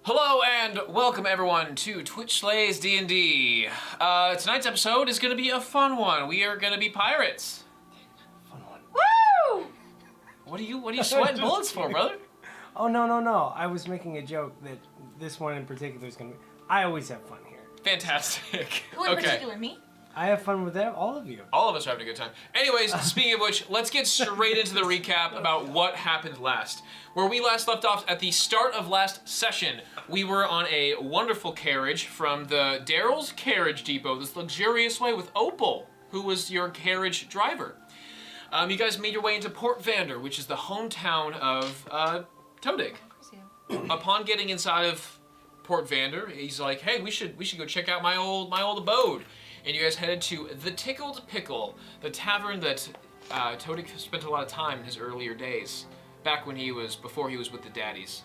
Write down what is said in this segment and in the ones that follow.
Hello and welcome everyone to Twitch Slays DnD. Tonight's episode is going to be a fun one. We are going to be pirates. Fun one. Woo! What are you sweating bullets for, brother? Oh, no. I was making a joke that this one in particular is going to be... I always have fun here. Fantastic. Who in particular, me? I have fun with all of you. All of us are having a good time. Anyways, speaking of which, let's get straight into the recap about what happened last. Where we last left off at the start of last session, we were on a wonderful carriage from the Daryl's Carriage Depot, this luxurious way with Opal, who was your carriage driver. You guys made your way into Port Vander, which is the hometown of Todig. Upon getting inside of Port Vander, he's like, "Hey, we should go check out my old abode." And you guys headed to the Tickled Pickle, the tavern that Todig spent a lot of time in his earlier days, back when before he was with the daddies.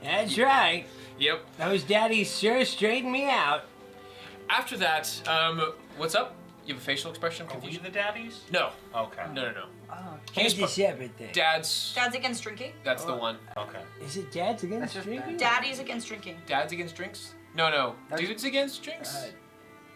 That's right. Yep. Those daddies sure straightened me out. After that, what's up? You have a facial expression? Are we the daddies? No. Okay. No. Oh, He's it's a separate thing. Dad's. Dad's against drinking? That's the one. Okay. Is it dads against drinking? Daddy's against drinking. Dads against drinks? No. Dudes against drinks?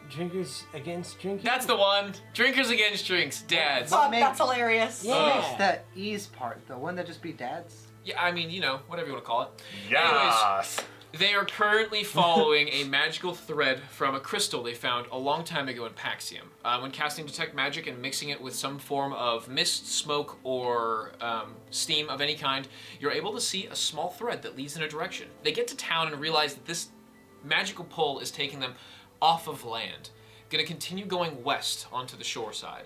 Drinkers against drinking? That's the one. Drinkers against drinks. Dads. Fuck, that's hilarious. Yeah. What makes that ease part, though? Wouldn't that just be dads? Yeah, I mean, whatever you want to call it. Yes. Anyways, they are currently following a magical thread from a crystal they found a long time ago in Paxium. When casting Detect Magic and mixing it with some form of mist, smoke, or steam of any kind, you're able to see a small thread that leads in a direction. They get to town and realize that this magical pull is taking them off of land. Gonna continue going west onto the shore side.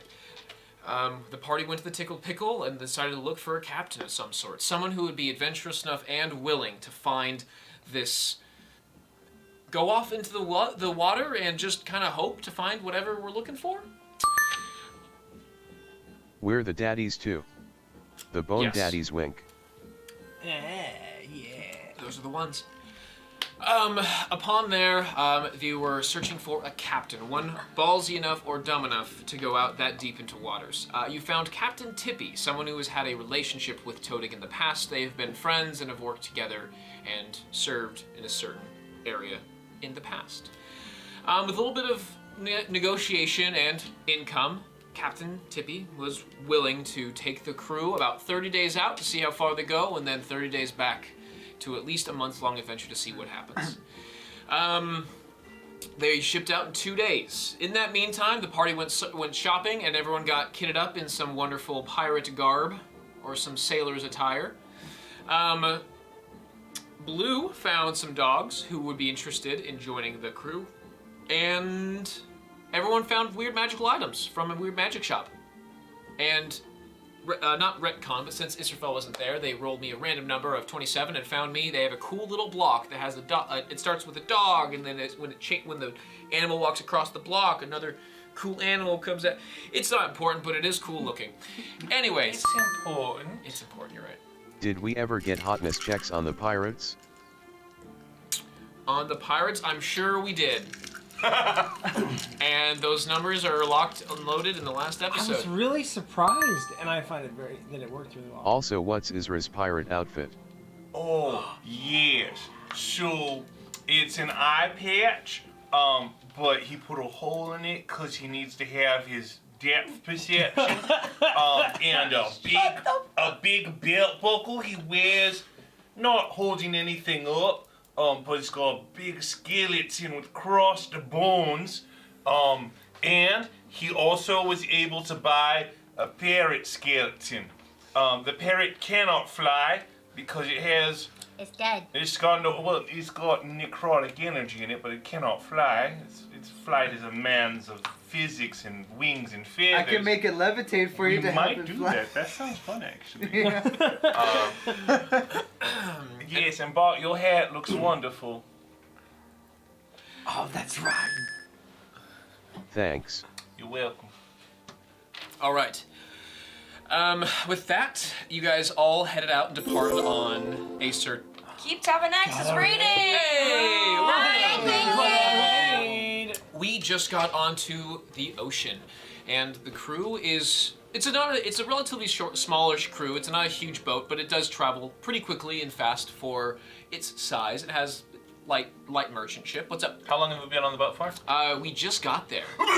The party went to the Tickled Pickle and decided to look for a captain of some sort. Someone who would be adventurous enough and willing to find this... Go off into the water and just kind of hope to find whatever we're looking for? We're the daddies too. The Bone Yes. Daddies wink. Yeah. Those are the ones. Upon there, they were searching for a captain, one ballsy enough or dumb enough to go out that deep into waters. You found Captain Tippy, someone who has had a relationship with Todig in the past. They have been friends and have worked together and served in a certain area in the past. With a little bit of negotiation and income, Captain Tippy was willing to take the crew about 30 days out to see how far they go, and then 30 days back to at least a month-long adventure to see what happens. They shipped out in 2 days. In that meantime, the party went shopping, and everyone got kitted up in some wonderful pirate garb or some sailor's attire. Blue found some dogs who would be interested in joining the crew, and everyone found weird magical items from a weird magic shop. And not retcon, but since Israfel wasn't there, they rolled me a random number of 27 and found me. They have a cool little block that has it starts with a dog, and then when the animal walks across the block, another cool animal comes out. It's not important, but it is cool looking. Anyways, It's important. it's important. You're right. Did we ever get hotness checks on the pirates? On the pirates, I'm sure we did. And those numbers are locked and loaded in the last I was episode. really surprised, and I find it that it worked really well. Also, what's Isra's pirate outfit? Oh, yes. So, it's an eye patch, but he put a hole in it because he needs to have his depth perception, and a big belt buckle he wears, not holding anything up, but it's got a big skeleton with crossed bones, and he also was able to buy a parrot skeleton. The parrot cannot fly because It's dead. it's got necrotic energy in it, but it cannot fly. Its flight is a man's of physics and wings and feathers. I can make it levitate for you We to help might it do fly. that. That sounds fun, actually. Yeah. Yes, and Bott, your hat looks wonderful. Oh, that's right. Thanks. You're welcome. All right. With that, you guys all headed out and departed on a search. Keep tapping X's rating! Hey! Hi, thank you! We just got onto the ocean, and the crew is It's a relatively smallish crew. It's not a huge boat, but it does travel pretty quickly and fast for its size. It has light merchant ship. What's up? How long have we been on the boat for? We just got there. That's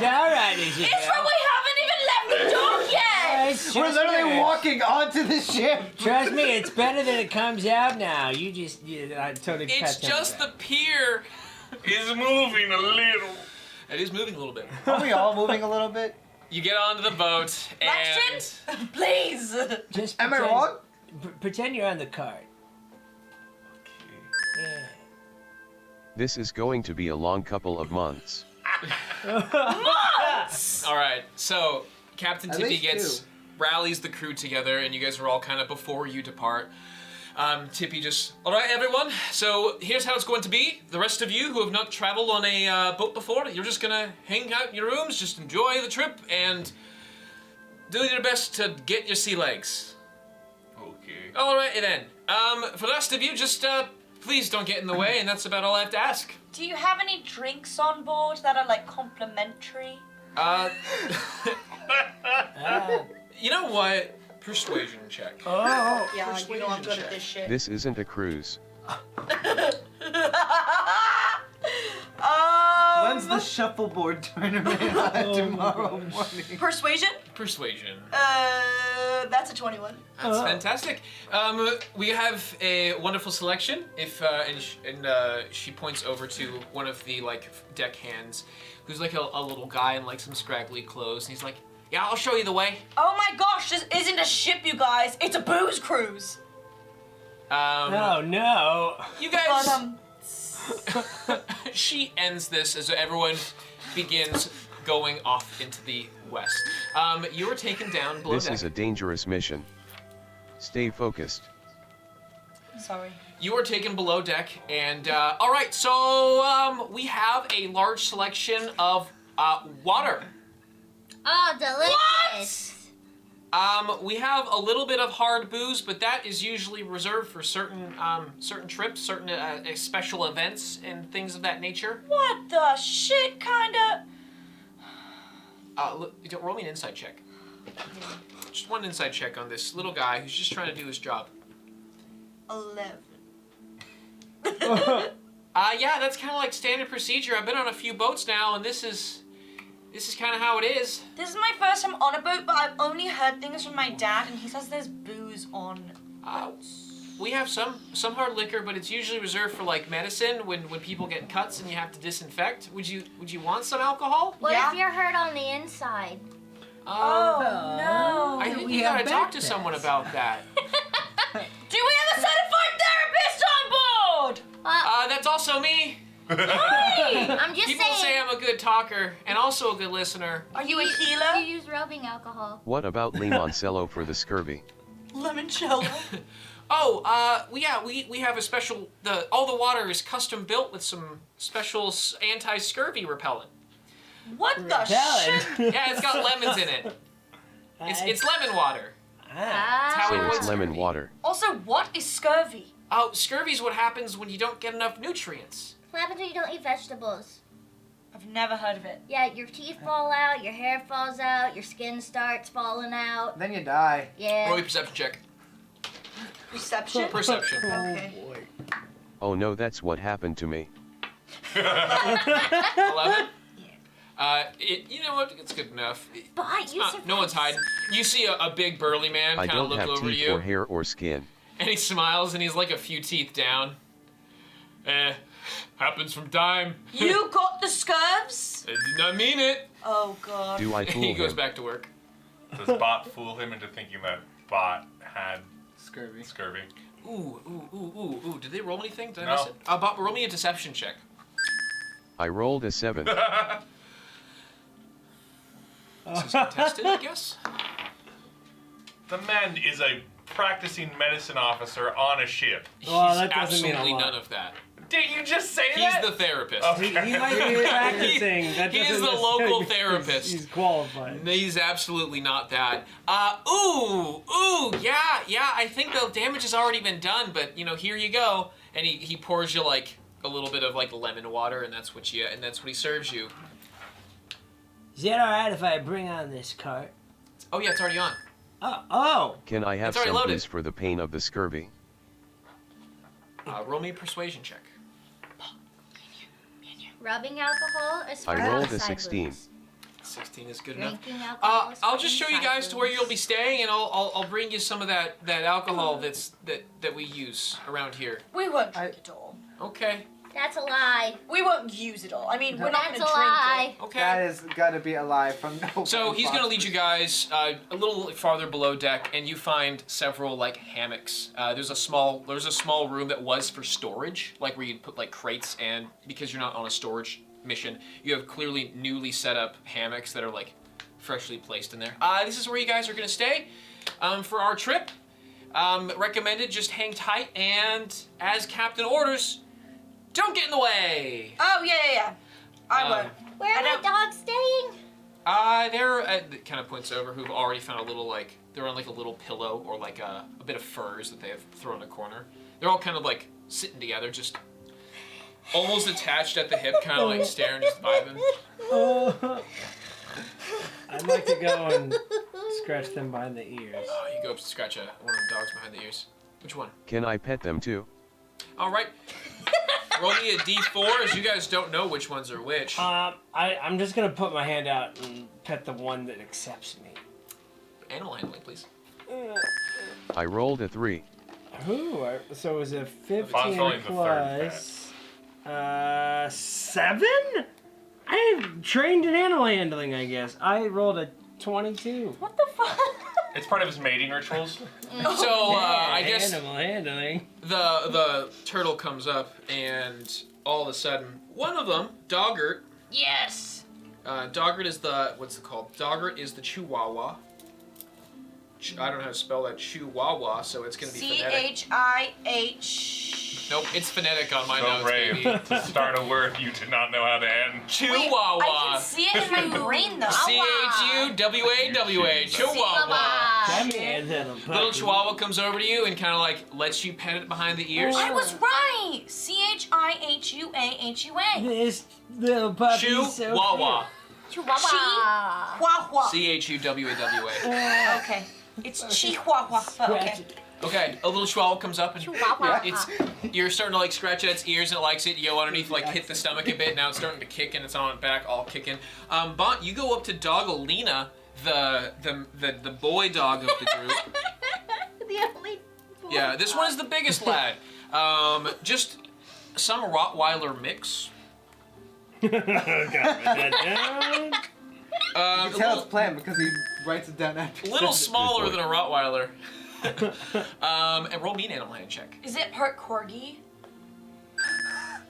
all right, Isabel. Israel, we haven't even left the dock yet! We're literally walking onto the ship. Trust me, it's better than it comes out now. You just... I totally It's pat him just back. the pier. It's moving a little. It is moving a little bit. Are we all moving a little bit? You get onto the boat and Laxton, please! Just Am I wrong? Pretend you're on the cart. Yeah. This is going to be a long couple of months. all right. So Captain At Tippy least rallies the crew together, and you guys are all kind of before you depart. Tippy just, all right, everyone. So here's how it's going to be. The rest of you who have not traveled on a boat before, you're just gonna hang out in your rooms, just enjoy the trip, and do your best to get your sea legs. Okay. All right then. For the rest of you, just please don't get in the way, and that's about all I have to ask. Do you have any drinks on board that are like complimentary? You know what? Persuasion check. Oh. Yeah, you know I'm good check. at this shit. This isn't a cruise. When's the shuffleboard tournament tomorrow morning? Persuasion? Persuasion. That's a 21. That's fantastic. We have a wonderful selection. If she points over to one of the deck hands, who's like a little guy in like some scraggly clothes, and he's like, "Yeah, I'll show you the way." Oh my gosh, this isn't a ship, you guys. It's a booze cruise. Oh, no. You guys. But, She ends this as everyone begins going off into the west. You are taken down below This deck. is a dangerous mission. Stay focused. sorry. You are taken below deck, and all right. So we have a large selection of water. Oh, delicious. We have a little bit of hard booze, but that is usually reserved for certain trips, certain special events, and things of that nature. What the shit, kinda? Roll me an insight check. Just one insight check on this little guy who's just trying to do his job. 11. Yeah, that's kind of like standard procedure. I've been on a few boats now, and this is kind of how it is. This is my first time on a boat, but I've only heard things from my dad, and he says there's booze on boats. We have some hard liquor, but it's usually reserved for like medicine when people get cuts and you have to disinfect. Would you want some alcohol? What Yeah? if you're hurt on the inside? Oh, no. I think we you have gotta talk to backpacks. someone about that. Do we have a certified therapist on board? That's also me. I'm just People say saying. I'm a good talker and also a good listener. Are you a You healer? use rubbing alcohol. What about limoncello for the scurvy? Limoncello. Oh, we have a special. All the water is custom built with some special anti-scurvy repellent. What the Repellent. shit? Yeah, it's got lemons in it. It's lemon water. Ah. how So it it's works. lemon water. Also, what is scurvy? Oh, scurvy's what happens when you don't get enough nutrients. What happens when you don't eat vegetables? I've never heard of it. Yeah, your teeth fall out, your hair falls out, your skin starts falling out. Then you die. Yeah. Roll me a perception check. Perception? Perception. Okay. Oh no, that's what happened to me. 11? You know what? It's good enough. But you No one's hiding. You see a big burly man I kind of don't look have over teeth you, or hair or skin. and he smiles, and he's like a few teeth down. Happens from time. You got the scurvs? I did not mean it. Oh, God. Do I fool He goes him? back to work. Does Bott fool him into thinking that Bott had Scurvy. scurvy? Ooh. Did they roll anything? Did I No. miss it? Bob, roll me a deception check. I rolled a 7. This is contested, I guess. The man is a practicing medicine officer on a ship. Well, He's that doesn't mean a absolutely lot. none of that. Did you just say He's that? the therapist. Oh. He might be practicing. That He is doesn't the necessarily local mean therapist. He's qualified. He's absolutely not that. Yeah, I think the damage has already been done, but here you go. And he pours you like a little bit of like lemon water, and that's what he serves you. Is that alright if I bring on this cart? Oh yeah, it's already on. Oh! Can I have It's already some loaded. booze for the pain of the scurvy? Roll me a persuasion check. Rubbing alcohol is for I rolled a outside 16. booze. 16 is good enough. Drinking alcohol is I'll for just show you inside guys to where booze. you'll be staying, and I'll bring you some of that alcohol that we use around here. We won't drink it all. Okay. That's a lie. We won't use it all. I mean, we're not That's gonna a drink lie. Okay. That has got to be a lie from no. So he's gonna lead you guys a little farther below deck, and you find several like hammocks. There's a small room that was for storage, like where you'd put like crates, and because you're not on a storage mission, you have clearly newly set up hammocks that are like freshly placed in there. This is where you guys are gonna stay for our trip. Recommended, just hang tight, and as captain orders, don't get in the way. Oh yeah. I won't. Where are I my don't- dogs staying? They're it kind of points over who've already found a little like they're on like a little pillow or like a bit of furs that they have thrown in a corner. They're all kind of like sitting together, just almost attached at the hip, kind of like staring, just vibing. Oh. I'd like to go and scratch them behind the ears. Oh, you go up to scratch one of the dogs behind the ears. Which one? Can I pet them too? All right. Roll me a d4, as you guys don't know which ones are which. I'm just gonna put my hand out and pet the one that accepts me. Animal handling, please. I rolled a 3. Ooh, so it was a Bond's 15 rolling the third plus 7? I'm trained in animal handling, I guess. I rolled a 22. What the fuck? It's part of his mating rituals. So I guess Animal handling. the turtle comes up, and all of a sudden, one of them, Doggart. Yes. Doggart is the what's it called? Doggart is the Chihuahua. I don't know how to spell that Chihuahua, so it's gonna be phonetic. CHIH. Nope, it's phonetic on my So notes, brave baby. to start a word you did not know how to end. Wait, I Chihuahua. can see it in my brain though. CHUWAWA. Chihuahua. That man had a puppy. Little Chihuahua comes over to you and kind of like lets you pet it behind the ears. I was right. CHIHUAHUA. This little puppy's so Chihuahua. Chihuahua. Chihuahua. CHUWAWA. Okay. It's Chihuahua. But okay. Scratch it. Okay, a little Chihuahua comes up and Chihuahua. you're starting to like scratch at its ears and it likes it. You go underneath, like hit the stomach a bit. Now it's starting to kick and it's on its back, all kicking. Bott, you go up to Doggalina, the boy dog of the group. The only boy Yeah, this one is the biggest lad. Just some Rottweiler mix. Got that down. You A can tell little, it's planned because he writes it down after. he little says it. smaller than a Rottweiler. And roll me an animal hand check. Is it part corgi?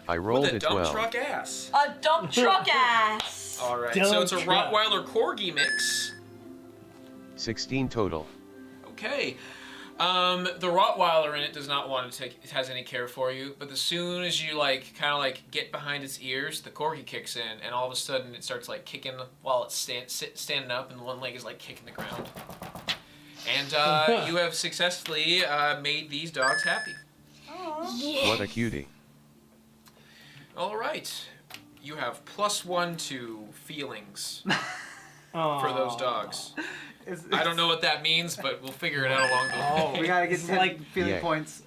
I rolled With a a dump 12. truck ass. A dump truck ass. All right, Dump so it's a truck. Rottweiler Corgi mix. 16 total. Okay. The Rottweiler in it does not want to take. It has any care for you, but as soon as you like, kind of like get behind its ears, the Corgi kicks in, and all of a sudden it starts like kicking while it's standing up, and one leg is like kicking the ground. And you have successfully made these dogs happy. What a cutie. All right. You have +1 to feelings for those dogs. I don't know what that means, but we'll figure it out along the way. We gotta get 10 like- feeling Yeah. points.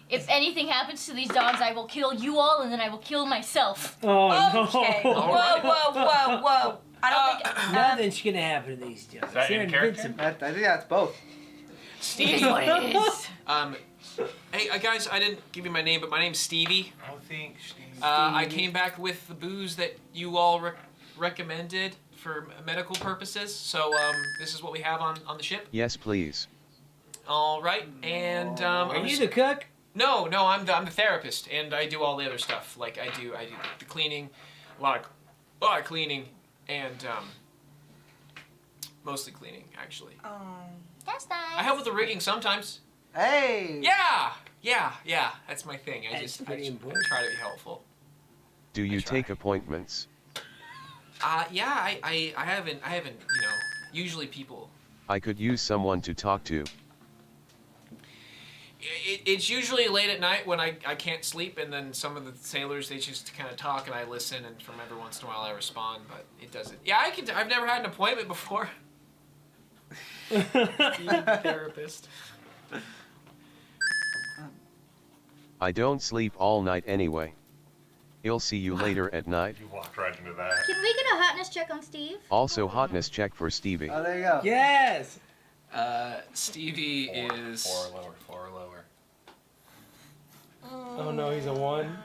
If anything happens to these dogs, I will kill you all, and then I will kill myself. Oh, Okay. no. Whoa, whoa, whoa, whoa. I don't think. Nothing's gonna happen to these dogs. that They're in character? invincible. I think that's both. It is what it is. Hey, guys, I didn't give you my name, but my name's Stevie. Oh, thanks, Steve. I came back with the booze that you all recommended for medical purposes. So this is what we have on the ship. Yes, please. All right, and Are you the cook? no, I'm the therapist, and I do all the other stuff. Like I do the cleaning, a lot of cleaning, and mostly cleaning actually. That's nice. I help with the rigging sometimes. Hey! Yeah, that's my thing. I That's just pretty I important. try to be helpful. Do you try. take appointments? Yeah, I haven't, usually people. I could use someone to talk to. It's usually late at night when I can't sleep, and then some of the sailors, they just kind of talk, and I listen, and from every once in a while I respond, but it doesn't. Yeah, I've never had an appointment before. Therapist. I don't sleep all night anyway. I'll see you later at night. You walked right into that. Can we get a hotness check on Steve? Also hotness check for Stevie. Oh, there you go. Yes. Stevie is... Four lower. Oh no, he's a 1.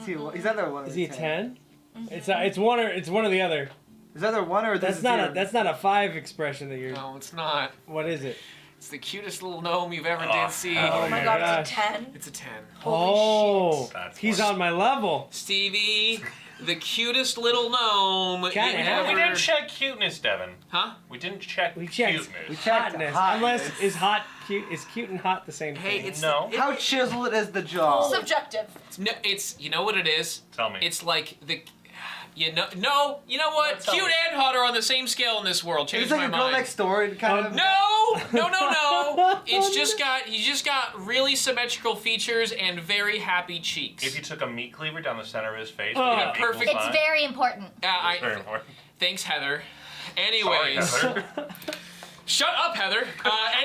He's either 1 or Is he a 10. 10? It's one or the other. Is either 1 or this That's not a 5 expression that you're. No, it's not. What is it? It's the cutest little gnome you've ever Oh. did see. Oh my god, gosh. it's a 10. It's a 10. Oh, That's he's funny. on my level. Stevie, the cutest little gnome you Kinda have We ever... didn't check cuteness, Devin. Huh? We didn't check We checked. cuteness. We checked Hotness. hotness. Unless is cute and hot the same Hey, thing? it's... No. How chiseled is the jaw? Subjective. No, it's... You know what it is? Tell me. It's like the... You know what? Tell Cute me. and hot are on the same scale in this world. Change It's like my a girl mind. next door and kind of. No. It's just got really symmetrical features and very happy cheeks. If you took a meat cleaver down the center of his face, Oh. would it be Perfect. equal It's size? very important. I, Very important. Thanks, Heather. Sorry, Anyways, Heather. shut up, Heather.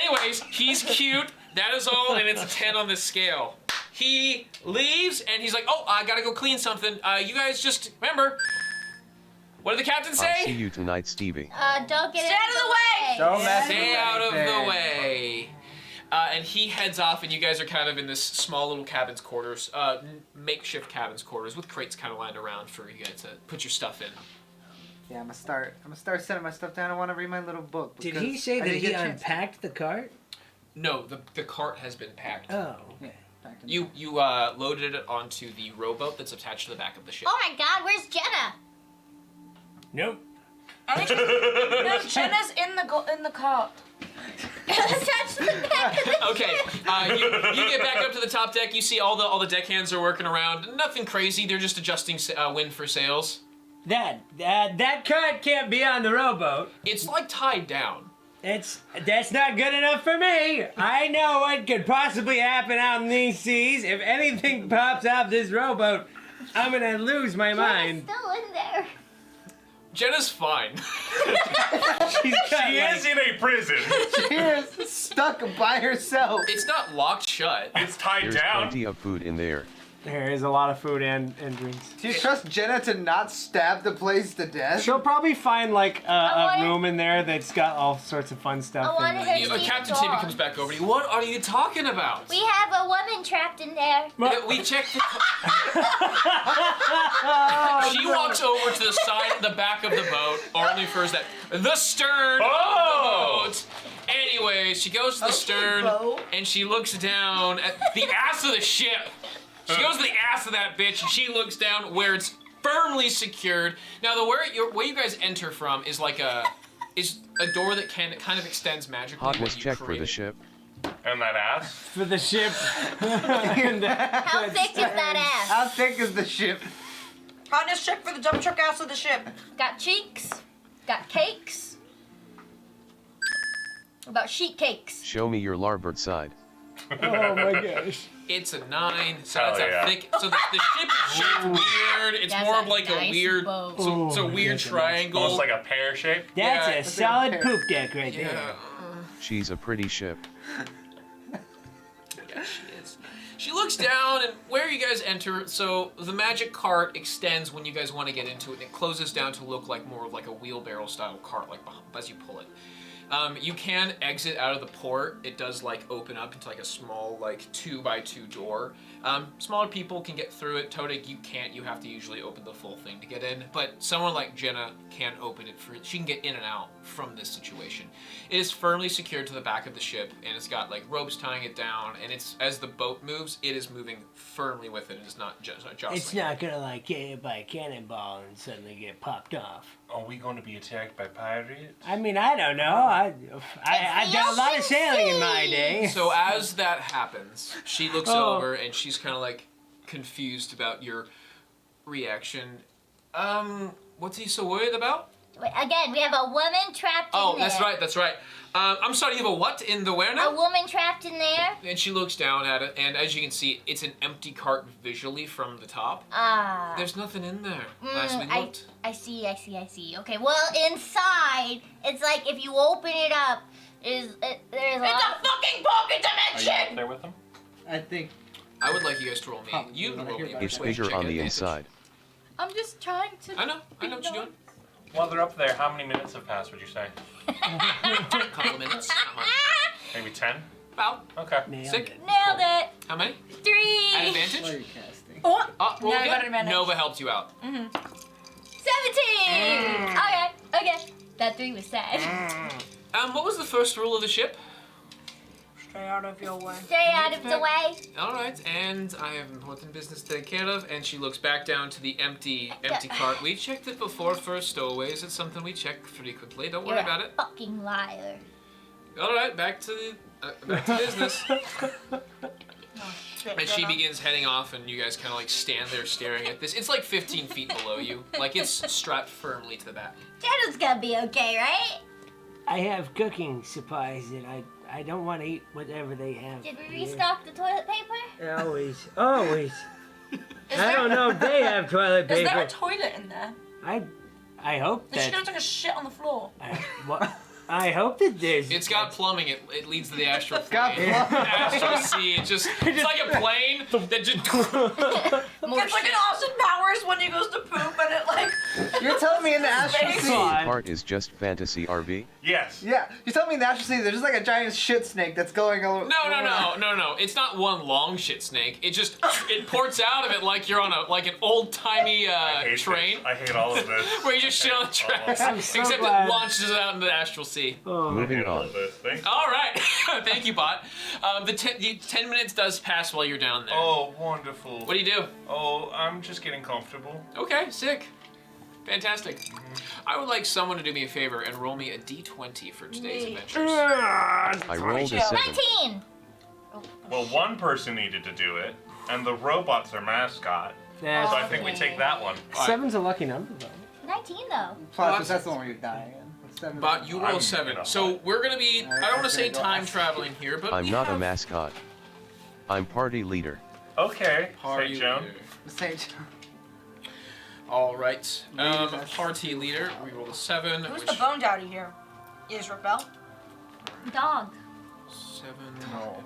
Anyways, he's cute. That is all, and it's a 10 on this scale. He leaves, and he's like, "Oh, I gotta go clean something. You guys just remember." What did the captain I'll see say? you tonight, Stevie. Don't get Stay out of the way! Don't mess Stay with out of the anything. way. And he heads off, and you guys are kind of in this small little cabin's quarters, makeshift cabin's quarters with crates kind of lined around for you guys to put your stuff in. Yeah, I'm gonna start setting my stuff down. I want to read my little book. Did because he say I that didn't he get a chance. unpacked the cart? No, the cart has been packed. Oh. Yeah, back in You loaded it onto the rowboat that's attached to the back of the ship. Oh my god, where's Jenna? Nope. I think no, Jenna's in the cart. Attached to the back of the Okay, you get back up to the top deck. You see all the deckhands are working around. Nothing crazy. They're just adjusting wind for sails. That cart can't be on the rowboat. It's like tied down. That's not good enough for me. I know what could possibly happen out in these seas. If anything pops off this rowboat, I'm gonna lose my Jenna's mind. still in there. Jenna's fine. She's got, She is in a prison. She is stuck by herself. It's not locked shut. It's tied There's down. plenty of food in there. There is a lot of food and drinks. Do you trust Jenna to not stab the place to death? She'll probably find like a wanted- room in there that's got all sorts of fun I stuff. wanted in her it. You to know, see Captain the Tippy dog. comes back over to you. What are you talking about? We have a woman trapped in there. Yeah, we checked the... She walks over to the side, the back of the boat, only refers that the stern Oh! of the boat. Anyways, she goes to the stern Bo. and she looks down at the ass of the ship. She goes to the ass of that bitch and she looks down where it's firmly secured. Now, the where you guys enter from is like a door that kind of extends magically. when Hotness you check for create the it. ship. And that ass. For the ship. How thick is that ass? How thick is the ship? Hotness check for the dump truck ass of the ship. Got cheeks. Got cakes. What about sheet cakes? Show me your larboard side. Oh my gosh. It's a 9, so Hell it's a yeah. thick. So the ship is shaped weird. It's That's more a of like a nice weird, boat. so it's a Oh, weird that's a nice triangle. Almost like a pear shape. That's Yeah. a solid poop deck right yeah. there. She's a pretty ship. Yeah, she is. She looks down, and where you guys enter, so the magic cart extends when you guys want to get into it, and it closes down to look like more of like a wheelbarrow style cart, like as you pull it. You can exit out of the port. It does like open up into like a small like 2x2 door. Smaller people can get through it. Todik, you can't. You have to usually open the full thing to get in. But someone like Jenna can open it for. She can get in and out from this situation. It is firmly secured to the back of the ship, and it's got like ropes tying it down. And it's as the boat moves, it is moving firmly with it. It is not just jostling. It's not gonna like get hit by a cannonball and suddenly get popped off. Are we going to be attacked by pirates? I mean, I don't know. I've done a lot of sailing in my day. So as that happens, she looks Oh. over and she's kind of like confused about your reaction. What's he so worried about? Wait, again, we have a woman trapped in Oh, there. that's right, that's right. I'm sorry, you have a what in the where A now? woman trapped in there? And she looks down at it, and as you can see, it's an empty cart visually from the top. Ah. There's nothing in there. Last we I looked. see. Okay, well, inside, it's like if you open it up, there's a fucking pocket Are you up there with them? I think. I would like you guys to roll me. Probably. You roll me. a It's persuasion bigger check on at the advantage. inside. I'm just trying to. I know what you're doing. While they're up there, how many minutes have passed, would you say? A couple of minutes. Not much. Maybe 10? About. Okay. Nailed Sick. it. Nailed it. How many? 3. At What are advantage? you casting? Oh, Roll Yeah, I again. got an advantage. Nova helped you out. 17. Mm. Okay. That 3 was sad. What was the first rule of the ship? Stay out of your way. Stay out of the way. All right, and I have important business to take care of. And she looks back down to the empty cart. We checked it before for stowaways. It's something we check frequently. Don't worry You're about a it. fucking liar. All right, back to business. Shit, And she Jonah. begins heading off, and you guys kind of like stand there staring at this. It's like 15 feet below you. Like it's strapped firmly to the back. Jenna's gonna be okay, right? I have cooking supplies that I don't want to eat whatever they have. Did we here. restock the toilet paper? Always. Always. Is I there- don't know if they have toilet Is there paper. a toilet in there? I hope Is she that. gonna take a shit on the floor? I hope that there's. It's got plumbing. It leads to the astral Got plane. Astral sea. It's like a plane that just. It's like an Austin Powers when he goes to poop and it like. You're telling me in the astral Space. sea? Part is just fantasy RV. Yes. Yeah, you're telling me in the astral sea there's just like a giant shit snake that's going all No. It's not one long shit snake. It ports out of it like you're on an old timey I hate train this. I hate all of this. where you just shit on the tracks. I'm so Except glad. it launches it out into the astral sea. Oh. Moving All on. of this. Thanks. All right, thank you, Bot. The 10 minutes does pass while you're down there. Oh, wonderful. What do you do? Oh, I'm just getting comfortable. Okay, sick. Fantastic. I would like someone to do me a favor and roll me a d20 for today's Me. adventures. I rolled a 7. 19. Well, one person needed to do it, and the robot's our mascot. That's, So I think we take that one. seven's a lucky number though. 19 though. Plus, that's the one where you're dying. Seven. Bot, you roll I'm a 7. gonna So hide. we're gonna be, I don't want to say go time ask. traveling here, but I'm we not a have mascot. I'm party leader. Okay, party St. Joan. leader. Sage. All right. Leader. Party leader. We rolled a 7. Who's which the bone daddy here? Is Rebel? Dog. 7. No.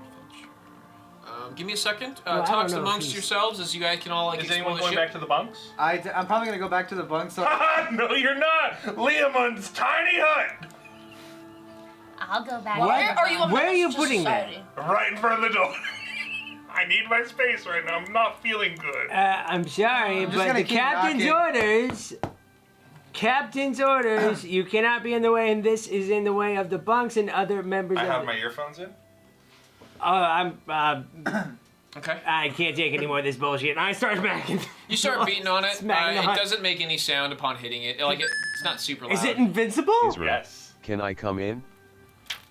adventure. Give me a second. Well, I Talk don't know if amongst he's- yourselves as you guys can all like Is explore anyone the going ship. back to the bunks? I'm probably gonna go back to the bunk. So No, you're not! Liamon's tiny hut! I'll go back. What? to the Are you a bunk. Where are you menace to putting that? society? Right in front of the door. I need my space right now. I'm not feeling good. I'm sorry, just but gonna the keep captain's knocking. orders. Captain's orders. You cannot be in the way, and this is in the way of the bunks and other members I of have it. my earphones in. I'm. Okay. I can't take any more of this bullshit. And I start smacking. You start beating on it. Smacking It on it. doesn't make any sound upon hitting it. Like it's not super loud. Is it invincible? Israel, Yes. can I come in?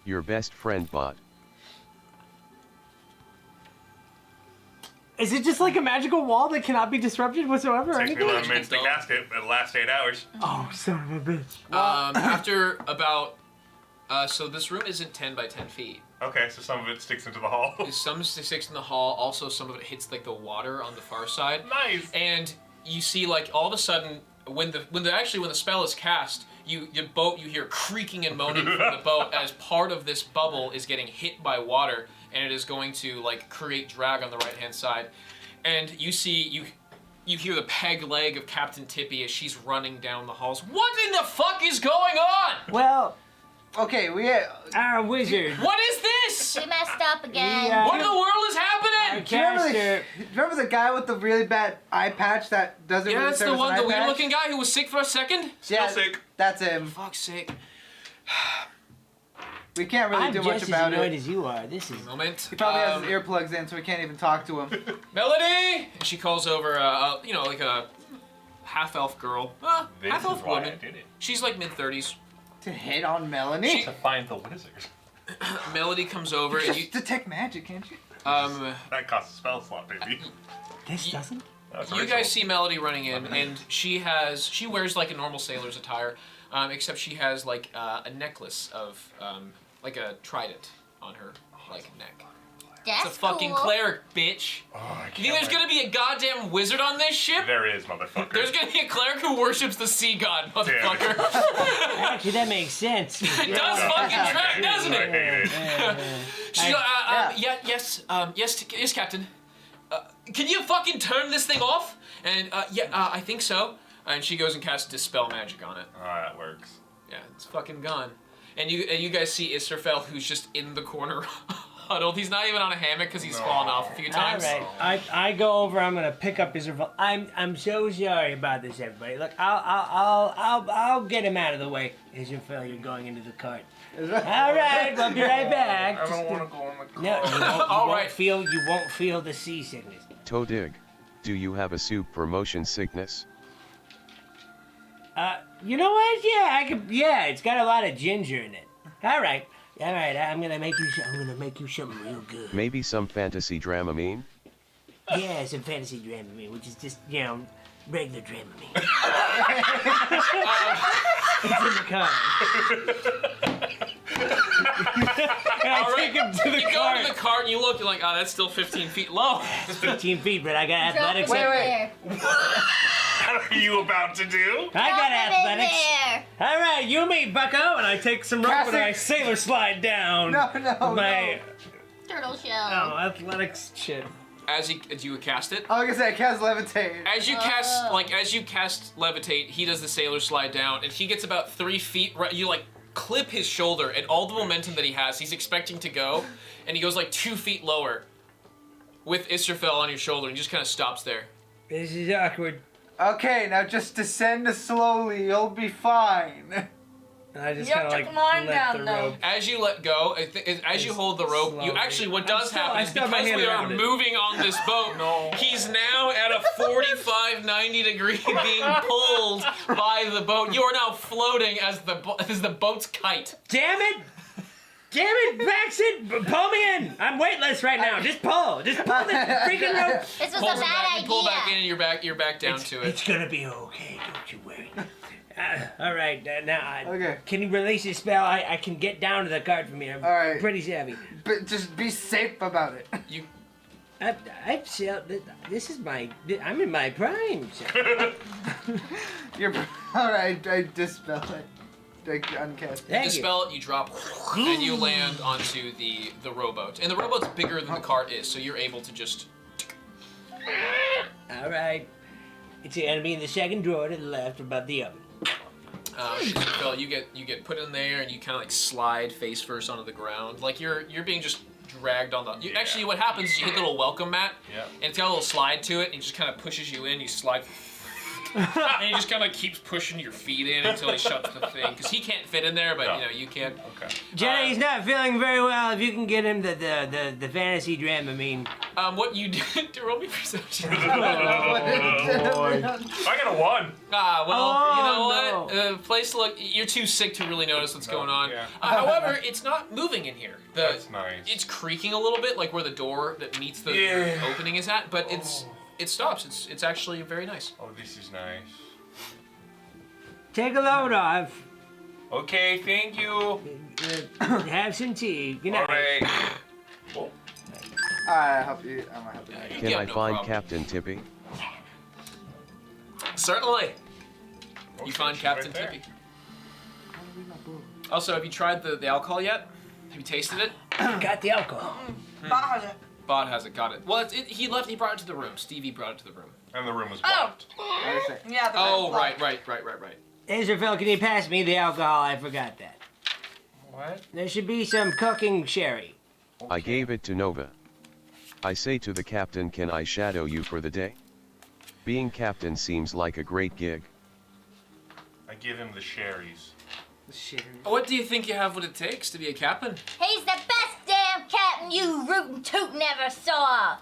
Your best friend Bot. Is it just like a magical wall that cannot be disrupted whatsoever? Or Takes me anything? 11 minutes to Don't. cast it. It lasts 8 hours. Oh, son of a bitch. After about, so this room isn't 10 by 10 feet. Okay, so some of it sticks into the hull. Some sticks in the hall. Also, some of it hits like the water on the far side. Nice. And you see, like all of a sudden, when the spell is cast, your boat you hear creaking and moaning from the boat as part of this bubble is getting hit by water, and it is going to like create drag on the right hand side, and you see you hear the peg leg of Captain Tippy as she's running down the halls. What in the fuck is going on? Well, okay, our wizard. What is this? We messed up again. Yeah. What in the world is Our happening? caster. remember the guy with the really bad eye patch that doesn't Yeah, really that's serve the as one, an the eye patch? weird-looking guy who was sick for a second. Yeah, sick. That's him. Fuck's sake. We can't really I'm do just much as about annoyed it. as you are. This is. Moment. He probably has his earplugs in, so we can't even talk to him. Melody! And she calls over, like a half-elf girl. This Half-elf is why woman. I did it. She's like mid-30s. To hit on Melanie? To find the wizard. Melody comes over and you, Just detect magic, can't you? That costs a spell slot, baby. This doesn't. That's you original. guys see Melody running in, and she wears like a normal sailor's attire, except she has like a necklace of like a trident on her like neck. That's It's a fucking cool. cleric, bitch. Oh, I You think there's can't gonna be a goddamn wizard on this ship? There is, motherfucker. There's gonna be a cleric who worships the sea god, Damn it. motherfucker. Actually, that makes sense. It does fucking track, doesn't I it? hate it. Yes, yes, Captain. Can you fucking turn this thing off? And I think so. And she goes and casts dispel magic on it. Oh, that works. Yeah, it's fucking gone. And you guys see Israfel, who's just in the corner, huddled. He's not even on a hammock because he's fallen off a few All times. right, I go over. I'm gonna pick up his revolver. I'm so sorry about this, everybody. Look, I'll get him out of the way. Israfel, you're going into the cart. All right, we'll be right back. I don't want to go on the car. No, you All right. won't feel the seasickness. Todig, do you have a soup for motion sickness? You know what? Yeah, I could. Yeah, it's got a lot of ginger in it. All right. I'm gonna make you something real good. Maybe some fantasy Dramamine? Yeah, some fantasy Dramamine, which is just regular Dramamine. It's in the car. And I take him to the You go car. to the cart and you look, you're like, oh, that's still 15 feet low. It's 15 feet, but I got Drop athletics. it in Wait. there. What are you about to do? I got Drop it in athletics. there. All right, you me, Bucko, and I take some rope and I sailor slide down. No, my Turtle shell. athletics shit. As you would cast it. Oh, like I said, cast levitate. As you cast levitate, he does the sailor slide down, and he gets about 3 feet. You like clip his shoulder, and all the momentum that he has, he's expecting to go, and he goes like 2 feet lower, with Israfel on your shoulder, and he just kind of stops there. This is awkward. Okay, now just descend slowly. You'll be fine. And I just You kind of have to like climb let down, the though. rope. As you let go, as you hold the rope, you Slowly. actually what does happen I is still have my because hand we are around it. moving on this boat, he's now at a 45, 90 degree being pulled by the boat. You are now floating as the boat's kite. Damn it! Damn it, Baxton! Pull me in! I'm weightless right now. Just pull the freaking rope. This was Pulls a it back, bad you pull back in, idea. and you're back down to it. It's gonna be okay. Don't you worry. All right, now Okay. can you release your spell? I can get down to the cart from here. I'm All right. pretty savvy. But just be safe about it. You I've sailed. This is I'm in my prime. So. You're all right. I dispel it. I uncast it. Thank you. dispel it, you drop, and you land onto the rowboat. And the rowboat's bigger than the cart is, so you're able to just. All right. It's gonna be in the second drawer to the left above the oven. Phil, you get put in there, and you kind of like slide face first onto the ground, like you're being just dragged on the. Actually, what happens is you hit the little welcome mat, and it's got a little slide to it, and it just kind of pushes you in. You slide. And he just kind of keeps pushing your feet in until he shuts the thing, because he can't fit in there, but you can. Okay. Jenny, he's not feeling very well. If you can get him the fantasy Dramamine. What you did to roll me perception? I got a 1. You know Oh, what? Place look. You're too sick to really notice what's going on. yeah. However, it's not moving in here. That's nice. It's creaking a little bit, like where the door that meets the opening is at, but it stops. It's actually very nice. Oh, this is nice. Take a load off. Okay, thank you. Have some tea. Good All night. right. I'll help you. I'm gonna help you. Can Yeah, I no find problem. Captain Tippy? Certainly. You Okay, find she's Captain right there. Tippy. Also, have you tried the alcohol yet? Have you tasted it? Got the alcohol. Bott has it. Bott has it. Got it. Well, he left. He brought it to the room. Stevie brought it to the room. And the room was Oh. blocked. Yeah. The Oh, red right. flag. Israfel, can you pass me the alcohol? I forgot that. What? There should be some cooking sherry. I gave it to Nova. I say to the captain, can I shadow you for the day? Being captain seems like a great gig. I give him the sherries. What do you think you have what it takes to be a captain? He's the best damn captain you rootin' toot never saw.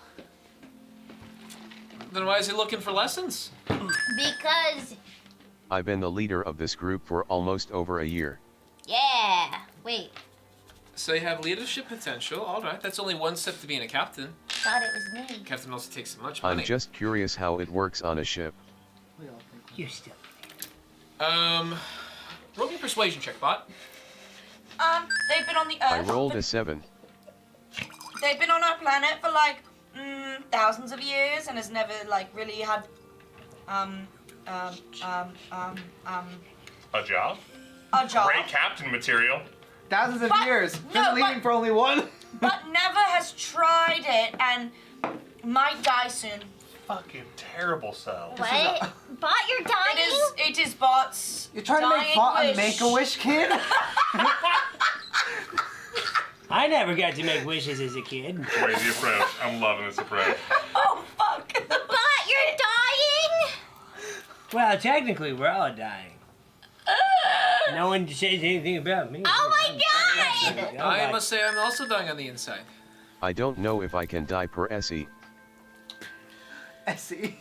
Then why is he looking for lessons? Because, I've been the leader of this group for almost over a year. yeah. Wait, So you have leadership potential. All right, that's only one step to being a captain. thought it was me. Captain also takes so much money. I'm just curious how it works on a ship. You still. Roll me a persuasion check, Bott. They've been on the I Earth. rolled a 7. They've been on our planet for like thousands of years and has never like really had A job? a job. Great captain material. Thousands of But- years. no, Been leaving but- for only one. But never has tried it and might die soon. Fucking terrible self. What? Bot, you're dying? It is Bott's You're trying to make dying Bott a wish. Make-A-Wish kid? I never got to make wishes as a kid. Crazy approach. I'm loving this approach. Oh fuck! Bot, you're dying? Well, technically, we're all dying. No one says anything about me. Oh my god! I must say I'm also dying on the inside. I don't know if I can die per SE. Essie.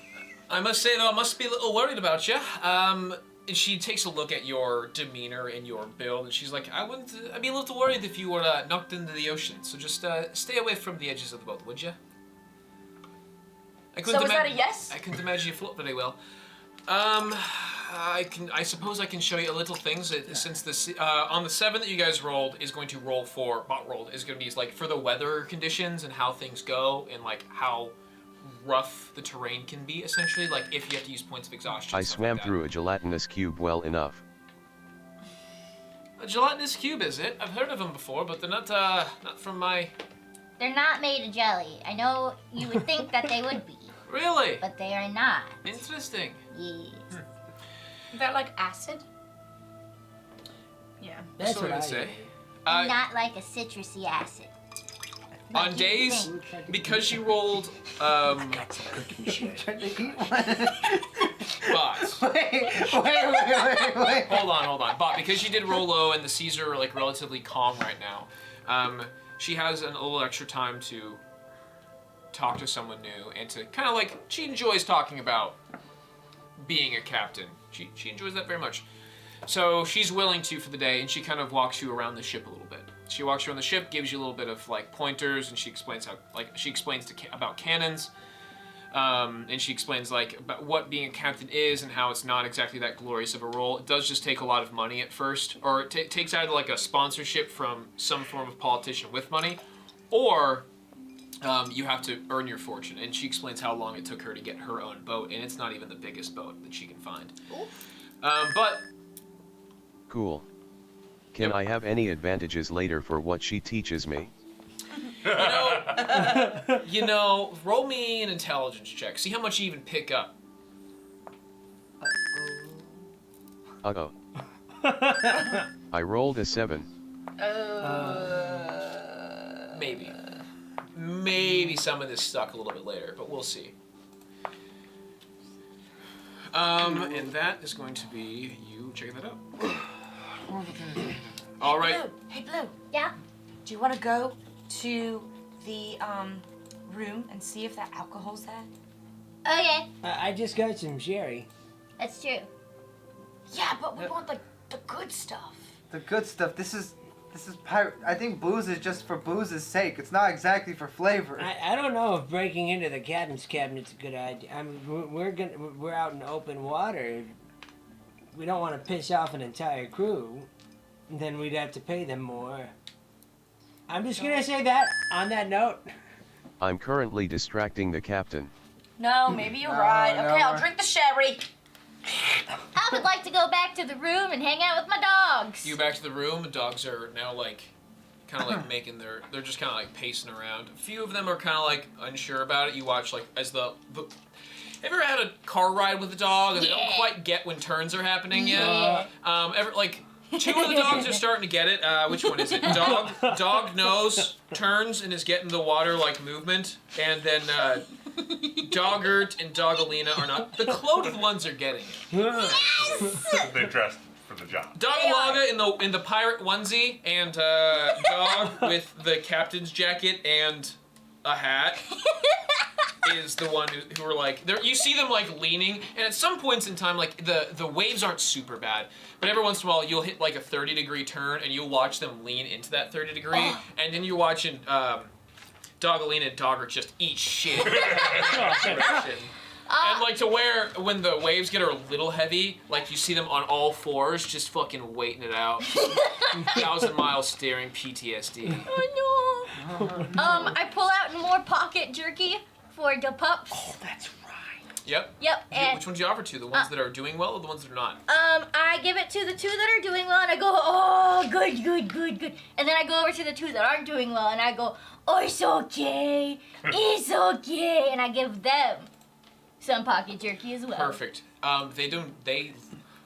I must say, though, I must be a little worried about you. And she takes a look at your demeanor and your build, and she's like, I'd be a little worried if you were knocked into the ocean. So just stay away from the edges of the boat, would you? So is that a yes? I couldn't imagine you float very well. I suppose I can show you a little things since this on the 7 that you guys rolled is going to roll for Bott rolled is going to be like for the weather conditions and how things go and like how rough the terrain can be essentially like if you have to use points of exhaustion. I stuff swam like that. through a gelatinous cube well enough. A gelatinous cube, is it? I've heard of them before, but they're not from my. They're not made of jelly. I know you would think that they would be, Really but they are not. interesting. Yes. Is that like acid? Yeah. That's That's what I would say. Not like a citrusy acid. Like On you days think. because you rolled Trying to eat one. Bott. wait. Hold on. Bott, because you did roll low and the seas are like relatively calm right now, she has a little extra time to talk to someone new and to kind of like, she enjoys talking about being a captain. She enjoys that very much. So she's willing to for the day, and she kind of walks you around the ship a little bit. She walks you around the ship, gives you a little bit of like pointers, and she explains about cannons. And she explains like about what being a captain is and how it's not exactly that glorious of a role. It does just take a lot of money at first, or it takes either like a sponsorship from some form of politician with money, or you have to earn your fortune. And she explains how long it took her to get her own boat, and it's not even the biggest boat that she can find. But Cool. Can I have any advantages later for what she teaches me? you know, roll me an intelligence check. See how much you even pick up. Uh-oh. I rolled a 7. Maybe some of this stuck a little bit later, but we'll see. And that is going to be you checking that out. All right. Blue. Hey Blue. Yeah? Do you want to go to the room and see if that alcohol's there? Okay, I just got some sherry. that's true. Yeah, but we want the good stuff. The good stuff. This is pirate. I think booze is just for booze's sake. It's not exactly for flavor. I don't know if breaking into the captain's cabinet's a good idea. I mean, we're out in open water. We don't want to piss off an entire crew. Then we'd have to pay them more. I'm just gonna say that on that note. I'm currently distracting the captain. No, maybe you're No, right. no, Okay, I'll we're- drink the sherry. I would like to go back to the room and hang out with my dogs. You go back to the room, and dogs are now like, kind of like making they're just kind of like pacing around. A few of them are kind of like unsure about it. You watch like as the have you ever had a car ride with a dog and they don't Yeah. quite get when turns are happening yet? Yeah. Two of the dogs are starting to get it. Which one is it? Dog knows, turns, and is getting the water like movement, and then Doggert and Dogalina are not. The clothed ones are getting it. They're dressed for the job. Dogalaga in the pirate onesie, and Dog with the captain's jacket and a hat is the one who are like you see them like leaning, and at some points in time like the waves aren't super bad, but every once in a while you'll hit like a 30-degree turn and you'll watch them lean into that 30-degree, and then you're watching Dogalina and Dogger just eat shit. And like to where when the waves get a little heavy, like you see them on all fours, just fucking waiting it out. 1,000 miles steering PTSD. Oh no. I pull out more pocket jerky for the pups. Oh, that's right. Yep. Yep. And Which ones do you offer to? The ones that are doing well or the ones that are not? I give it to the 2 that are doing well, and I go, oh, good, good, good, good. And then I go over to the 2 that aren't doing well, and I go, oh, it's okay, it's okay, and I give them some pocket jerky as well. Perfect. They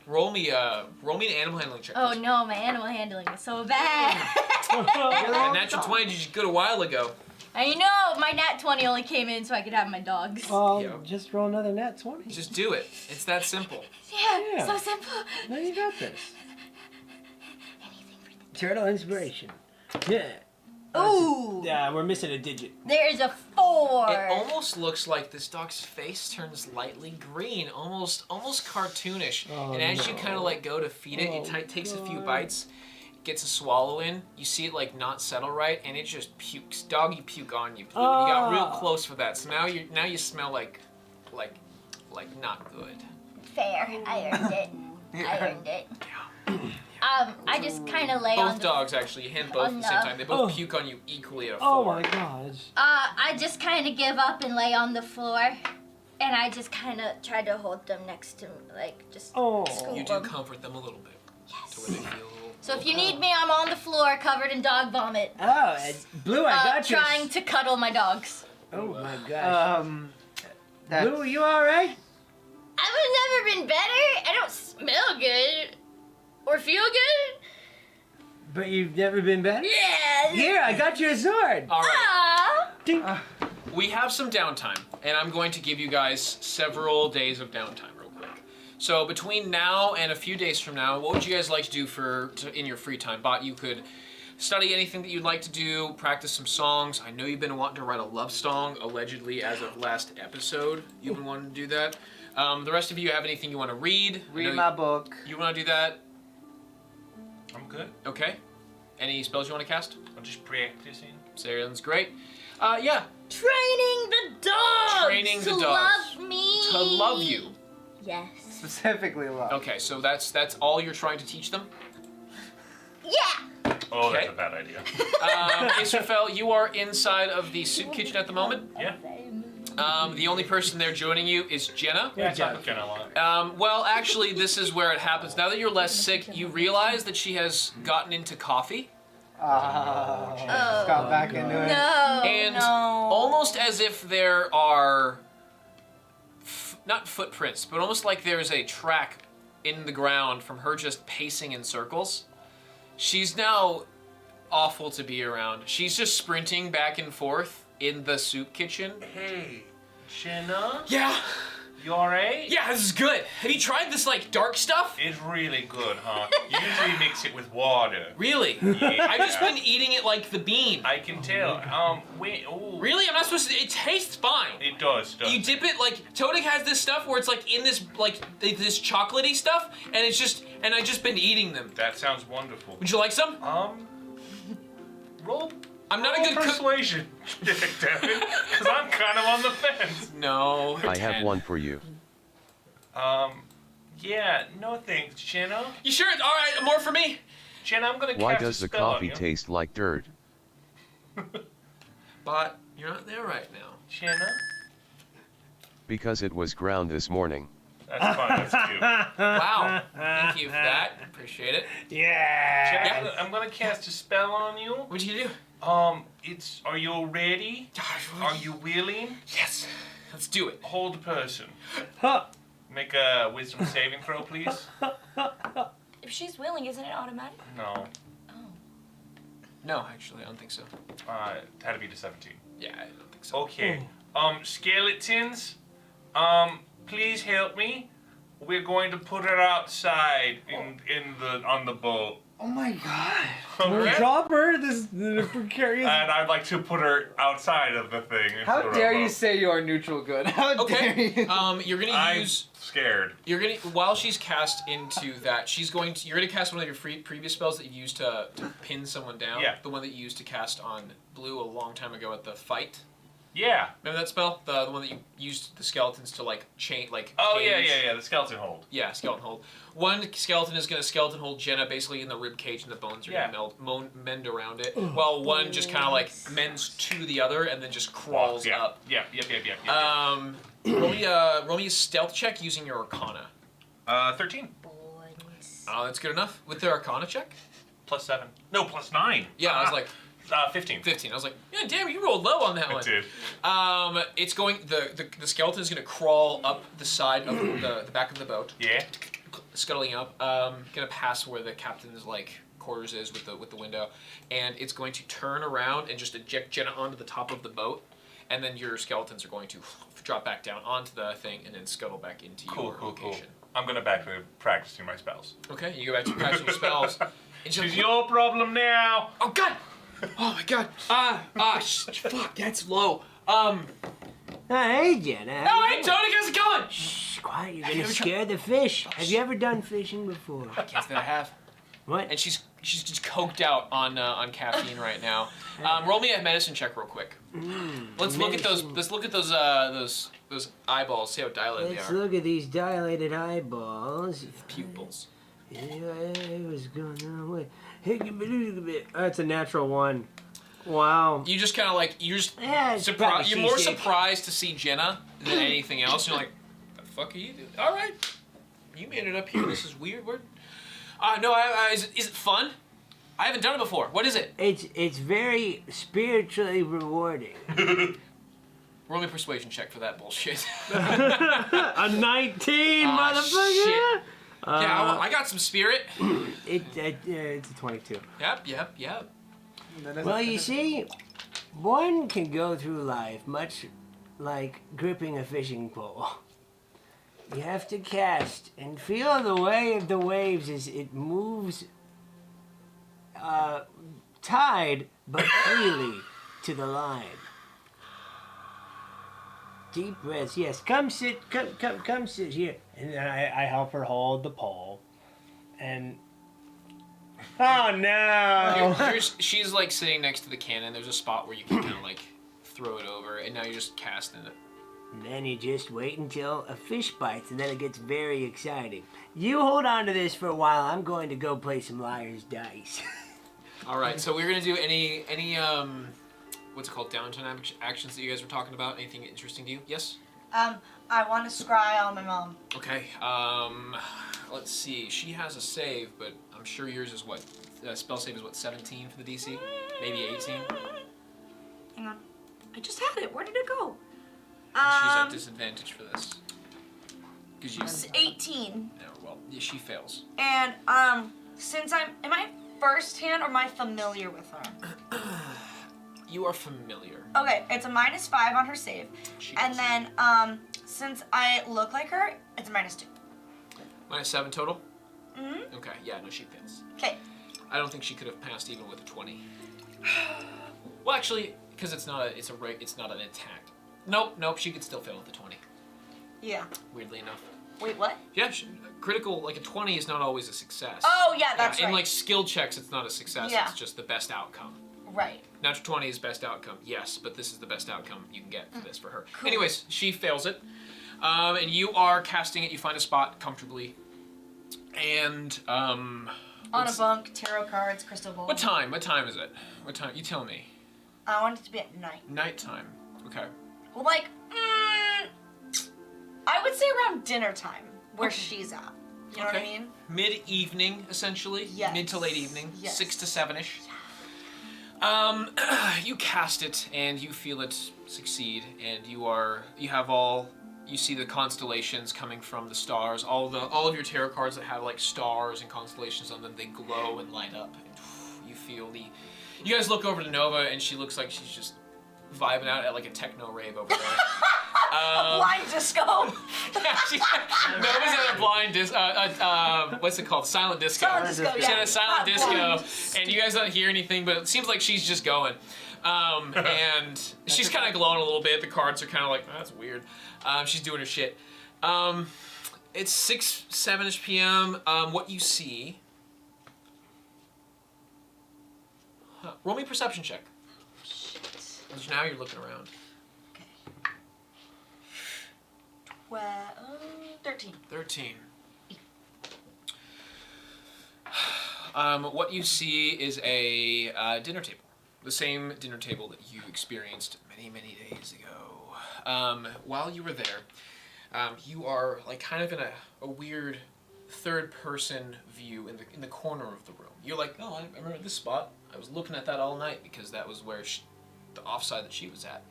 roll me an animal handling check. Oh please. no, my animal handling is so bad. And natural 20 did you good a while ago. I know, my nat 20 only came in so I could have my dogs. Well, Yep. just roll another nat 20. Just do it. It's that simple. Yeah, Yeah. so simple. Now you got this. Anything for the Turtle inspiration. Yeah. Ooh, Yeah, we're missing a digit. there is a 4. It almost looks like this dog's face turns lightly green, almost cartoonish. Oh, and as you no. kind of like go to feed it, Oh, it takes a few God. bites, gets a swallow in. You see it like not settle right, and it just pukes. Doggy puke on you. Blue. You got real Ah. close for that. So now you smell like not good. Fair. I earned it. I earned it. I just kind of lay on Both the dogs actually. You hand both at the same no. time. They both Oh. puke on you equally at a 4. Oh my god. I just kind of give up and lay on the floor, and I just kind of try to hold them next to me, like just Oh. scoop You do them. comfort them a little bit to Yes. where they feel. So if you need me, I'm on the floor covered in dog vomit, Oh, Blue, I got you. trying to cuddle my dogs. Oh my gosh. That's, Blue, you alright? I've never been better. I don't smell good or feel good. But you've never been better? Yeah. Here, I got you a sword. All right. Aw. Ding. We have some downtime, and I'm going to give you guys several days of downtime real quick. So between now and a few days from now, what would you guys like to do in your free time? Bott, you could study anything that you'd like to do, practice some songs. I know you've been wanting to write a love song, allegedly, as of last episode. You've been wanting to do that. The rest of you have anything you want to read? I know read my book. You want to do that? I'm good. Okay. Any spells you want to cast? I'm just practicing. Sailin's great. Yeah, Training the dogs. Training the to dogs. love me. to love you. Yes. Specifically love. Okay, so that's all you're trying to teach them? Yeah. Oh, Okay. that's a bad idea. Israfel, you are inside of the soup kitchen at the moment. Yeah. The only person there joining you is Jenna. Yeah, job. talk kind of long. Well, actually, this is where it happens. Now that you're less sick, you realize that she has gotten into coffee. Just got back into it. No. And no. almost as if there are, not footprints, but almost like there's a track in the ground from her just pacing in circles. She's now awful to be around. She's just sprinting back and forth in the soup kitchen. Hey, Jenna, Yeah, you alright? yeah, this is good. Have you tried this like dark stuff? It's really good, huh? You usually mix it with water. Really? Yeah. I've just been eating it like the bean. I can tell. Wait. Oh. Really? I'm not supposed to. It tastes fine. It does. You dip it like Todik has this stuff where it's like in this this chocolatey stuff, and it's just and I've just been eating them. That sounds wonderful. Would you like some? Roll. I'm not a roll good cook. persuasion, Devin, because I'm kind of on the fence. No. I have 10. one for you. Yeah. No thanks, Jenna. You sure? All right, more for me. Jenna, I'm gonna Why cast does a the spell on coffee you. taste like dirt? But you're not there right now. Jenna. Because it was ground this morning. That's fine. That's cute. Wow. Thank you for that. Appreciate it. Yeah. Jenna, I'm gonna cast a spell on you. What'd you do? Are you ready? Are you willing? Yes. Let's do it. Hold the person. Huh. Make a wisdom saving throw, please. If she's willing, isn't it automatic? No. No, actually, I don't think so. It had to be to 17. Yeah, I don't think so. Okay. skeletons, please help me. We're going to put her outside on the boat. Oh my god. Okay? Drop her. This precarious. And I'd like to put her outside of the thing. How into the dare you rowboat. say you are neutral good? How dare Okay. you? You're gonna I'm use. scared. You're gonna while she's cast into that, you're gonna cast one of your previous spells that you used to pin someone down. Yeah. The one that you used to cast on Blue a long time ago at the fight. Yeah. Remember that spell? The one that you used the skeletons to like chain, like. Oh cage? yeah. The skeleton hold. Yeah, skeleton hold. One skeleton is going to skeleton hold Jenna basically in the rib cage, and the bones are going to mend around it. While one just kind of like mends to the other and then just crawls up. Yep. Roll me a stealth check using your Arcana. 13. Oh, that's good enough with the Arcana check. +7. No, +9. Yeah, I was like 15. 15. I was like, yeah, damn, you rolled low on that one. I did. It's going. The skeleton is going to crawl up the side of the back of the boat. Yeah. Scuttling up, gonna pass where the captain's like quarters is with the window, and it's going to turn around and just eject Jenna onto the top of the boat, and then your skeletons are going to drop back down onto the thing and then scuttle back into your location. I'm gonna back to practicing my spells. Okay, you go back to practicing your spells. It's your problem now. Oh God! Oh my God! Fuck, that's low. Hey, Jenna. Oh, hey, Tony, how's it going? Shh, quiet. You're gonna scare the fish. Have you ever done fishing before? Yes, that I have. What? And she's just coked out on caffeine right now. Roll me a medicine check real quick. Let's look at those eyeballs. See how dilated Let's they are. look at these dilated eyeballs. Pupils. Yeah, what's going on? Wait. That's a natural 1. Wow. You just kind of like you're probably you're more seasick. surprised to see Jenna than anything else. You're like, the fuck are you doing? All right, you made it up here. This is weird. No, is it fun? I haven't done it before. What is it? It's very spiritually rewarding. Roll me a persuasion check for that bullshit. A 19, motherfucker. Shit. Yeah, I got some spirit. It's a 22. Yep. Well, you see, one can go through life much like gripping a fishing pole. You have to cast and feel the way of the waves as it moves tied but freely to the line. Deep breaths. Yes, come sit here. And then I help her hold the pole. And oh no! She's like sitting next to the cannon. There's a spot where you can kind of like throw it over, and now you're just casting it. And then you just wait until a fish bites, and then it gets very exciting. You hold on to this for a while. I'm going to go play some liar's dice. All right, so we're gonna do any what's it called, downtime actions that you guys were talking about. Anything interesting to you? Yes. I want to scry on my mom. Okay. Let's see. She has a save, but I'm sure yours is what? Spell save is what? 17 for the DC? Maybe 18. Hang on. I just had it. Where did it go? She's at disadvantage for this. Cause you. It's 18. No. Well, yeah, she fails. And since am I first hand or am I familiar with her? You are familiar. Okay, it's a -5 on her save. And then since I look like her, it's a -2. -7 total. Mhm. Okay. Yeah. No, she fails. Okay. I don't think she could have passed even with a 20. Well, actually, because it's not an attack. Nope. She could still fail with a 20. Yeah. Weirdly enough. Wait, what? Yeah, critical, like a 20 is not always a success. Oh, yeah, that's right. In like skill checks, it's not a success. Yeah. It's just the best outcome. Right. Natural 20 is best outcome, yes, but this is the best outcome you can get for this for her. Cool. Anyways, she fails it, and you are casting it. You find a spot comfortably, and On a bunk, tarot cards, crystal ball. What time? What time is it? What time? You tell me. I want it to be at night. Nighttime. Okay. Well, like, I would say around dinner time, where she's at. You know what I mean? Mid-evening, essentially. Yes. Mid to late evening. Yes. 6 to 7-ish. You cast it and you feel it succeed, and you see the constellations coming from the stars. All of your tarot cards that have like stars and constellations on them, they glow and light up, and you feel you guys look over to Nova, and she looks like she's just vibing out at like a techno rave over there. A blind disco. Nova's at a blind what's it called? Silent disco. Silent disco, She's at yeah. a silent Not disco, blind. and you guys don't hear anything, but it seems like she's just going. And she's kind of glowing a little bit. The cards are kind of like, oh, that's weird. She's doing her shit. It's 6, 7-ish p.m. What you see... Roll me a perception check. Because now you're looking around. 13. 13. What you see is a dinner table. The same dinner table that you experienced many, many days ago. While you were there, you are like kind of in a weird third-person view in the corner of the room. You're like, oh, I remember this spot. I was looking at that all night because that was where the offside that she was at.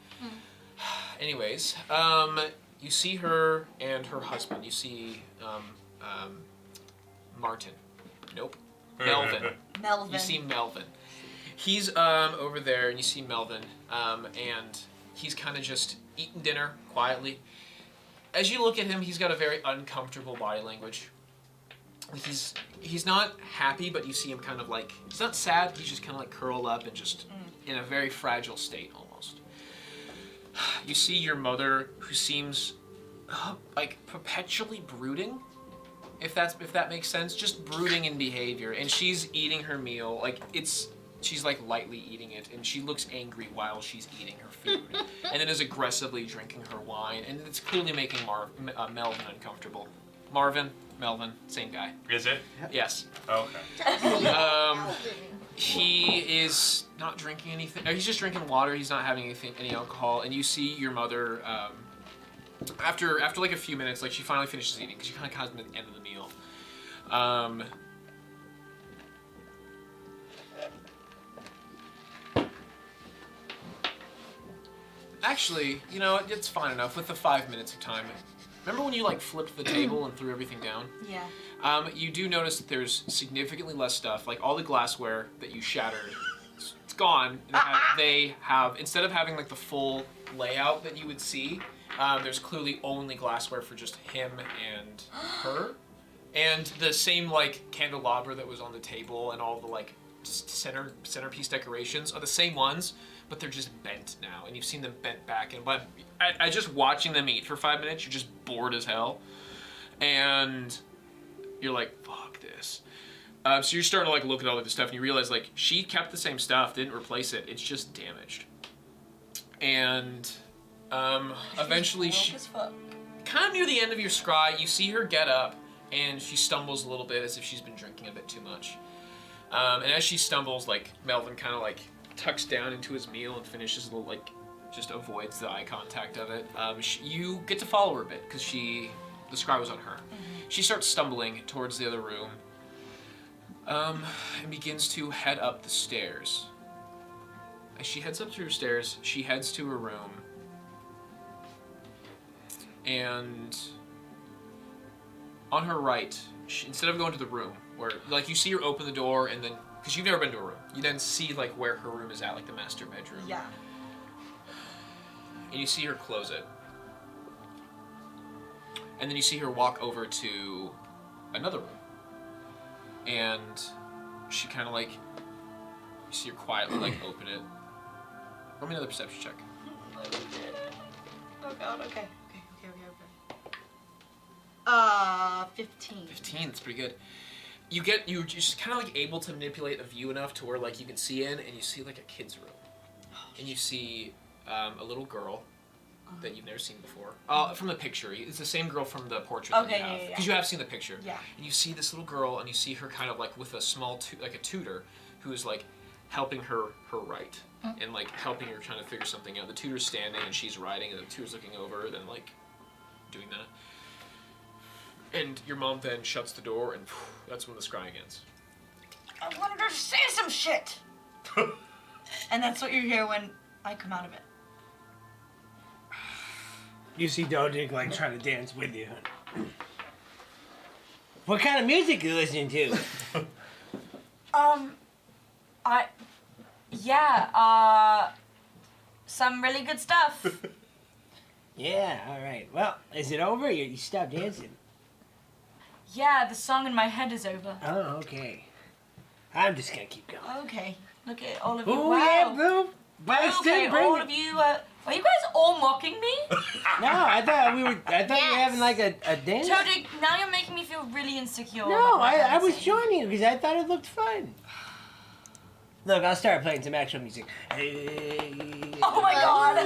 Anyways, you see her and her husband. You see Martin. Nope. Melvin. Melvin. You see Melvin. He's over there, and you see Melvin, and he's kind of just eating dinner quietly. As you look at him, he's got a very uncomfortable body language. He's not happy, but you see him kind of like, he's not sad, he's just kind of like curled up and just in a very fragile state almost. You see your mother, who seems like perpetually brooding, if that makes sense, just brooding in behavior, and she's eating her meal, like she's like lightly eating it, and she looks angry while she's eating her food, and then is aggressively drinking her wine, and it's clearly making Melvin uncomfortable. Melvin, same guy. Is it? Yes. Okay. He is not drinking anything. He's just drinking water. He's not having any alcohol. And you see your mother, after like a few minutes, like she finally finishes eating, because she kind of comes at the end of the meal. Actually, you know, it's fine enough with the 5 minutes of time. Remember when you like flipped the table and threw everything down? Yeah. You do notice that there's significantly less stuff. Like all the glassware that you shattered, it's gone. They have, instead of having like the full layout that you would see, there's clearly only glassware for just him and her. And the same like candelabra that was on the table and all the like centerpiece decorations are the same ones, but they're just bent now, and you've seen them bent back. And but I just watching them eat for 5 minutes, you're just bored as hell, and you're like, fuck this. So you're starting to like look at all of this stuff, and you realize like she kept the same stuff, didn't replace it. It's just damaged. And eventually she, kind of near the end of your scry, you see her get up, and she stumbles a little bit as if she's been drinking a bit too much. And as she stumbles, like Melvin kind of like tucks down into his meal and finishes a little, like, just avoids the eye contact of it. You get to follow her a bit because the scry was on her. She starts stumbling towards the other room and begins to head up the stairs. As she heads up to her stairs, she heads to her room, and on her right, instead of going to the room, where like you see her open the door and then, because you've never been to a room, you then see like where her room is at, like the master bedroom. Yeah. And you see her close it. And then you see her walk over to another room. And she kind of like, you see her quietly like open it. Roll me another perception check. Oh god, okay. 15. 15, that's pretty good. You're just kind of like able to manipulate the view enough to where like you can see in, and you see like a kid's room. And you see a little girl that you've never seen before. From the picture. It's the same girl from the portrait that you have. Because you have seen the picture. Yeah. And you see this little girl, and you see her kind of like with a small, like a tutor, who's like helping her write. And like helping her trying to figure something out. The tutor's standing, and she's writing, and the tutor's looking over, then like doing that. And your mom then shuts the door, and that's when the scrying ends. I wanted her to say some shit! And that's what you hear when I come out of it. You see Dodig like trying to dance with you. What kind of music you listening to? Some really good stuff. Yeah, all right. Well, is it over? You stopped dancing. Yeah, the song in my head is over. Oh, okay. I'm just gonna keep going. Okay, look at all of you. Oh, wow. yeah, Blue. Okay, all of you, are you guys all mocking me? No, I thought we were having like a dance. Todig, now you're making me feel really insecure. No, about my I was dancing. joining you because I thought it looked fun. Look, I'll start playing some actual music. Hey. Oh my god!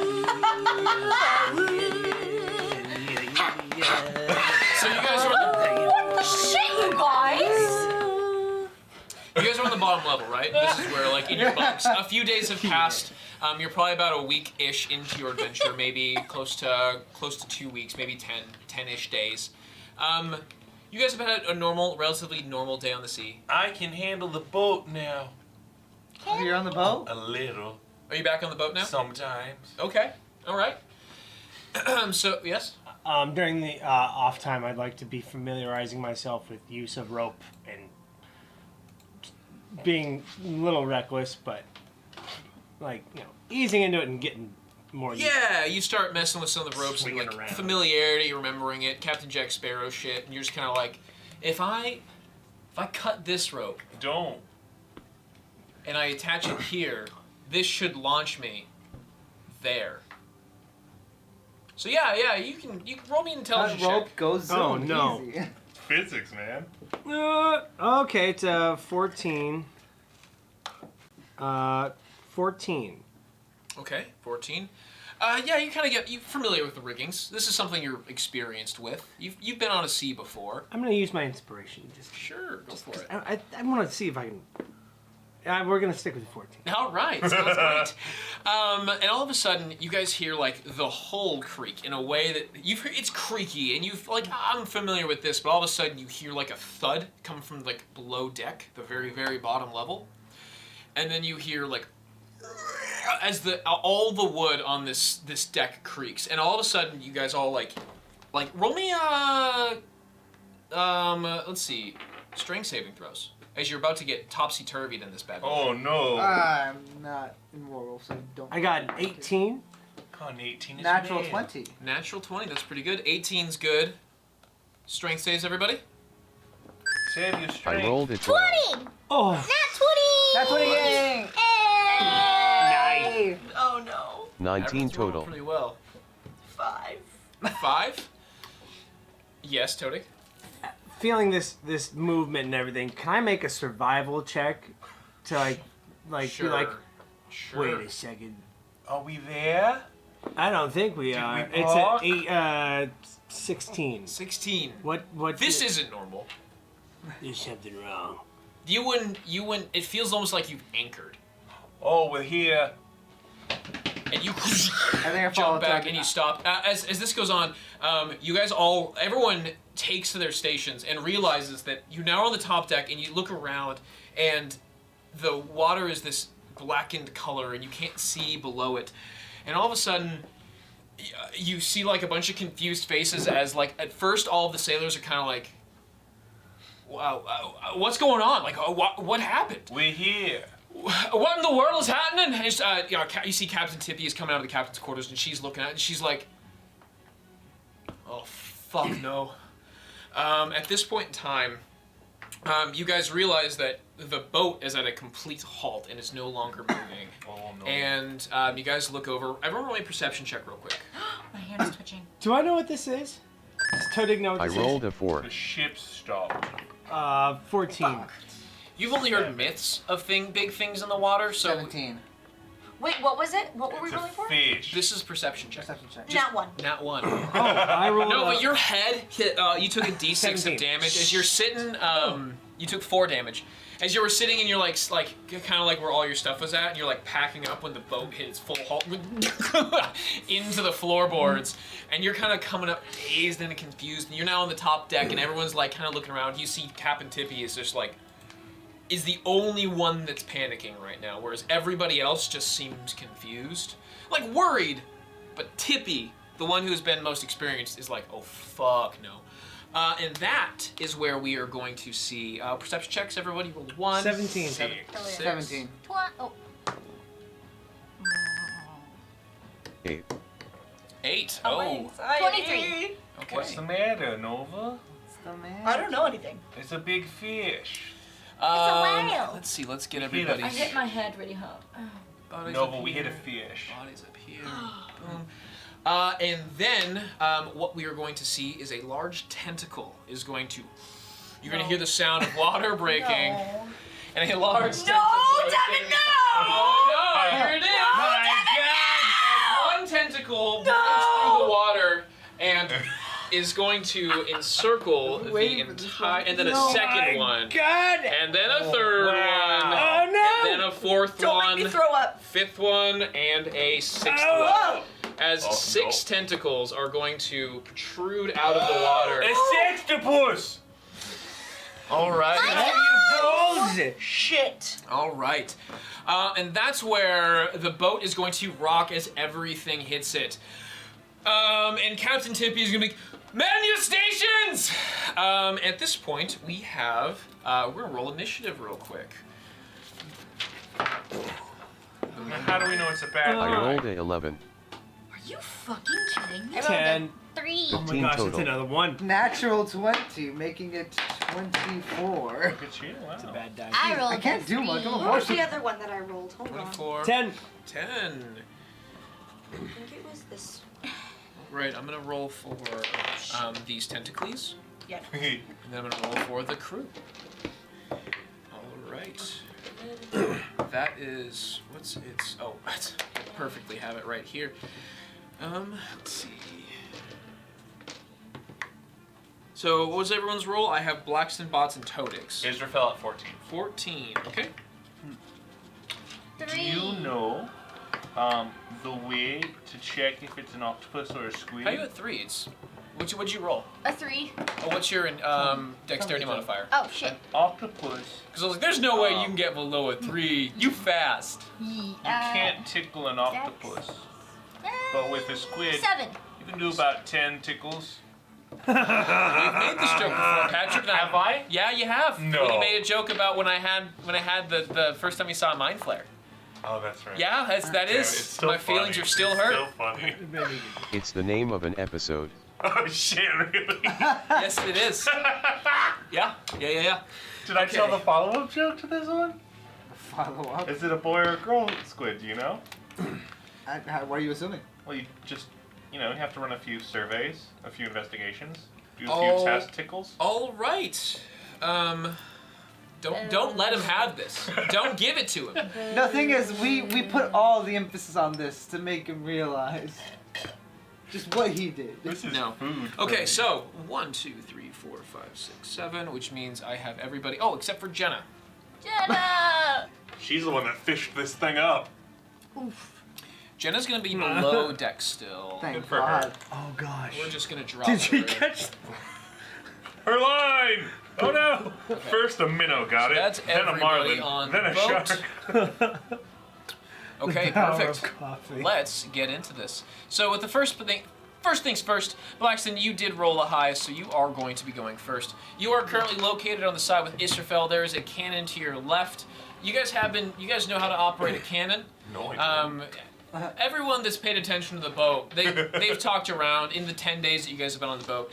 bottom level, right? This is where, like, in your bunks, a few days have passed. You're probably about a week-ish into your adventure, maybe close to 2 weeks, maybe 10-ish days. You guys have had a relatively normal day on the sea. I can handle the boat now. You're on the boat? A little. Are you back on the boat now? Sometimes. Okay. All right. So, yes? During the off time, I'd like to be familiarizing myself with use of rope and being a little reckless, but like, you know, easing into it and getting more. Yeah, you start messing with some of the ropes and Swinging like around. familiarity, remembering it, Captain Jack Sparrow shit, and you're just kind of like, if I cut this rope Don't. and I attach it here, this should launch me there. So yeah, you can roll me an intelligence That rope check. goes zoom. Oh, no. Easy. Physics, man. Okay, it's 14. 14. Okay, 14. Yeah, you kind of get familiar with the riggings. This is something you're experienced with. You've been on a sea before. I'm gonna use my inspiration. Just Sure, go for it. I want to see if I can. We're gonna stick with 14. All right, sounds great. And all of a sudden, you guys hear like the hull creak in a way that you've heard. It's creaky, and you've like I'm familiar with this, but all of a sudden you hear like a thud come from like below deck, the very very bottom level, and then you hear like as all the wood on this deck creaks, and all of a sudden you guys all like roll me let's see, strength saving throws. As you're about to get topsy-turvied in this bad boy. Oh no. I'm not immoral, so don't. I got an 18. Con 18 is Natural mad. 20. Natural 20, that's pretty good. 18's good. Strength saves, everybody? Save your strength. I rolled a 12. 20! Oh, Not 20! That's what he gang. nice. Oh no. 19 Everyone's rolling total. pretty well. 5. 5? Yes, Todik? Feeling this movement and everything, can I make a survival check to like Sure. be like, Sure. wait a second? Are we there? I don't think we Did are. we It's walk? a 16. 16. What? This isn't normal. There's something wrong. You wouldn't, it feels almost like you've anchored. Oh, we're here. And you I think I jump followed back Doug. and you stop. As this goes on, you guys everyone takes to their stations and realizes that you're now on the top deck and you look around and the water is this blackened color and you can't see below it. And all of a sudden, you see like a bunch of confused faces as like at first all of the sailors are kind of like, wow, what's going on? Like, what happened? We're here. What in the world is happening? And you see Captain Tippy is coming out of the captain's quarters, and she's looking at it, and she's like, oh, fuck no. At this point in time, you guys realize that the boat is at a complete halt and is no longer moving. Oh no. And you guys look over. Everyone roll a perception check real quick. My hand is twitching. Do I know what this is? Does Todig know what I this rolled a 4. The ship's stopped. is? 14. You've only heard myths of big things in the water, so 17. Wait, what was it? What were we It's a rolling for? fish. this is perception check. Perception check. Nat 1. Nat 1. I rolled. No, but your head hit. You took a d6 17. of damage as you're sitting. You took 4 damage as you were sitting, and you're like kind of like where all your stuff was at, and you're like packing up when the boat hit its full halt into the floorboards, and you're kind of coming up dazed and confused, and you're now on the top deck, and everyone's like kind of looking around. You see Captain Tippy is just like is the only one that's panicking right now, whereas everybody else just seems confused, like worried, but Tippy, the one who's been most experienced, is like, oh fuck no. And that is where we are going to see perception checks. Everybody roll 1. 17. 17. 8. 8. Oh, Oh. wait. 23. Okay. What's the matter, Nova? Still man. I don't know anything. It's a big fish. whale. Let's see. Let's get hit a- everybody's. I hit my head really hard. bodies Nova, up we hit a here. fish. Bodies up here. Boom. And then what we are going to see is a large tentacle is going to. You're going to hear the sound of water breaking, No. and a large No, tentacle. is Devin, going to- no! Oh no! Here it is. My God! One tentacle bursts through the water, and is going to encircle the Waiting for this entire, one. and then a Oh second my one, God! and then a third one, Oh no! and then a fourth Don't one, make me throw up. fifth one, and a sixth Oh. one. As Oh, 6 tentacles are going to protrude out of the water. A sextopus! All right. Balls! Shit. All right. And that's where the boat is going to rock as everything hits it. And Captain Tippy is going to be, man your stations! At this point, we have, we're going to roll initiative real quick. How do we know it's a bad I guy? rolled a 11. Are you fucking kidding me? 10. 3. Oh my 15 gosh, total. it's another one. Natural 20, making it 24. Look at you, wow. It's a bad die. I rolled I can't a do much. 3. I'm a What was horse. the other one that I rolled? Hold on. 24. 10. 10. I think it was this. Right, I'm going to roll for these tentacles. Yeah. And then I'm going to roll for the crew. All right. That is, oh, I perfectly have it right here. Let's see. So, what was everyone's roll? I have Blackston, Bots, and Todix. Israel at 14. 14, okay. Do 3. you know the way to check if it's an octopus or a squid? How are you at 3? It's, what'd you roll? A 3. Oh, what's your dexterity modifier? Oh, shit. Octopus, Because I was like, there's no way you can get below a 3. You fast. you can't tickle an octopus. But with a squid, 7. you can do about 10 tickles. We've made this joke before, Patrick. Have I? Yeah, you have. No. When you made a joke about when I had the first time you saw a mind flare. Oh, that's right. Yeah, that Damn, is. it's still My funny. feelings are still It's hurt. Still funny. It's the name of an episode. Oh shit, really? Yes, it is. Yeah. Did I tell Okay. the follow-up joke to this one? Follow up. Is it a boy or a girl squid, do you know? What are you assuming? Well, you just, you have to run a few surveys, a few investigations, do a Oh. few test tickles. All right. Don't let him have this. Don't give it to him. The thing is, we put all the emphasis on this to make him realize just what he did. This is No. food. for Okay, me. so 1, 2, 3, 4, 5, 6, 7, which means I have everybody. Oh, except for Jenna. Jenna! She's the one that fished this thing up. Oof. Jenna's gonna be below deck still. Thank Good for God. her. Oh gosh. We're just gonna drop Did her. you catch? Her line! Oh no! First a minnow got So it, that's then a everybody marlin, on then the a boat. shark. Okay, Power perfect. of coffee. Let's get into this. So with the first things first, Blackston, you did roll a high, so you are going to be going first. You are currently located on the side with Israfel. There is a cannon to your left. You guys know how to operate a cannon. No, I don't. Everyone that's paid attention to the boat, they've talked around in the 10 days that you guys have been on the boat.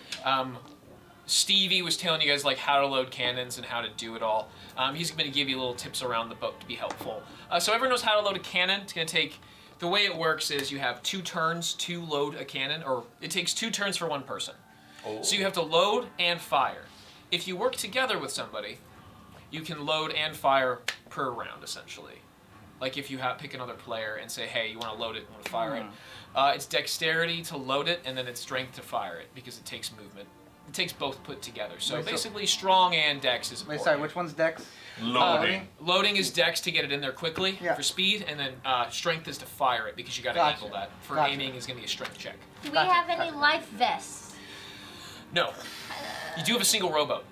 Stevie was telling you guys like how to load cannons and how to do it all. He's going to give you little tips around the boat to be helpful. So everyone knows how to load a cannon. It's going to take, the way it works is you have 2 turns to load a cannon, or it takes 2 turns for 1 person. Oh. So you have to load and fire. If you work together with somebody, you can load and fire per round essentially. Like if you pick another player and say, hey, you want to load it, you want to fire it. It's dexterity to load it, and then it's strength to fire it, because it takes movement. It takes both put together. So Wait, so- basically strong and dex is important. Wait, sorry, which one's Dex? Loading. Loading is dex to get it in there quickly Yeah. for speed, and then strength is to fire it, because you got to Gotcha. angle that. For Gotcha. aiming is going to be a strength check. Do we Gotcha, have any gotcha. life vests? No. You do have a single rowboat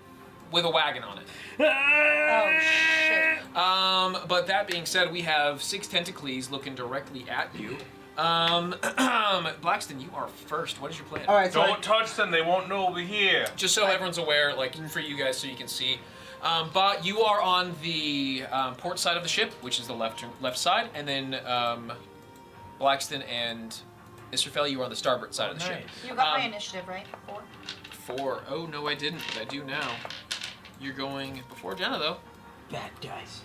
with a wagon on it. Oh shit. But that being said, we have 6 tentacles looking directly at you. Blackston, you are first. What is your plan? All right, so Don't touch them, they won't know we're here. Just so everyone's aware, like for you guys, so you can see. But you are on the port side of the ship, which is the left side, and then Blackston and Israfel, you are on the starboard side of the ship. You got my initiative, right? 4. 4. Oh no, I didn't. But I do now. You're going before Jenna, though. Bad dice.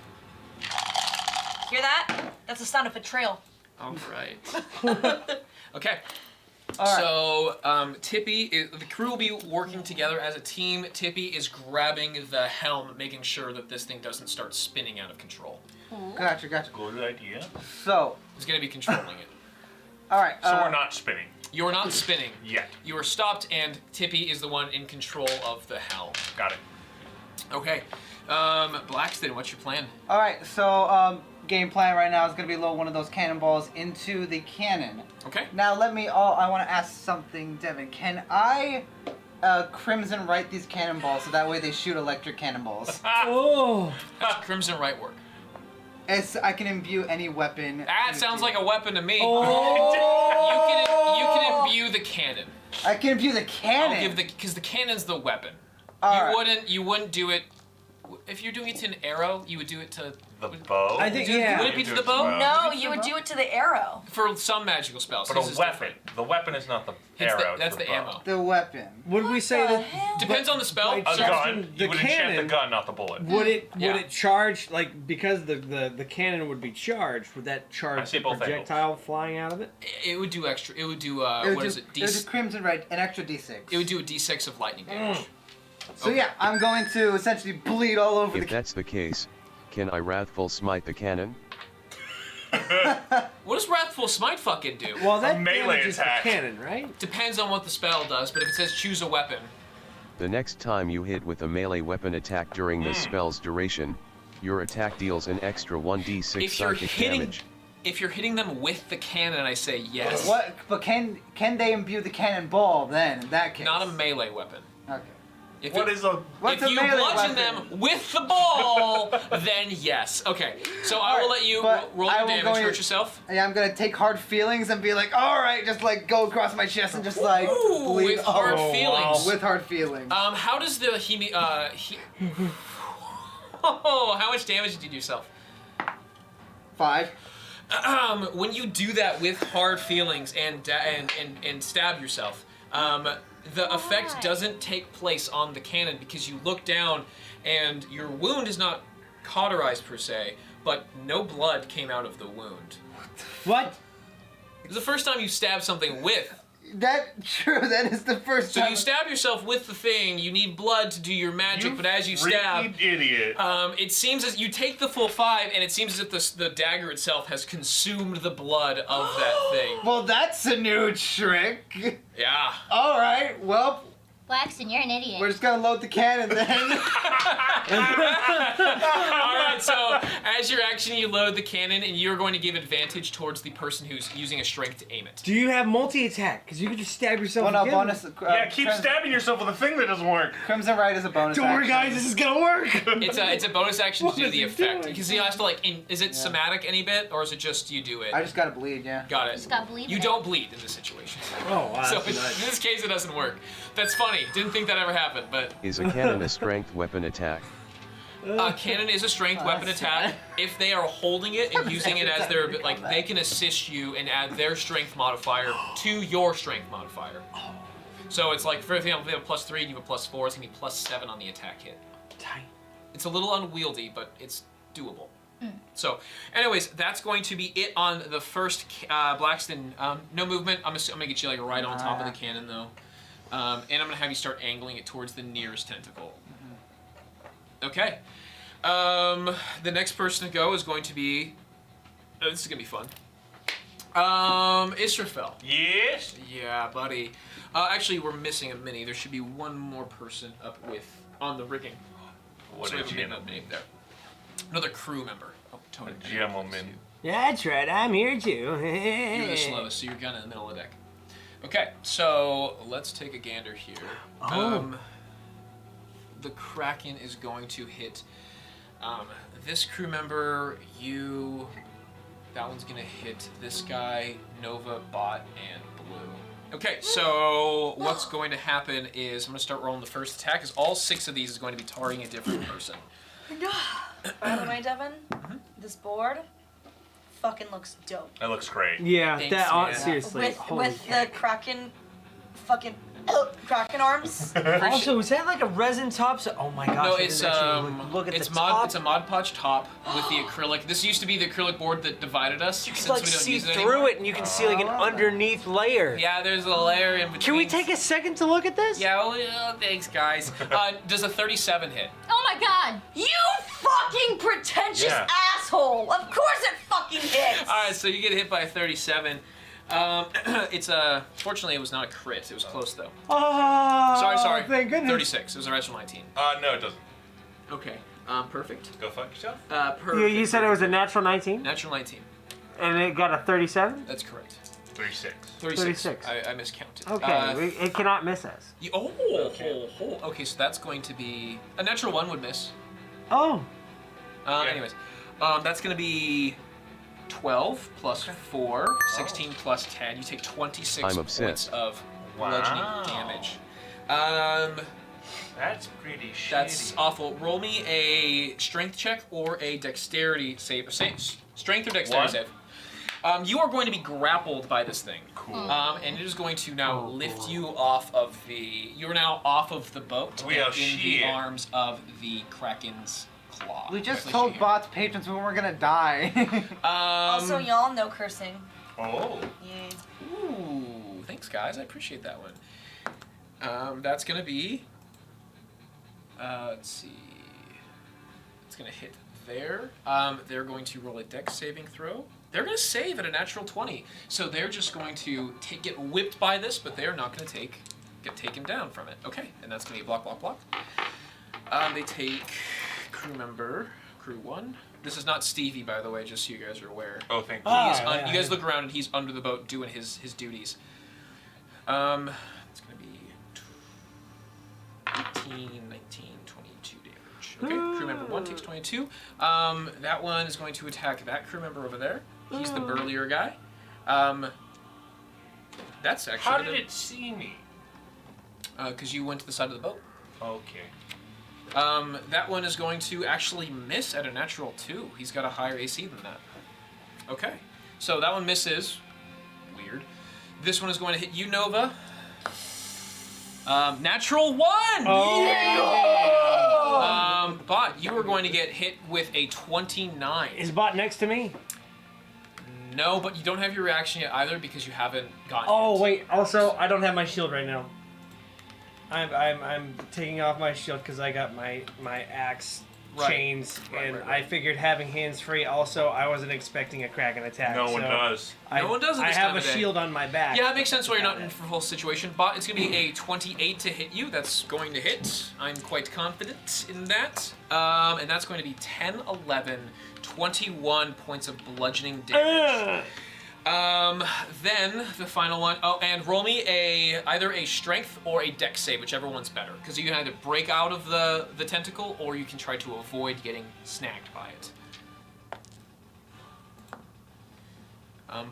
Hear that? That's the sound of betrayal. All right. Okay. All right. So Tippy, the crew will be working together as a team. Tippy is grabbing the helm, making sure that this thing doesn't start spinning out of control. Gotcha. Good idea. So, He's going to be controlling it. all right. So we're not spinning. You are not spinning. Yet. You are stopped, and Tippy is the one in control of the helm. Got it. Okay. Blackston, what's your plan? All right, so game plan right now is gonna be load one of those cannonballs into the cannon. Okay. Now I want to ask something, Devin. Can I crimson right these cannonballs so that way they shoot electric cannonballs? Oh. How's Crimson Right work? I can imbue any weapon. That sounds like a weapon to me. Oh. You can imbue the cannon. I can imbue the I'll cannon. give because the cannon's the weapon. All right. You wouldn't do it. If you're doing it to an arrow, you would do it to The bow? I think, Would yeah. it be to the bow? No, you would do it to the arrow. for some magical spells. But His a is weapon. different. The weapon is not the It's arrow. that's it's the bow. ammo. The weapon. Would we say the that? hell? Depends on the spell. Like, A gun. The You would enchant cannon- the gun, not the bullet. Would it Yeah. charge like because the cannon would be charged? Would that I charge say the both projectile flying out of it? It would do extra. It would do It what is it? It would do crimson right, an extra d6. It would do a d6 of lightning damage. So yeah, I'm going to essentially bleed all over If that's the case, can I Wrathful Smite the cannon? What does Wrathful Smite fucking do? Well, that melee damages attack. the cannon, right? Depends on what the spell does, but if it says choose a weapon, The next time you hit with a melee weapon attack during this spell's duration, your attack deals an extra 1d6 if you're psychic hitting, damage. if you're hitting them with the cannon, I say yes. What? But can they imbue the cannonball then? In that case. Not a melee weapon. Okay. If What it- is a... What's if a you melee bludgeon weapon? them with the ball, then yes. Okay, so I will let you but roll I your will damage, go hurt in- yourself. Yeah, I'm gonna take hard feelings and be like, all right, just like go across my chest and just like Ooh, bleed. with hard oh, feelings. With hard feelings. How does the Oh, how much damage did you do yourself? 5. When you do that with hard feelings and stab yourself, the effect Why? doesn't take place on the cannon because you look down and your wound is not cauterized per se, but no blood came out of the wound. What? It's the first time you stab something with. That is the first So time. you stab yourself with the thing, you need blood to do your magic, but as you stab, freaking idiot. it seems as you take the full 5, and it seems as if the dagger itself has consumed the blood of that thing. Well, that's a new trick. Yeah. All right, well, Blackston, you're an idiot. we're just gonna load the cannon then. Alright, so as your action, you load the cannon, and you're going to give advantage towards the person who's using a strength to aim it. Do you have multi-attack? Because you could just stab yourself Well, no, again. bonus. Yeah, keep stabbing yourself with a thing that doesn't work. Crimson Right is a bonus. Don't worry, action. guys. This is gonna work. It's a bonus action to do What the is he effect. doing? Because he has to, like, is it somatic any bit, or is it just you do it? I just gotta bleed, yeah. Got it. Just got bleed You in it. don't bleed in this situation. Oh, wow. So that's in nice. this case, it doesn't work. That's funny. Didn't think that ever happened, but Is a cannon a strength weapon attack? cannon is a strength weapon attack. If they are holding it and using it as their, like, they can assist you and add their strength modifier to your strength modifier. So it's like, for example, if they have a +3, you have a +4, it's gonna be +7 on the attack hit. Tight. It's a little unwieldy, but it's doable. So, anyways, that's going to be it on the first Blackston. No movement. I'm gonna get you like right on top of the cannon though, and I'm gonna have you start angling it towards the nearest tentacle. Okay. The next person to go is going to be. Oh, this is gonna be fun. Israfel. Yes? Yeah, buddy. Actually, we're missing a mini. There should be one more person up on the rigging. What So we a have a gentleman. name there. Another crew member. Oh, Tony. A gentleman. That's right. I'm here too. You're the slowest, so you're kind of in the middle of the deck. Okay, so let's take a gander here. The Kraken is going to hit this crew member, you. That one's going to hit this guy, Nova, Bott, and Blue. Okay, so what's going to happen is I'm going to start rolling the first attack, because all 6 of these is going to be targeting a different person. By the way, Devin, this board fucking looks dope. That looks great. Yeah, Thanks, that man. seriously. With holy with the heck. Kraken fucking Kraken arms. Also, is that like a resin top? Oh my gosh! No, I it's didn't actually look at it's the mod. top. It's a Mod Podge top with the acrylic. This used to be the acrylic board that divided us. You can since like we don't see use it through anymore. it, and you can see like an underneath layer. Yeah, there's a layer in between. Can we take a second to look at this? Yeah, well, thanks, guys. Does a 37 hit? Oh my god! You fucking pretentious Yeah. asshole! Of course it fucking hits! All right, so you get hit by a 37. It's fortunately it was not a crit. It was close though. Oh, Sorry. Thank goodness. 36. It was a natural 19. No, it doesn't. Okay. Perfect. Go fuck yourself. Perfect. You said it was a natural 19, natural 19. and it got a 37. That's correct. 36. 36. I miscounted. Okay, it cannot miss us. Okay, so that's going to be a natural 1 would miss. Oh, Anyways, that's going to be 12 plus 4, 16 plus 10. You take 26 I'm points obsessed. of bludgeoning damage. That's pretty shitty. That's awful. Roll me a strength check or a dexterity save. Strength or dexterity save. You are going to be grappled by this thing. Cool. And it is going to now lift you off of the... You are now off of the boat Well, and in the shit. arms of the Kraken's claw. We just Actually, told here. Bott's patrons we weren't gonna die. Also, y'all no cursing. Oh. Yeah. Ooh, thanks guys. I appreciate that one. That's going to be... let's see. It's going to hit there. They're going to roll a dex saving throw. They're going to save at a natural 20. So they're just going to get whipped by this, but they're not going to get taken down from it. Okay, and that's going to be block, block, block. They take crew 1. This is not Stevie, by the way, just so you guys are aware. Oh, thank you. You guys look around and he's under the boat doing his duties. It's going to be 18, 19, 22 damage. Okay, crew member 1 takes 22. That one is going to attack that crew member over there. He's the burlier guy. That's actually... How did it see me? Because you went to the side of the boat. Okay. That one is going to actually miss at a natural 2. He's got a higher AC than that. Okay. So that one misses. Weird. This one is going to hit you, Nova. Natural 1! Bott, you are going to get hit with a 29. is Bott next to me? No, but you don't have your reaction yet either because you haven't gotten Oh it. wait, also I don't have my shield right now. I'm taking off my shield because I got my axe chains, and I figured having hands free. Also, I wasn't expecting a Kraken attack. No one so does. No one does at I this have time a of day. shield on my back. Yeah, it makes sense why you're not in for full situation. Bott, it's going to be a 28 to hit you. That's going to hit. I'm quite confident in that. And that's going to be 10, 11, 21 points of bludgeoning damage. Then the final one. Oh, and roll me either a strength or a dex save, whichever one's better. Because you can either break out of the tentacle or you can try to avoid getting snagged by it.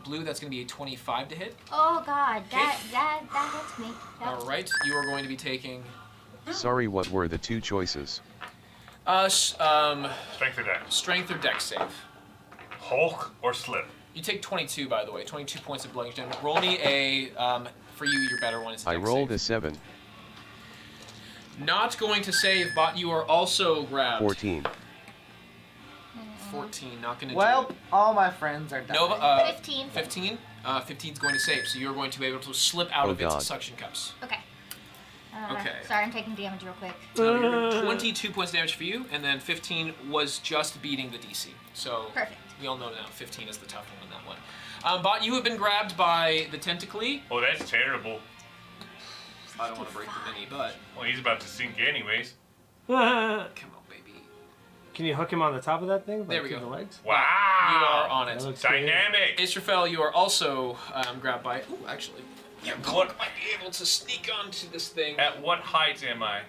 Blue, that's going to be a 25 to hit. Oh God, that hits me. All right, you are going to be taking Sorry, what were the two choices? Strength or dex? strength or dex save. Hulk or slip? You take 22, by the way. 22 points of bludgeoning damage. Roll me for you, your better one is a I dex rolled save. a 7, Not going to save, but you are also grabbed. 14. 14, not going to Well, do it. all my friends are dying. Nova, 15. 15? 15 is going to save, so you're going to be able to slip out Oh, of its God. suction cups. Okay. Okay. Sorry, I'm taking damage real quick. 22 points of damage for you, and then 15 was just beating the DC. So Perfect. we all know now 15 is the tough one in that one. Bot, you have been grabbed by the tentacly. Oh, that's terrible. I don't want to break the mini, but Well, he's about to sink anyways. come on, baby. Can you hook him on the top of that thing? There we through go. The legs? Wow! You are on That it. looks Dynamic! Israfel, you are also grabbed by. Ooh, actually, your What? cloak might be able to sneak onto this thing. At what height am I?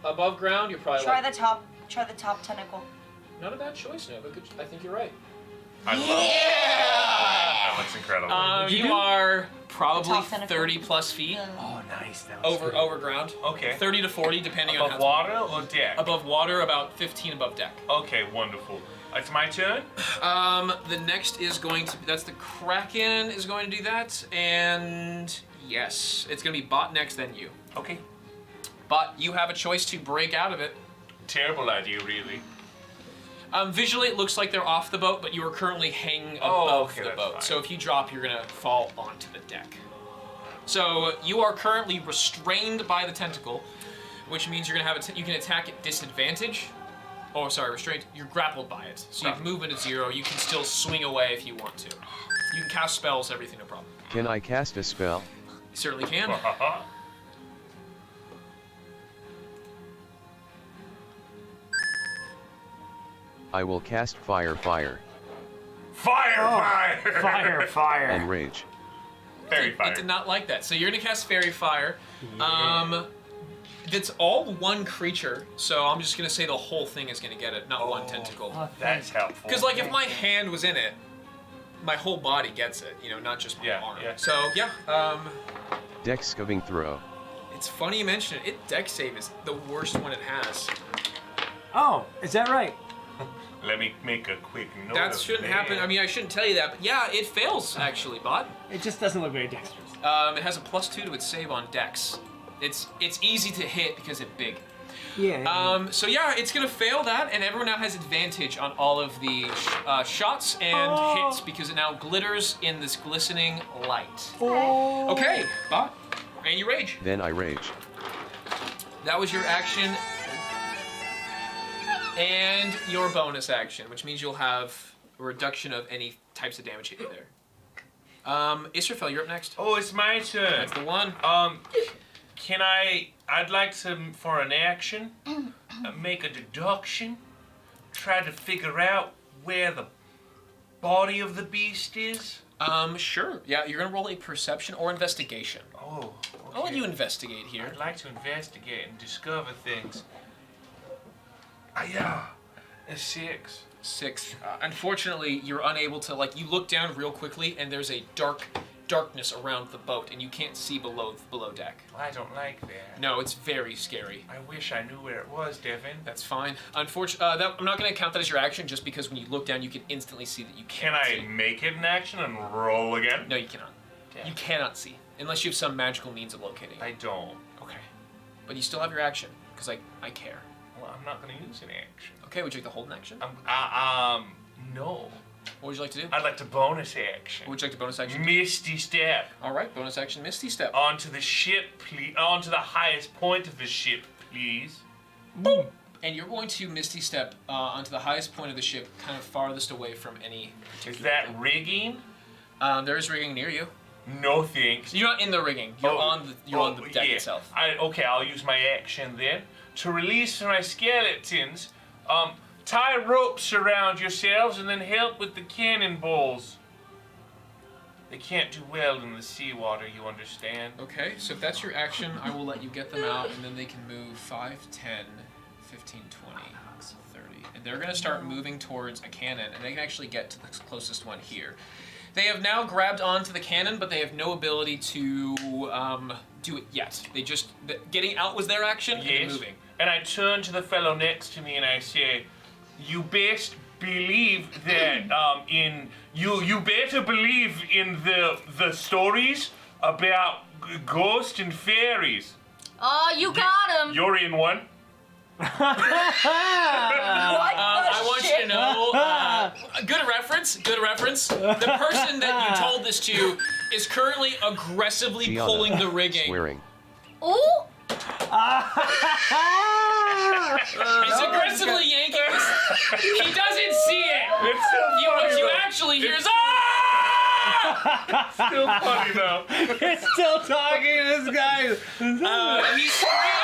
Above ground, you're probably Try like, the top. Try the top tentacle. not a bad choice, Nova. Good. I think you're right. I love That looks incredible. What'd you You do? are probably top tentacle. 30 plus feet Oh, nice. That was over ground. Okay. 30 to 40, depending on Above how. water or deck? Above water, about 15 above deck. Okay, wonderful. It's my turn? The next is going to. That's the Kraken is going to do that, and yes, it's going to be Bot next, then you. Okay. Bot, you have a choice to break out of it. Terrible idea, really. Visually, it looks like they're off the boat, but you are currently hanging above Oh, okay, the that's boat. fine. So if you drop, you're gonna fall onto the deck. So you are currently restrained by the tentacle, which means you're gonna have you can attack at disadvantage. Oh, sorry, restrained. You're grappled by it, so you have movement at 0. You can still swing away if you want to. You can cast spells, everything, no problem. Can I cast a spell? You certainly can. I will cast fire, Fire! and rage. Fairy It fire. did not like that. So you're gonna cast Fairy Fire. It's all one creature, so I'm just gonna say the whole thing is gonna get it, not one tentacle. That's helpful. Because like if my hand was in it, my whole body gets it, you know, not just my arm. Yeah. So yeah, Dex scoving throw. it's funny you mention it. Dex save is the worst one it has. Oh, is that right? Let me make a quick note. That of shouldn't happen. I mean, I shouldn't tell you that, but yeah, it fails actually, Bott. It just doesn't look very dexterous. It has a +2 to its save on Dex. It's easy to hit because it's big. Yeah. So yeah, it's gonna fail that, and everyone now has advantage on all of the shots and hits because it now glitters in this glistening light. Okay, Bott, and you rage. Then I rage. That was your action and your bonus action, which means you'll have a reduction of any types of damage hit you there. Israfel, you're up next. Oh, it's my turn. That's the one. Can I'd like to, for an action, make a deduction, try to figure out where the body of the beast is? Sure. Yeah, you're gonna roll a perception or investigation. Oh, okay. I'll let you investigate here. I'd like to investigate and discover things. Yeah, a 6. 6. Unfortunately, you're unable to, like, you look down real quickly and there's a darkness around the boat and you can't see below deck. I don't like that. No, it's very scary. I wish I knew where it was, Devin. That's fine. Unfortunately, I'm not going to count that as your action just because when you look down, you can instantly see that you Can can't I see. make it an action and roll again? No, you cannot. Damn. You cannot see unless you have some magical means of locating it. I don't. Okay. But you still have your action because I care. Well, I'm not going to use an action. Okay, would you like to hold an action? No. What would you like to do? I'd like to bonus action. What would you like to bonus action? Misty step. All right, bonus action, Misty Step. Onto the ship, please. Onto the highest point of the ship, please. Boom. And you're going to Misty Step onto the highest point of the ship, kind of farthest away from any particular Is that thing. rigging? There is rigging near you. No thanks. You're not in the rigging. You're on the deck itself. Okay, I'll use my action then. To release my skeletons, tie ropes around yourselves and then help with the cannonballs. They can't do well in the seawater, you understand? Okay, so if that's your action, I will let you get them out, and then they can move 5, 10, 15, 20, 30. And they're going to start moving towards a cannon, and they can actually get to the closest one here. They have now grabbed onto the cannon, but they have no ability to do it yet. They just, getting out was their action, and Yes. moving. And I turn to the fellow next to me and I say, you best believe that you better believe in the stories about ghosts and fairies. Oh, you got him. You're in one. I want you to know, good reference. The person that you told this to is currently aggressively Gianna, pulling the rigging. Swearing. Ooh. He's aggressively yanking this. He doesn't see it. It's so What funny you though. actually hear is, Still funny though. It's still talking to this guy. he's screaming,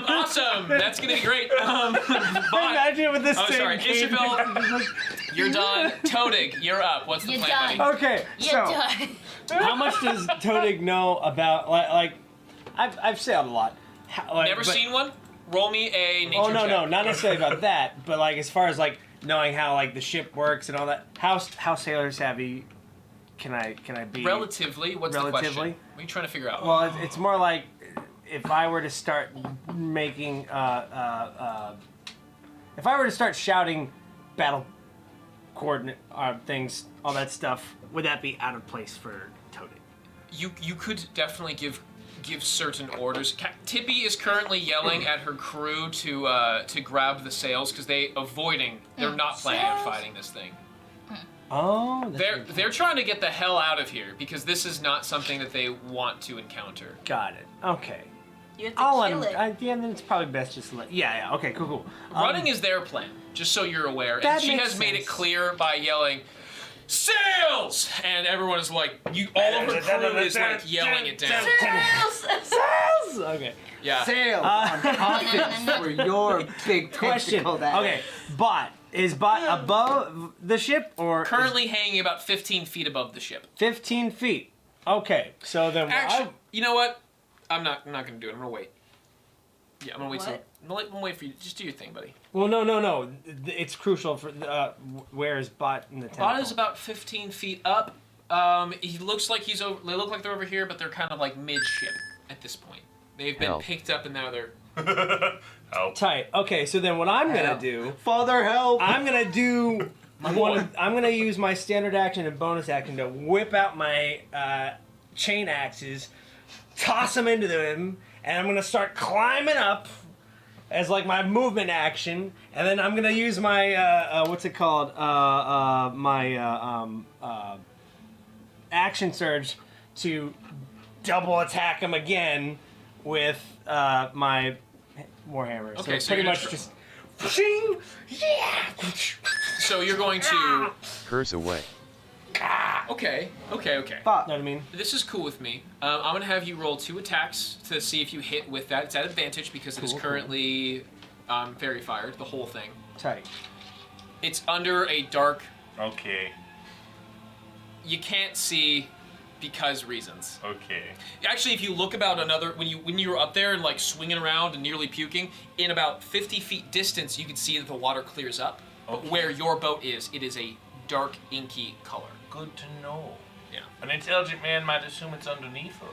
awesome. That's going to be great. Imagine with this Oh, sorry. Isabel, you're done. Todig, you're up. What's the You're plan, done. buddy? Okay, You're so done. how much does Todig know about like I've sailed a lot. Never seen one? Roll me a nature Oh no, check. no, not necessarily about that, but like as far as like knowing how like the ship works and all that. How sailor savvy can I be? Relatively, what's the question? Relatively? What are you trying to figure out? Well, it's more like if I were to start making if I were to start shouting battle coordinate things, all that stuff, would that be out of place for Todig? You could definitely give certain orders. Tippy is currently yelling at her crew to grab the sails because they're not planning on fighting this thing. Oh, They're trying to get the hell out of here because this is not something that they want to encounter. got it. Okay. You have to I'll let kill him. it. Yeah, then it's probably best just to let. Yeah. Okay. Cool. Running is their plan, just so you're aware. And That she makes has made it sense. clear by yelling, Sails! And everyone is like, all of her crew is like yelling it down. Sails! Okay. Yeah. Sail on confidence for your big Question. tentacle that Okay, Bott. Is Bott above the ship or Currently hanging about 15 feet above the ship. 15 feet? Okay, so then Actually, you know what? I'm not gonna do it. I'm gonna wait. Yeah, I'm gonna wait. What? I'm gonna wait for you. Just do your thing, buddy. Well, no. It's crucial for where is Bott in the temple? Bott is about 15 feet up. He looks like he's over. They look like they're over here, but they're kind of like mid-ship at this point. They've been Help. picked up and now they're. Help. Tight. Okay, so then what I'm gonna do? Father, help! I'm gonna do. I'm gonna use my standard action and bonus action to whip out my chain axes, toss them into them, and I'm gonna start climbing up as like my movement action, and then I'm gonna use my what's it called? Action surge to double attack him again with my warhammer. Okay, so pretty you're much gonna just. Shing! Yeah! So you're going to. Curse away. Okay. Fuck. You know what I mean? This is cool with me. I'm gonna have you roll 2 attacks to see if you hit with that. It's at advantage because it is Cool. currently fairy fired, the whole thing. Tight. It's under a dark. Okay. You can't see because reasons. Okay. Actually, if you look about another when you were up there and like swinging around and nearly puking, in about 50 feet distance, you can see that the water clears up. But Okay. where your boat is, it is a dark inky color. Good to know. Yeah. An intelligent man might assume it's underneath us.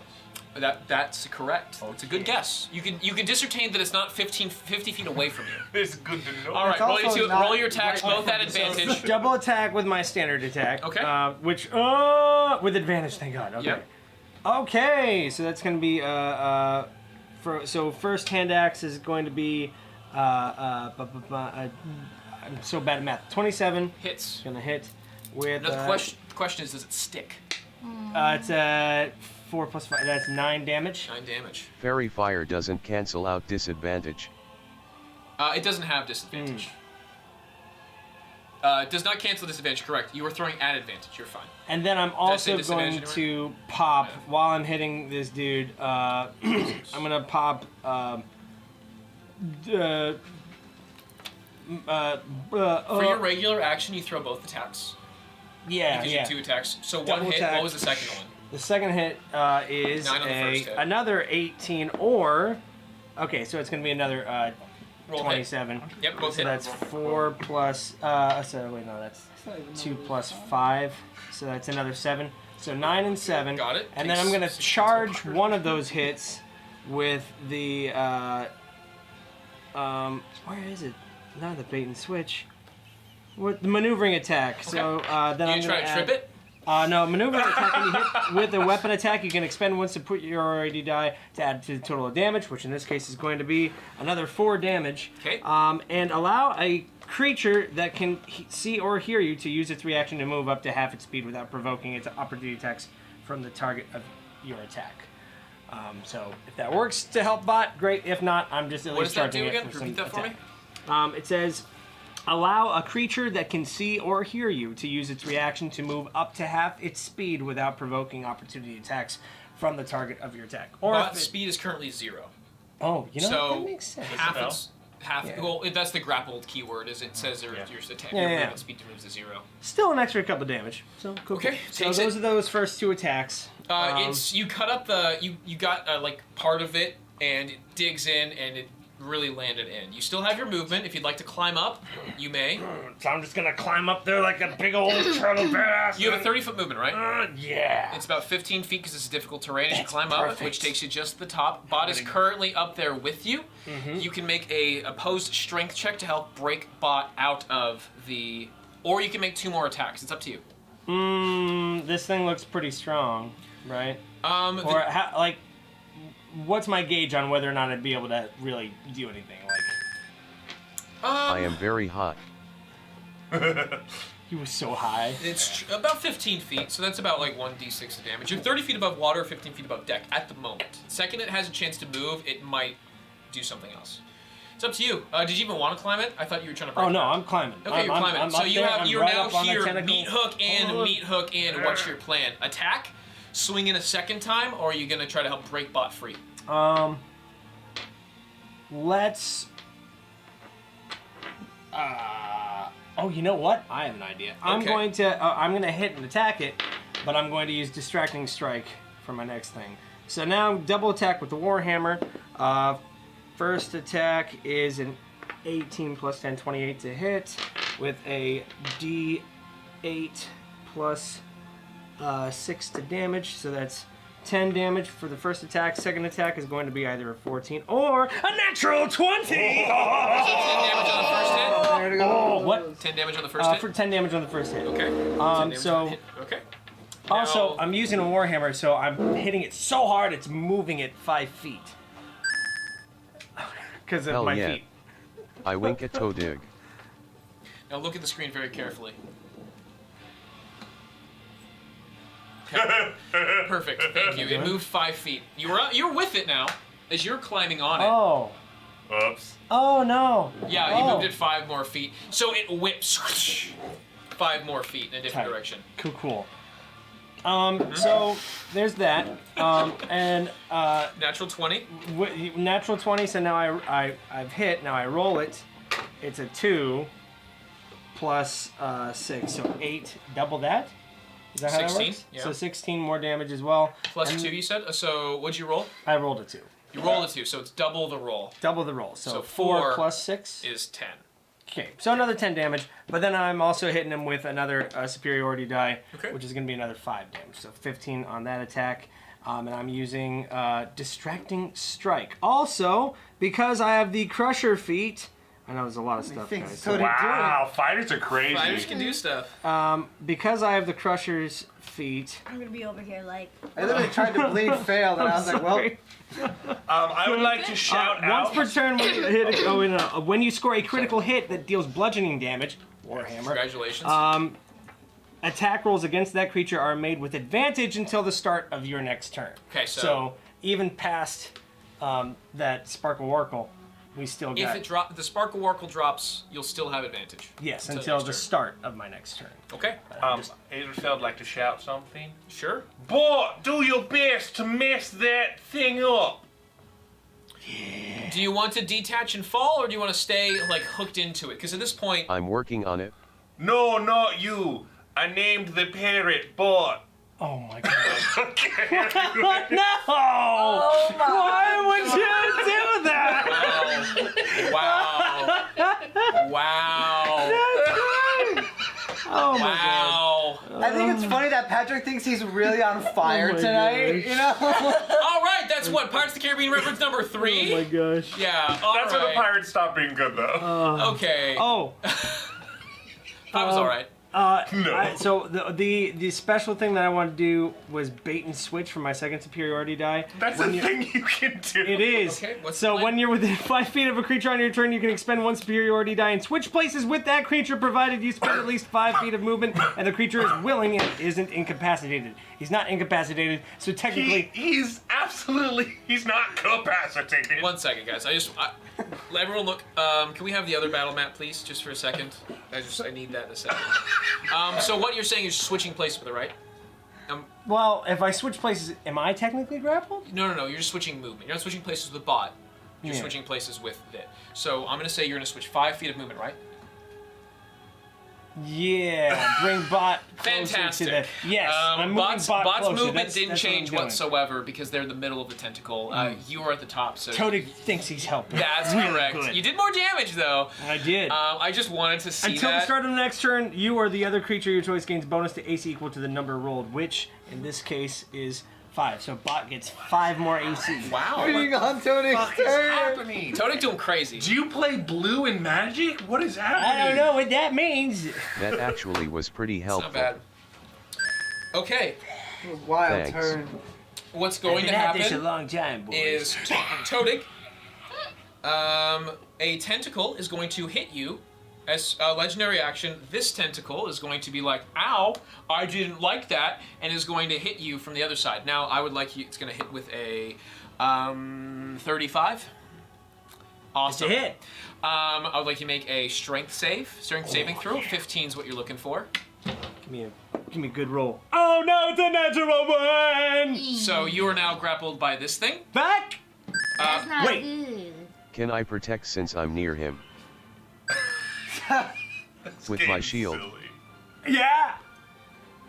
That's correct. It's a good guess. You can discertain that it's not 50 feet away from you. It's good to know. All right, It's roll also your, not roll your attacks right both at from the advantage. Double attack with my standard attack. Okay. Which with advantage, thank God. Okay. Yep. Okay, so that's gonna be so first hand axe is going to be I'm so bad at math. 27. Hits. Gonna hit with. Now the question is, does it stick? It's 4 plus 5. That's 9 damage. 9 damage. Fairy fire doesn't cancel out disadvantage. It doesn't have disadvantage. It does not cancel disadvantage. Correct. You were throwing at advantage. You're fine. And then I'm say also disadvantage going anywhere? to pop while I'm hitting this dude. I'm gonna pop. For your regular action, you throw both attacks. Yeah, Because you yeah. have 2 attacks. So Double one hit. attack. What was the second one? The second hit is 9 on the first hit. another 18 or. Okay, so it's gonna be another Roll 27. hit. Yep, both So hit. that's 4 plus. So wait, no, that's 2 plus 5. So that's another 7. So 9 and 7. Got it. And then I'm gonna charge one of those hits with the. Where is it? Not the bait and switch. With the maneuvering attack. So then You I'm try gonna to trip add, it? No, maneuvering attack. When you hit with a weapon attack, you can expend once to put your AD die to add to the total of damage, which in this case is going to be another 4 damage. Okay. And allow a creature that can see or hear you to use its reaction to move up to half its speed without provoking its opportunity attacks from the target of your attack. So if that works to help Bott, great. If not, I'm just at What least does that charging do it again? for some Repeat that for me. attack. It says, allow a creature that can see or hear you to use its reaction to move up to half its speed without provoking opportunity attacks from the target of your attack. Or if Bot's it- speed is currently 0. Oh, you know, So that makes sense. half. Yeah. Well, that's the grappled keyword. Is it says your attack, Yeah, your yeah. movement speed moves to 0. Still an extra couple damage. So cool. Okay, So takes those it. are those first 2 attacks. It's you cut up the you got like part of it and it digs in and it really landed in. You still have your movement. If you'd like to climb up, you may. So I'm just gonna climb up there like a big old turtle bear. You have a 30-foot movement, right? Yeah. It's about 15 feet because it's a difficult terrain as you climb up, perfect. which takes you just to the top. Bott is currently up there with you. Mm-hmm. You can make a opposed strength check to help break Bott out of the, or you can make 2 more attacks. It's up to you. This thing looks pretty strong, right? The- Or how, like, what's my gauge on whether or not I'd be able to really do anything? Like, I am very hot. he was so high. It's about 15 feet, so that's about like 1d6 of damage. You're 30 feet above water, 15 feet above deck at the moment. The second it has a chance to move, it might do something else. It's up to you. Did you even want to climb it? I thought you were trying to break Oh it no, out. I'm climbing. Okay, you're climbing. I'm So up there, you're right now up on that here. tentacle. Meat hook in, meat hook in. What's your plan? Attack? Swing in a second time, or are you gonna try to help break Bott free? Let's. Oh, you know what? I have an idea. I'm Okay. going to. I'm going to hit and attack it, but I'm going to use distracting strike for my next thing. So now double attack with the warhammer. First attack is an 18 plus 10, 28 to hit with a D8 plus 6 to damage. So that's 10 damage for the first attack. Second attack is going to be either a 14 or a natural 20. 10 damage on the first hit. There to go. Oh, what? 10 damage on the first hit. For 10 damage on the first hit. Okay. 10 damage so- on the hit. Okay. Also, Now- I'm using a warhammer, so I'm hitting it so hard it's moving it 5 feet. Because of Hell my yeah. feet. I wink at Todig. Now look at the screen very carefully. Okay. Perfect. Thank you. It moved 5 feet. You're with it now, as you're climbing on it. Oh. Oops. Oh no. Yeah, you Oh. moved it 5 more feet. So it whips 5 more feet in a different Tight. direction. Cool. So there's that. And Natural 20. natural 20. So now I've hit. Now I roll it. It's a 2 plus 6, so 8. Double that. Is that how 16, that works? yeah. So 16 more damage as well. Plus And 2, you said? So what'd you roll? I rolled a 2. You rolled a 2, so it's double the roll. Double the roll. So, So 4 4 plus 6 is 10. Okay, so another 10 damage, but then I'm also hitting him with another superiority die, Okay. which is going to be another 5 damage. So 15 on that attack, and I'm using distracting strike. Also, because I have the crusher feat, I know there's a lot of stuff, Thanks, guys. Toad. Wow, fighters are crazy. Fighters can do stuff. Because I have the crusher's feat. I'm gonna be over here like. I literally tried to bleed, failed, and I was like, well, Sorry. I would like to shout out. Once per turn, when you hit when you score a critical hit that deals bludgeoning damage, Warhammer. Congratulations. Attack rolls against that creature are made with advantage until the start of your next turn. Okay, so- even past that Sparkle Warkle, we still got If the Sparkle Warkle drops, you'll still have advantage. yes until until next the turn. start of my next turn. Okay. Adelfeld would like to shout something. Sure. Bott, do your best to mess that thing up. Do you want to detach and fall, or do you want to stay like hooked into it? Because at this point, I'm working on it. No, not you. I named the parrot Bott. Oh my god! Okay. No! Oh my Why would you do that? wow, wow, Oh my god! wow. I think it's funny that Patrick thinks he's really on fire Oh my tonight, gosh. you know? All right, that's what Pirates of the Caribbean reference number 3. Oh my gosh! Yeah. All That's where the right. pirates stop being good, though. Okay. Oh. That was all right. No. So the special thing that I wanted to do was bait and switch for my second superiority die. That's a thing you can do. It is. Okay, what's so the plan? when you're within 5 feet of a creature on your turn, you can expend 1 superiority die and switch places with that creature, provided you spend at least 5 feet of movement and the creature is willing and isn't incapacitated. He's not incapacitated, so technically. He's not capacitated. 1 second, guys. Let everyone look. Can we have the other battle map, please, just for a second? I need that in a second. So what you're saying is switching places with it, right? Well, if I switch places, am I technically grappled? No. You're just switching movement. You're not switching places with Bott. You're Yeah. switching places with it. So I'm gonna say you're gonna switch 5 feet of movement, right? Yeah, bring Bott closer Fantastic. to the. Yes, I'm moving Bott's Bott closer. movement That's didn't what I'm change doing. whatsoever because they're in the middle of the tentacle. You are at the top, so Todig thinks he's helping. that's Really correct. good. You did more damage though. I did. I just wanted to see Until that. the start of the next turn, you or the other creature of your choice gains bonus to AC equal to the number rolled, which in this case is 5. So Bott gets 5 more AC. Wow. Being on Tony's turn. happening? Todig doing crazy. Do you play blue in Magic? What is happening? I don't know what that means. That actually was pretty It's helpful. not bad. Okay, Wild Thanks. turn. what's going to I've been at this a happen long time, boys. is Todig. A tentacle is going to hit you. As a legendary action, this tentacle is going to be like, ow, I didn't like that, and is going to hit you from the other side. Now, I would like you, it's going to hit with a 35. Awesome. It's a hit. I would like you to make a strength saving throw. 15 is what you're looking for. Give me a good roll. Oh no, it's a natural one! So you are now grappled by this thing. Back! That's not wait. good. Can I protect since I'm near him? With my Game's shield. silly. Yeah!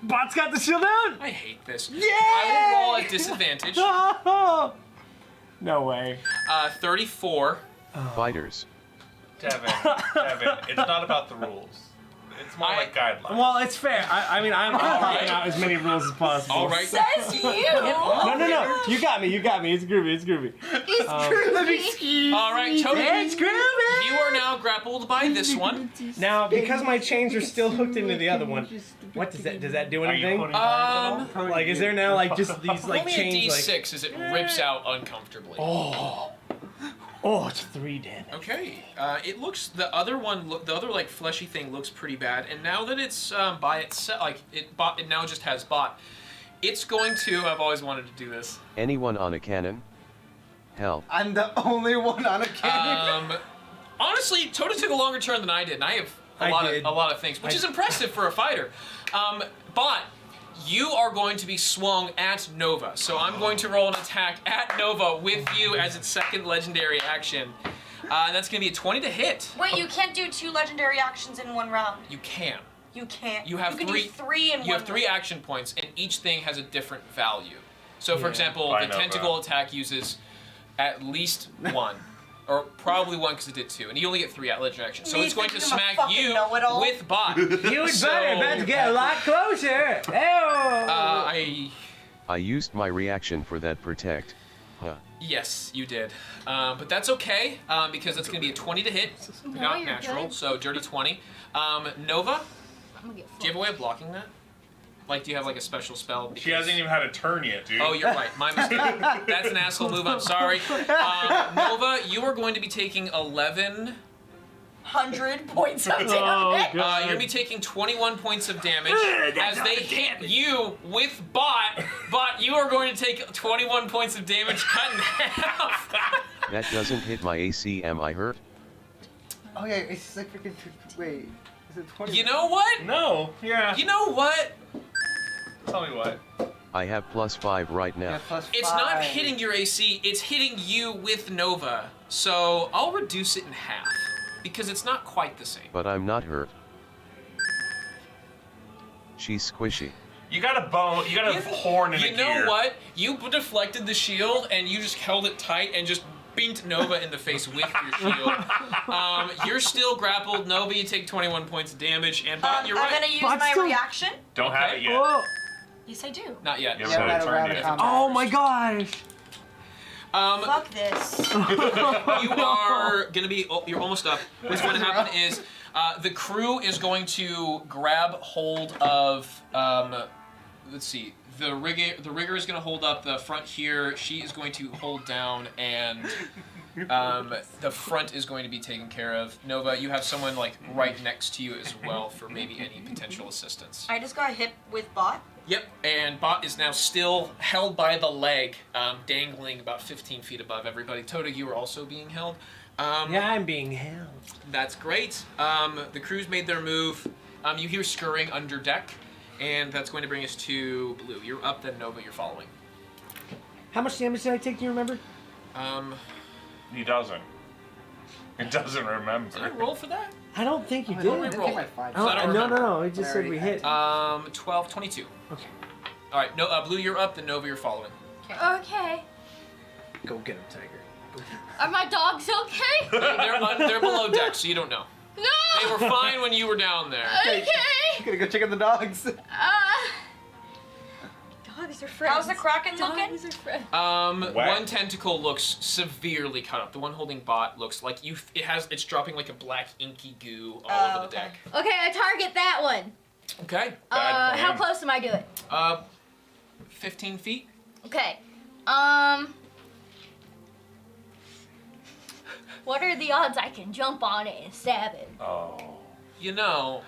Bott's got the shield down! I hate this. Yeah! I will roll at disadvantage. No way. 34. Fighters. Devin, it's not about the rules. It's more like guidelines. Well, it's fair. I mean, I'm popping out as many rules as possible. All right. Says you. No. You got me. It's groovy. It's groovy. All right, Toby. It's groovy! You are now grappled by this one. Now, because my chains are still hooked into the other one, what does that do Are you anything? putting on at all? Like, is there now like just these like Roll me a chains? D6 as it rips out uncomfortably. Oh, it's 3 damage. Okay. It looks the other like fleshy thing looks pretty bad, and now that it's by itself, like it now just has Bott. It's going to. I've always wanted to do this. Anyone on a cannon? Hell. I'm the only one on a cannon. Honestly, Toda took a longer turn than I did, and I have a lot of things, which is impressive for a fighter. Bott, you are going to be swung at Nova, so I'm going to roll an attack at Nova with you as its second legendary action. That's going to be a 20 to hit. Wait, you can't do 2 legendary actions in one round. You can. You can't. You have can three. do 3 in one. You have 3 round. action points, and each thing has a different value. So, for example, I the know tentacle that. attack uses at least 1. Or probably 1 because it did 2, and you only get 3 at legendary action. So Me it's going to thinking I'm a smack fucking you know-it-all. with Bott. You and Buddy are about to get a lot closer. I used my reaction for that protect. Huh. Yes, you did. But that's okay, because it's going to be a 20 to hit, No, not you're natural, good. so dirty 20. Nova, I'm gonna get do you have a way of blocking that? Like, do you have like a special spell? She hasn't even had a turn yet, dude. Oh, you're right. My mistake. That's an asshole move. I'm sorry. Nova, you are going to be taking 11. 100 points of damage. Oh, You're going to be taking 21 points of damage as they hit you with Bott. Bott, you are going to take 21 points of damage cut in half. That doesn't hit my AC, am I hurt? Oh yeah, it's like freaking. Wait, is it 20? You know what? No. Yeah. You know what? Tell me what. I have +5 right now. Yeah, +5. It's not hitting your AC, it's hitting you with Nova. So I'll reduce it in half. Because it's not quite the same. But I'm not hurt. She's squishy. You got a bone. You got a horn in a You know gear. what? You deflected the shield and you just held it tight and just beat Nova in the face with your shield. You're still grappled. Nova, you take 21 points of damage. And Bott, you're I'm right. gonna use Bott's my still- reaction. Don't have it yet. Oh, Yes, I do. Not yet. You Yeah, haven't we're had at a a turn round of yet. combat. oh my gosh. Fuck this. You are gonna be. Oh, you're almost up. What's going to happen is the crew is going to grab hold of. Let's see. The rigger is going to hold up the front here. She is going to hold down, and the front is going to be taken care of. Nova, you have someone like right next to you as well for maybe any potential assistance. I just got hit with Bott. Yep, and Bott is now still held by the leg, dangling about 15 feet above everybody. Toda, you are also being held. Yeah, I'm being held. That's great. The crew's made their move. You hear scurrying under deck, and that's going to bring us to Blue. You're up, then Nova, you're following. How much damage did I take? Do you remember? He doesn't. It doesn't Did I remember. roll for that? I don't think you I did. didn't get my 5. So I don't remember. No. It just said we hit. 12, 22. Okay. All right, Blue, you're up, then Nova, you're following. Okay. Go get him, Tiger. Are my dogs okay? They're below deck, so you don't know. No! They were fine when you were down there. Okay. Gonna go check on the dogs. Dogs are friends. How's the Kraken looking? Dogs are friends. Wet. One tentacle looks severely cut up. The one holding Bott looks like it's dropping like a black inky goo all over the deck. Okay, I target that one. Okay. Bad How plan. close am I to it? 15 feet. Okay. What are the odds I can jump on it and stab it? Oh. You know,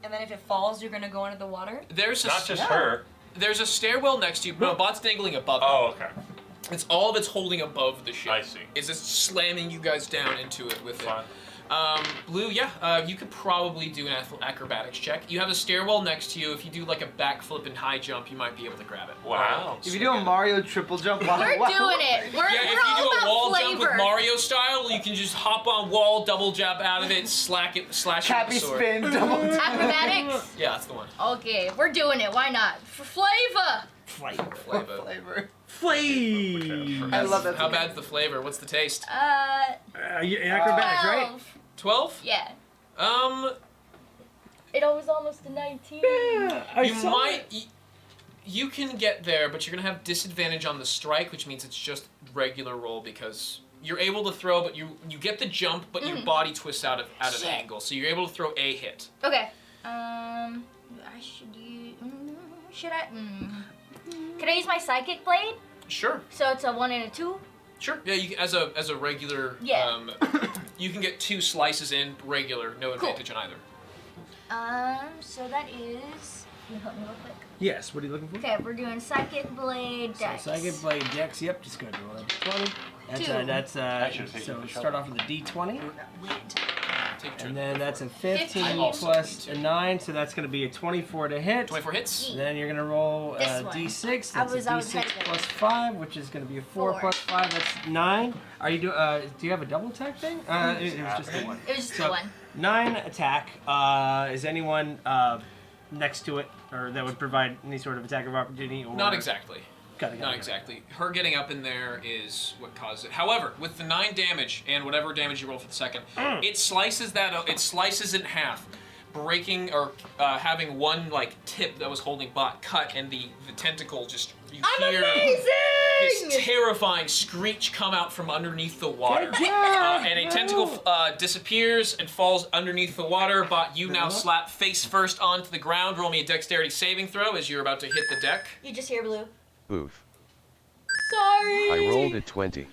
And then if it falls, you're gonna go into the water? there's a Not just her. there's a stairwell next to you. No, Bott's dangling above you. Oh, okay. It's all of it's holding above the ship. I see. Is this slamming you guys down into it with Fine. it? Blue, you could probably do an acrobatics check. You have a stairwell next to you. If you do like a backflip and high jump, you might be able to grab it. Wow. If you do a Mario triple jump, We're doing it. We're Yeah, if all you do a about wall flavor. jump with Mario style, you can just hop on wall, double jump out of it, slash it with Cappy the sword. spin, double Acrobatics. Yeah, that's the one. Okay, we're doing it. Why not? For flavor. Flavor. flavor. Flame. I love that. How bad's the flavor? What's the taste? Acrobatics, right? 12? Yeah. It was almost a 19. Yeah, I You saw might. it. You can get there, but you're gonna have disadvantage on the strike, which means it's just regular roll because you're able to throw, but you get the jump, but your body twists out of Shit. angle, so you're able to throw a hit. Okay. I should use. Should I? Can I use my psychic blade? Sure, So it's a 1 and a 2. sure. Yeah, you can, as a regular. Yeah. You can get 2 slices in regular, no advantage on either. So that is. Can you help me real quick? Yes, what are you looking for? Okay, we're doing psychic blade So dex. Psychic Blade Dex, yep, just go to roll a 20. That's 2. so start off with a D20. Take a And turn. then that's a 15 15. plus a 9, so that's going to be a 24 to hit. 24 hits. And then you're going to roll This one. D6. That's I was a ahead D6 of it. plus 5, which is going to be a 4 4. plus 5. That's 9. Are you do you have a double attack thing? It was just the one. It was just So, the one. 9 attack. Is anyone next to it, or that would provide any sort of attack of opportunity? Or Not exactly. Got it. Not exactly. Her getting up in there is what caused it. However, with the 9 damage and whatever damage you roll for the second, it slices that. It slices it in half, breaking or having one like tip that was holding Bott cut, and the tentacle just you hear this terrifying screech come out from underneath the water, and a tentacle disappears and falls underneath the water. Bott, you now slap face first onto the ground. Roll me a dexterity saving throw as you're about to hit the deck. You just hear blue. Oof. Sorry. I rolled a 20.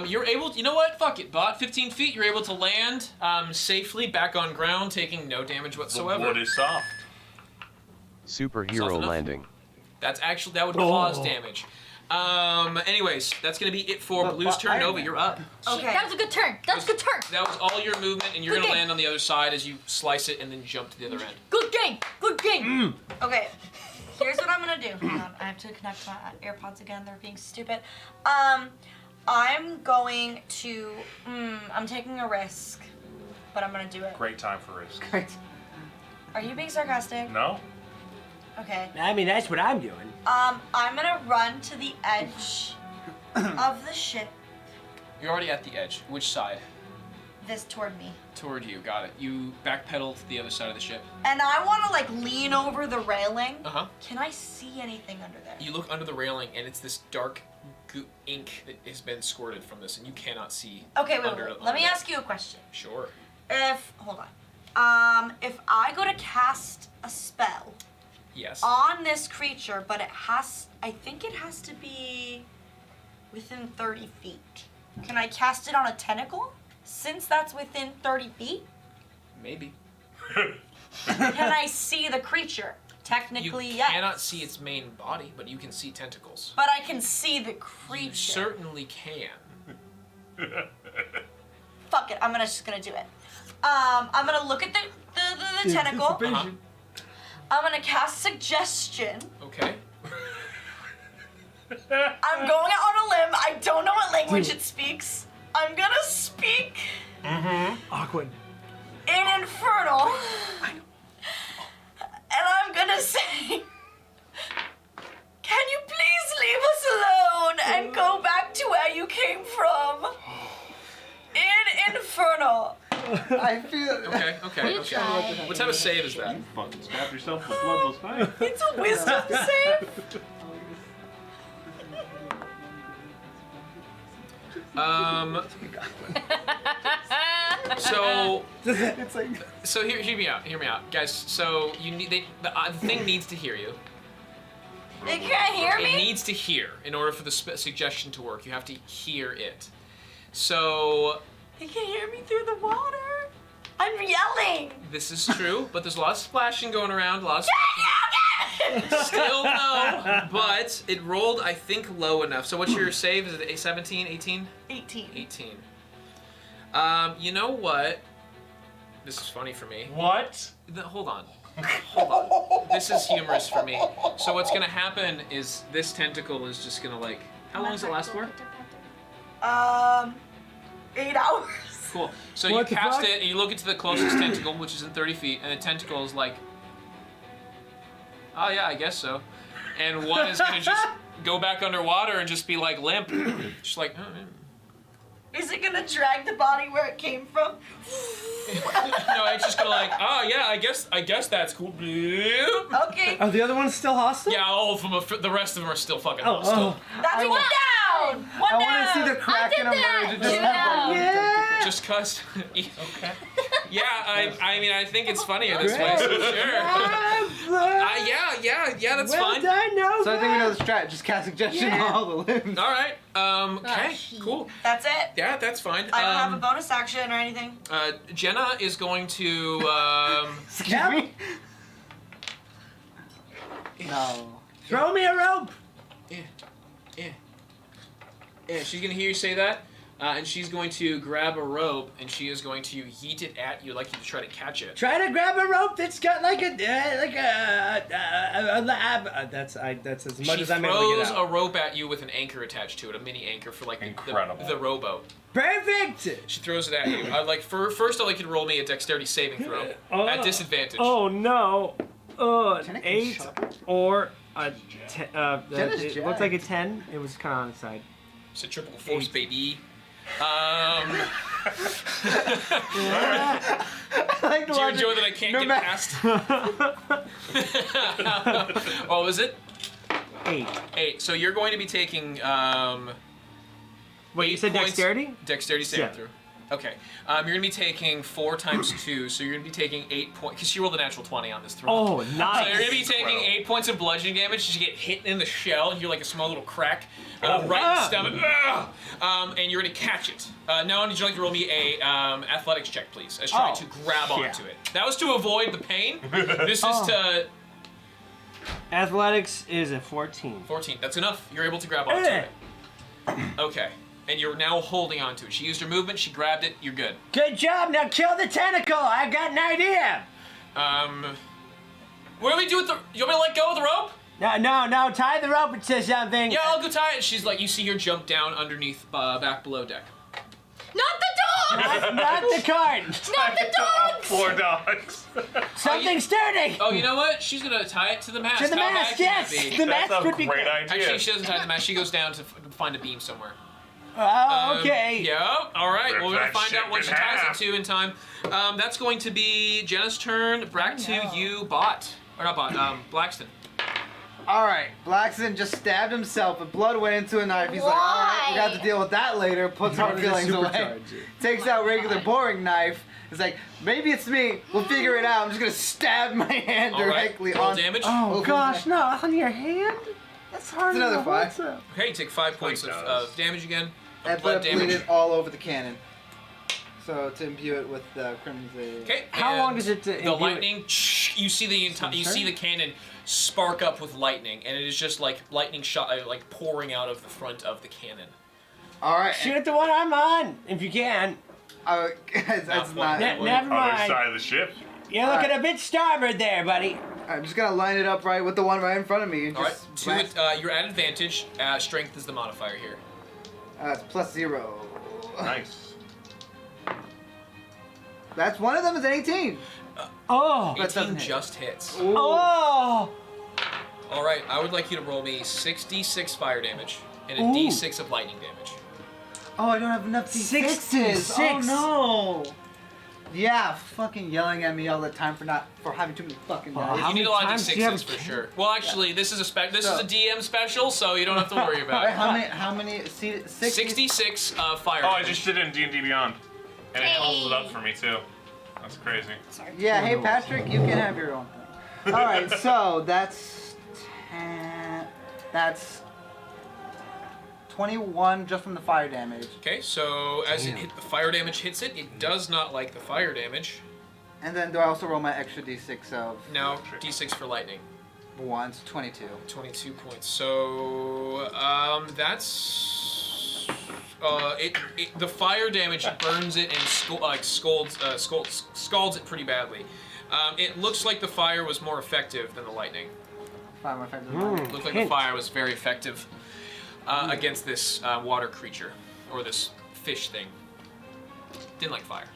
You're able to, you know what? Fuck it, Bott. 15 feet, you're able to land safely back on ground, taking no damage The whatsoever. wood is soft. Superhero Soft enough. landing. That's actually, that would cause damage. Anyways, that's gonna be it for Blue's turn. Nova, you're up. Okay. That was a good turn. That was a good turn. That was all your movement, and you're Good gonna game. land on the other side as you slice it and then jump to the other end. Good game. Good game. Okay. Here's what I'm gonna do. Hang on, I have to connect my AirPods again. They're being stupid. I'm going to. I'm taking a risk, but I'm gonna do it. Great time for risk. Great. Are you being sarcastic? No? Okay. I mean, that's what I'm doing. I'm gonna run to the edge of the ship. You're already at the edge. Which side? This toward me. Toward you. Got it. You backpedal to the other side of the ship. And I want to like lean over the railing. Uh huh. Can I see anything under there? You look under the railing, and it's this dark ink that has been squirted from this, and you cannot see. Okay, wait. under- Let me under ask you a question. Sure. Hold on. If I go to cast a spell Yes. on this creature, but I think it has to be within 30 feet. Can I cast it on a tentacle? Since that's within 30 feet, Maybe. can I see the creature? Technically, You yes. cannot see its main body, but you can see tentacles. But I can see the creature. You certainly can. Fuck it, I'm just gonna do it. I'm gonna look at the tentacle. Anticipation. I'm gonna cast suggestion. Okay. I'm going out on a limb. I don't know what language it speaks. I'm gonna speak Awkward. in Infernal. And I'm gonna say, can you please leave us alone and go back to where you came from? In Infernal. I feel. Okay. You tried. What type of save is that? Fucking stab yourself with a bloodless knife. It's a wisdom save. So It's like. so hear me out, guys. So you need the thing needs to hear you. They can't hear It me? needs to hear in order for the suggestion to work. You have to hear it. So They can hear me through the water. I'm yelling. this is true, but there's a lot of splashing going around. A lot of Can splashing. you get Still no, but it rolled, I think, low enough. So what's your save? Is it a 17, 18? 18. 18. You know what? This is funny for me. What? Hold on. Hold on. This is humorous for me. So what's gonna happen is this tentacle is just gonna like... How long does it last for? 8 hours. Cool. So What you the cast fuck? it, and you look into the closest tentacle, which is in 30 feet, and the tentacle is like... Oh yeah, I guess so. And one is gonna just go back underwater and just be like limp. Just like... Is it gonna drag the body where it came from? No, it's just gonna like, oh yeah, I guess that's cool. Bloop. Okay. Are the other ones still hostile? Yeah, all of them. The rest of them are still fucking Oh, hostile. That's one down. One I down. want to see the Kraken I did that. emerge and just Yeah. have one tentacle. Just cause. Okay. Yeah, I mean, I think it's funnier this way, so sure. Yeah, that's well fine. done, Nova. So I think we know the strat. Just cast suggestion on all the limbs. All right. Okay. shit. Cool. That's it. Yeah, that's fine. I don't have a bonus action or anything. Jenna is going to. Excuse me? No. Throw me a rope. Yeah, she's gonna hear you say that, and she's going to grab a rope and she is going to yeet it at you like you try to catch it. Try to grab a rope that's got like a lab. That's as much She as I'm able to throws get a out. rope at you with an anchor attached to it, a mini anchor for like Incredible. the rowboat. Perfect. She throws it at you. First, I'd like you to roll me a dexterity saving throw at disadvantage. Oh no. Can I 8 shut or a 10. Jenna's It looked like a 10. It was kind of on the side. It's a triple force, 8. baby. I like Do you enjoy that I can't No get ma- past? What was it? 8. 8. So you're going to be taking Wait, you said points- dexterity? Dexterity saving Yeah. throw. Okay. You're going to be taking 4 times 2, so you're going to be taking 8 points, because she rolled a natural 20 on this throw. Oh, So nice. you're going to be taking 8 points of bludgeoning damage. You get hit in the shell, and you're like a small little crack right in the stomach. And you're going to catch it. Now, would you like to roll me a athletics check, please, as trying to grab onto it. That was to avoid the pain. This is to... Athletics is a 14. 14. That's enough. You're able to grab onto it. Okay. And you're now holding onto it. She used her movement. She grabbed it. You're good. Good job. Now kill the tentacle. I've got an idea. What do we do with the... You want me to let go of the rope? No. Tie the rope and say something. Yeah, I'll go tie it. She's like, you see her jump down underneath, back below deck. Not the dog! Not the cart. Not the dogs! Poor dogs. Something sturdy. Oh, you know what? She's gonna tie it to the mast. To the How mast, bad can yes. that be? The That's mast a would be great good. idea. Actually, she doesn't tie the mast. She goes down to find a beam somewhere. Oh, okay. Yeah. All right. Rip Well, we're gonna that find shit out what in she ties half. it to in time. That's going to be Jenna's turn. Back to you, Bott. Or not Bott. Blackston. Alright, Blackson just stabbed himself and blood went into a knife. He's like, alright, we got to deal with that later. Puts hard feelings away. Takes out regular boring knife. He's like, maybe it's me. We'll figure it out. I'm just going to stab my hand All right. directly Roll on... damage. Oh Over gosh, my- no, on your hand? That's hard. It's another enough. 5. What's up? Okay, you take 5 points Like of does. damage again. And Blood but bleeded damage. all over the cannon. So to imbue it with crimson... Okay. How and long does it The imbue it? lightning. You see the you see the cannon spark up with lightning, and it is just like lightning shot, like pouring out of the front of the cannon. Alright. Shoot the one I'm on, if you can. That's Not not... Ne- never Other mind. side of the ship. You're looking a bit starboard there, buddy. I'm just going to line it up right with the one right in front of me. And All right. just You're at advantage. Strength is the modifier here. It's +0. Nice. That's one of them is an 18. Oh. That 18 doesn't hit. just hits. Oh. All right. I would like you to roll me 66 fire damage and a Ooh. d6 of lightning damage. Oh, I don't have enough D6s. Oh no. Yeah, fucking yelling at me all the time for having too many fucking Well, dice. how You need many a lot of times do you have d6s a for can- sure. Well, actually, this is a this is So- a DM special, so you don't have to worry about Alright, it. how many 60? 66 fire. Oh, I damage. just did it in D&D Beyond. And it holds it up Hey. for me, too. That's crazy. Yeah, hey Patrick, you can have your own thing. Alright, so that's 10, that's 21 just from the fire damage. Okay, so as it hit, the fire damage hits it, it does not like the fire damage. And then do I also roll my extra D6 of... Now d6 for lightning. Once, 22. 22 points. So that's the fire damage burns it and scalds it pretty badly. It looks like the fire was more effective than the lightning. Fire more effective. It looked like the fire was very effective against this water creature or this fish thing. Didn't like fire.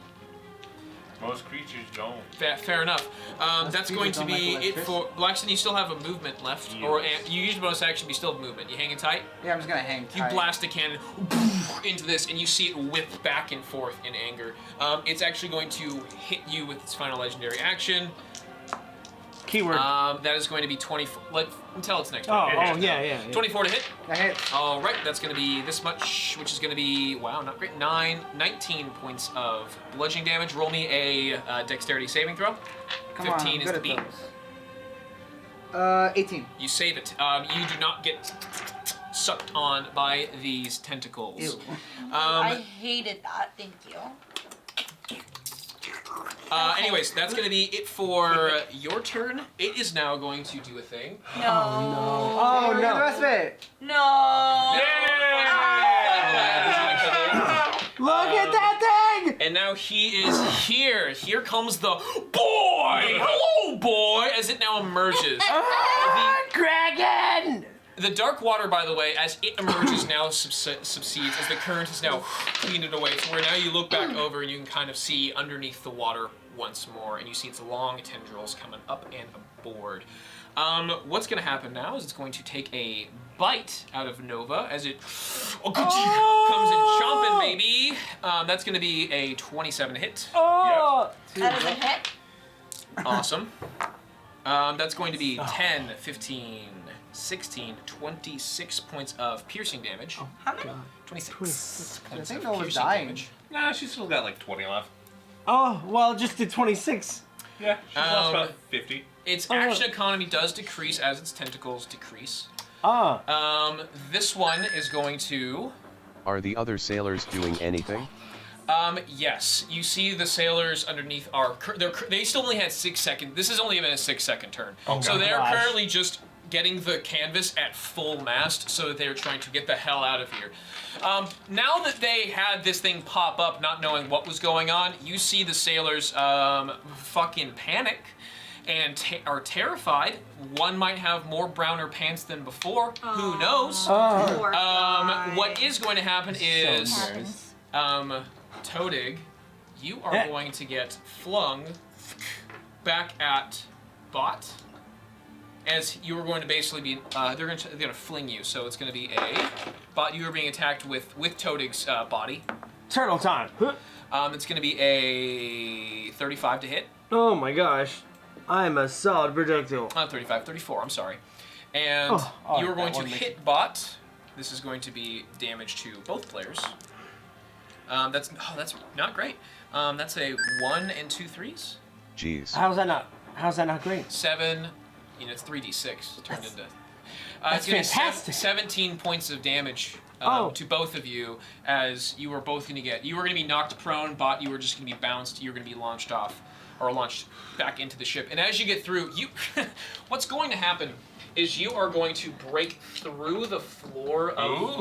Most creatures don't. Fair enough. That's going to be it for Blackson. You still have a movement left, or you use bonus action, but you still have movement. You hanging tight? Yeah, I'm just gonna hang tight. You blast a cannon into this, and you see it whip back and forth in anger. It's actually going to hit you with its final legendary action. Keyword. That is going to be 24. Until its next. Yeah. 24 to hit. That hits. All right, that's going to be this much, which is going to be, wow, not great, 19 points of bludgeoning damage. Roll me a dexterity saving throw. Come 15 on, is the beat. 18. You save it. You do not get sucked on by these tentacles. Ew. I hated that. Thank you. Anyways, that's going to be it for your turn. It is now going to do a thing. No. Oh, no. The rest of it. No. Look at that thing! And now he is here. Here comes the boy! Hello, boy! As it now emerges. Dragon! The dark water, by the way, as it emerges, now subsides, as the current has now cleaned it away. So where now you look back over and you can kind of see underneath the water once more, and you see its long tendrils coming up and aboard. What's going to happen now is it's going to take a bite out of Nova as it comes in chomping, baby. That's going to be a 27 hit. Oh! That doesn't hit. Awesome. That's going to be 10, 15, 16, 26 points of piercing damage. How many? 26 I points think of Nova's piercing dying. damage. Nah, she's still got like 20 left. Oh, well, just did 26. Yeah, she's lost about 50. Its action economy does decrease as its tentacles decrease. This one is going to... Are the other sailors doing anything? Yes. You see the sailors underneath are... They still only had 6 seconds. This has only been a 6-second turn. So they're currently just getting the canvas at full mast so that they're trying to get the hell out of here. Now that they had this thing pop up, not knowing what was going on, you see the sailors fucking panic and are terrified. One might have more browner pants than before. Who knows? Poor guy. What is going to happen is, Happens. Todig, you are going to get flung back at Bott. As you are going to basically be, they're going to fling you. So it's going to be a Bott. You are being attacked with Todig's body. Turtle time. It's going to be a 35 to hit. Oh my gosh. I'm a solid projectile. 35, 34. I'm sorry. And you are going to hit Bott. This is going to be damage to both players. That's not great. That's a 1 and 2 threes. Jeez. How's that not great? 7. It's 3d6 turned into. That's it's gonna be fantastic. 17 points of damage to both of you, as you were both going to get. You were going to be knocked prone, Bott. You were just going to be bounced. You were going to be launched off, or launched back into the ship. And as you get through, what's going to happen is you are going to break through the floor of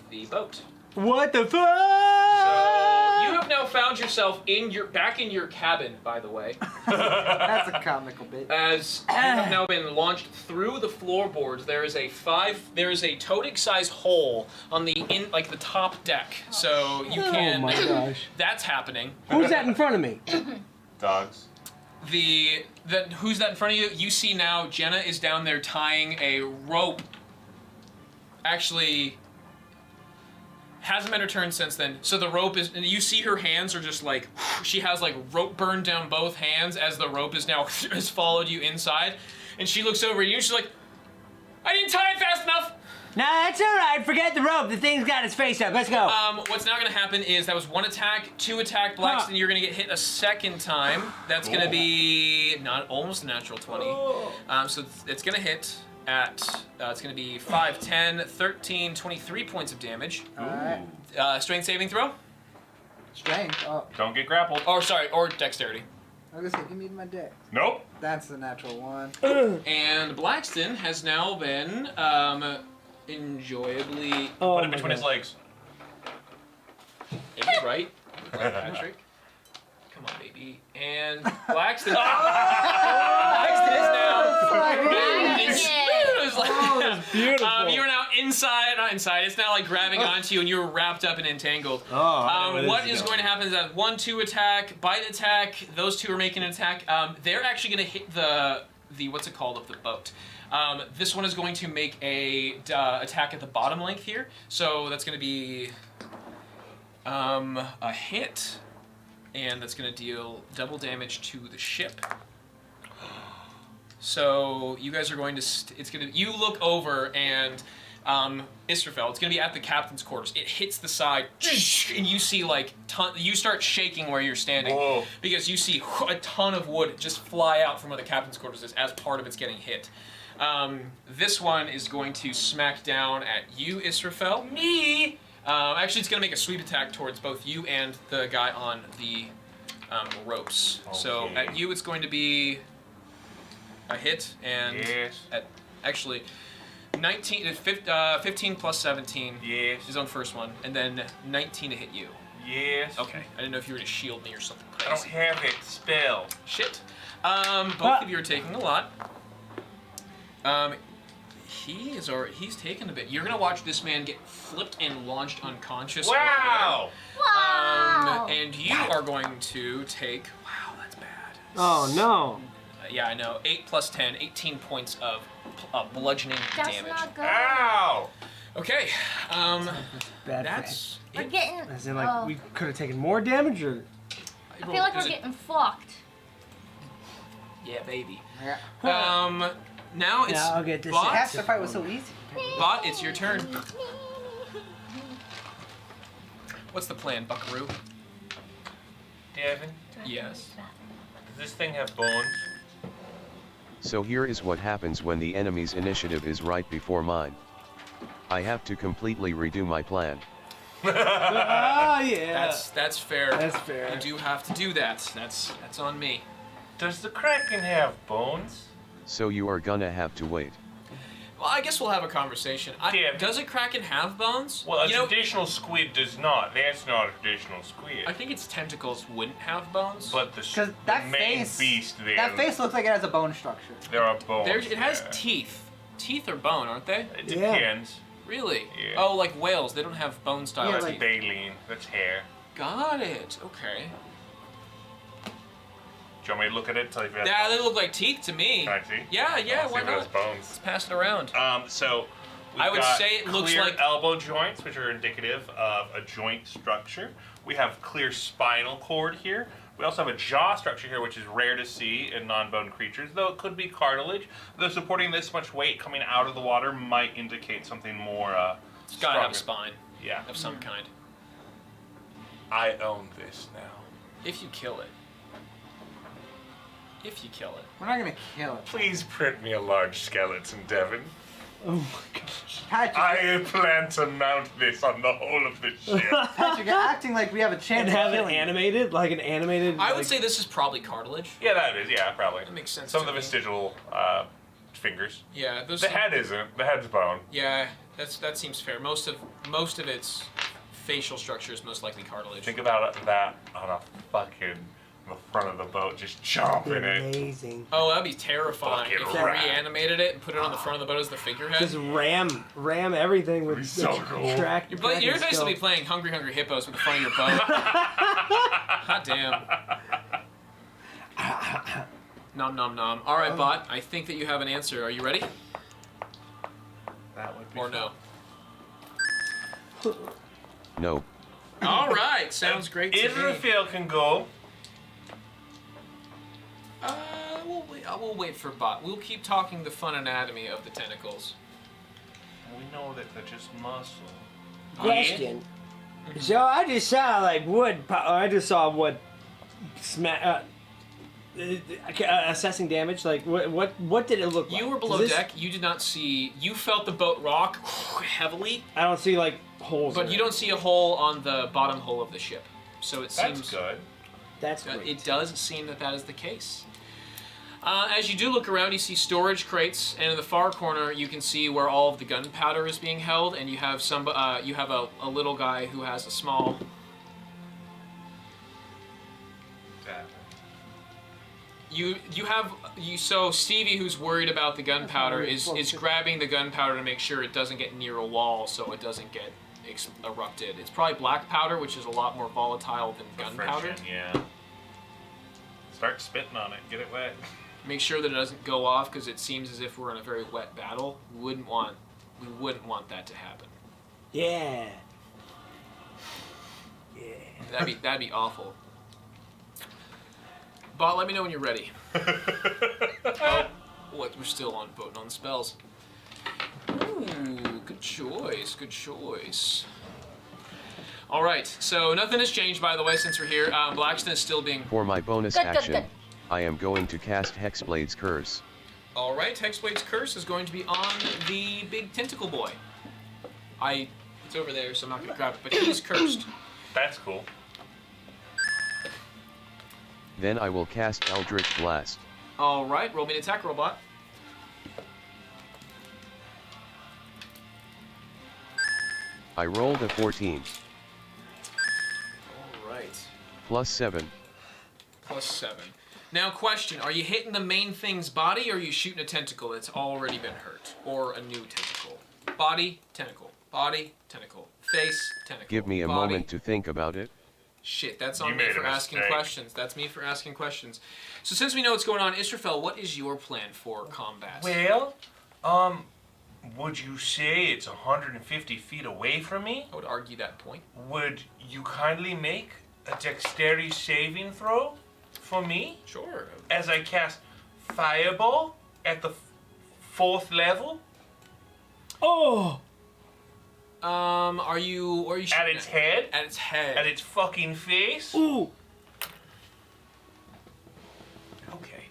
the boat. What the fuck? So you have now found yourself back in your cabin, by the way. That's a comical bit. As you have now been launched through the floorboards, there is a Todig-sized hole on the the top deck. So you can. Oh my gosh. That's happening. Who's that in front of me? Dogs. Who's that in front of you? You see now Jenna is down there tying a rope. Actually, hasn't been her turn since then. So the rope is, and you see her hands are just like, she has like rope burned down both hands as the rope is now has followed you inside. And she looks over at you and she's like, I didn't tie it fast enough. Nah, that's alright. Forget the rope. The thing's got its face up. Let's go. What's now gonna happen is that was 1 attack, 2 attack, Blackston. You're gonna get hit a second time. That's gonna be almost a natural 20. So it's gonna hit at, it's gonna be 5, 10, 13, 23 points of damage. Alright. Strength saving throw? Strength. Oh. Don't get grappled. Or sorry, or dexterity. I was gonna say, give me my deck. Nope. That's the natural one. And Blackston has now been enjoyably Put it between his legs. It was right. Patrick. Come on, baby. And Blackston. Blackston is now. Beautiful. You're now inside, not inside. It's now like grabbing onto you, and you're wrapped up and entangled. What is going to happen is that 1-2 attack, bite attack. Those two are making an attack. They're actually going to hit the what's it called of the boat. This one is going to make a attack at the bottom length here. So that's going to be a hit, and that's going to deal double damage to the ship. So you guys are going to. You look over and Israfel. It's going to be at the captain's quarters. It hits the side, and you see like you start shaking where you're standing. Whoa. Because you see a ton of wood just fly out from where the captain's quarters is as part of it's getting hit. This one is going to smack down at you, Israfel. Me. Actually, it's going to make a sweep attack towards both you and the guy on the ropes. Okay. So at you, it's going to be a hit, and Yes. actually 15 plus 17 Yes. is on the first one, and then 19 to hit you. Yes. Okay, I didn't know if you were to shield me or something I don't crazy. have it. Spell. Shit. Both of you are taking a lot. He's taken a bit. You're gonna watch this man get flipped and launched unconscious. over Wow. Wow. there. And you are going to take. Wow, that's bad. Oh no. Yeah, I know. 8 plus 10, 18 points of bludgeoning That's damage. not good. Ow. Okay. Bad. That's. We're it. getting. As in, like, we could have taken more damage, or I feel like we're getting fucked. Yeah, baby. Yeah. Now it's. Yeah, I'll get this. Bott. Half the fight was so easy. Bott, it's your turn. What's the plan, Buckaroo? Devin, Yes. does this thing have bones? So here is what happens when the enemy's initiative is right before mine. I have to completely redo my plan. ah, yeah. That's fair. That's fair. You do have to do that. That's on me. Does the Kraken have bones? So you are gonna have to wait. Well, I guess we'll have a conversation. Yeah. Does a kraken have bones? Well, a You know, traditional squid does not. That's not a traditional squid. I think its tentacles wouldn't have bones. But the, Because the that main face, beast there, that face looks like it has a bone structure. there are bones. It has there. teeth. Teeth are bone, aren't they? It Yeah. depends. Really? Yeah. Oh, like whales. They don't have bone style Yeah, That's teeth. baleen. That's hair. Got it. Okay. Do you want me to look at it? Tell you if it has Yeah, bones? they look like teeth to me. Can I see? Yeah, yeah. Let's Why see if it has not? bones. Let's pass it around. So we've I would got say it looks clear like- elbow joints, which are indicative of a joint structure. We have clear spinal cord here. We also have a jaw structure here, which is rare to see in non-bone creatures, though it could be cartilage. Though supporting this much weight coming out of the water might indicate something more. It's gotta have a stronger. spine Yeah. of some kind. I own this now. If you kill it. If you kill it. We're not gonna kill it. Please print me a large skeleton, Devin. Oh my gosh. Patrick, I plan to mount this on the whole of the ship. Patrick, you're acting like we have a chance And of have it killing you. animated, like an animated. I would like- say this is probably cartilage. Yeah, that is. Yeah, probably. That makes sense Some to of the me. vestigial fingers. Yeah, those. The head isn't. The head's bone. Yeah, that seems fair. Most of its facial structure is most likely cartilage. Think about that on a fucking the front of the boat, just chomping it. Amazing. Oh, that'd be terrifying Fucking if you rat. reanimated it and put it on the front of the boat as the figurehead. Just ram everything with so the cool. track. You're basically playing Hungry Hungry Hippos with the front of your boat. Hot damn. Nom nom nom. All right, Bot. I think that you have an answer. Are you ready? That would be Or no? No. All right. Sounds great to me. Israfel can go. We'll wait for Bot. We'll keep talking the fun anatomy of the tentacles. We know that they're just muscle. Question. So I just saw like wood. I just saw wood. assessing damage. Like what did it look like? You were below Does this- deck. You did not see. You felt the boat rock heavily, I don't see like holes. but in you it. don't see a hole on the bottom hull of the ship. So it That's seems good. That's great. It does seem that that is the case. As you do look around, you see storage crates, and in the far corner, you can see where all of the gunpowder is being held, and you have a little guy who has a small. So Stevie, who's worried about the gunpowder, is grabbing the gunpowder to make sure it doesn't get near a wall, so it doesn't get erupted. It's probably black powder, which is a lot more volatile than gunpowder. Yeah. Start spitting on it. Get it wet. Make sure that it doesn't go off, because it seems as if we're in a very wet battle. We wouldn't want that to happen. Yeah. That'd be awful. Bott, let me know when you're ready. What? We're still voting on the spells. Ooh, good choice. Good choice. All right. So nothing has changed, by the way, since we're here. Blackston is still being. For my bonus Good, action, good. I am going to cast Hexblade's Curse. All right. Hexblade's Curse is going to be on the big tentacle boy. It's over there, so I'm not going to grab it, but he's cursed. That's cool. Then I will cast Eldritch Blast. All right. Roll me an attack, robot. I rolled a 14. All right. Plus 7. Plus 7. Now, question: are you hitting the main thing's body, or are you shooting a tentacle that's already been hurt, or a new tentacle? Body, tentacle. Body, tentacle. Face, tentacle. Give me a Body. moment to think about it. Shit, that's You on me made a for asking mistake. questions. That's me for asking questions. So since we know what's going on, Israfel, what is your plan for combat? Well, would you say it's 150 feet away from me? I would argue that point. Would you kindly make a dexterity saving throw for me Sure. as I cast Fireball at the 4th level Oh! Are you shooting at its head? At its head. At its fucking face? Ooh! Okay.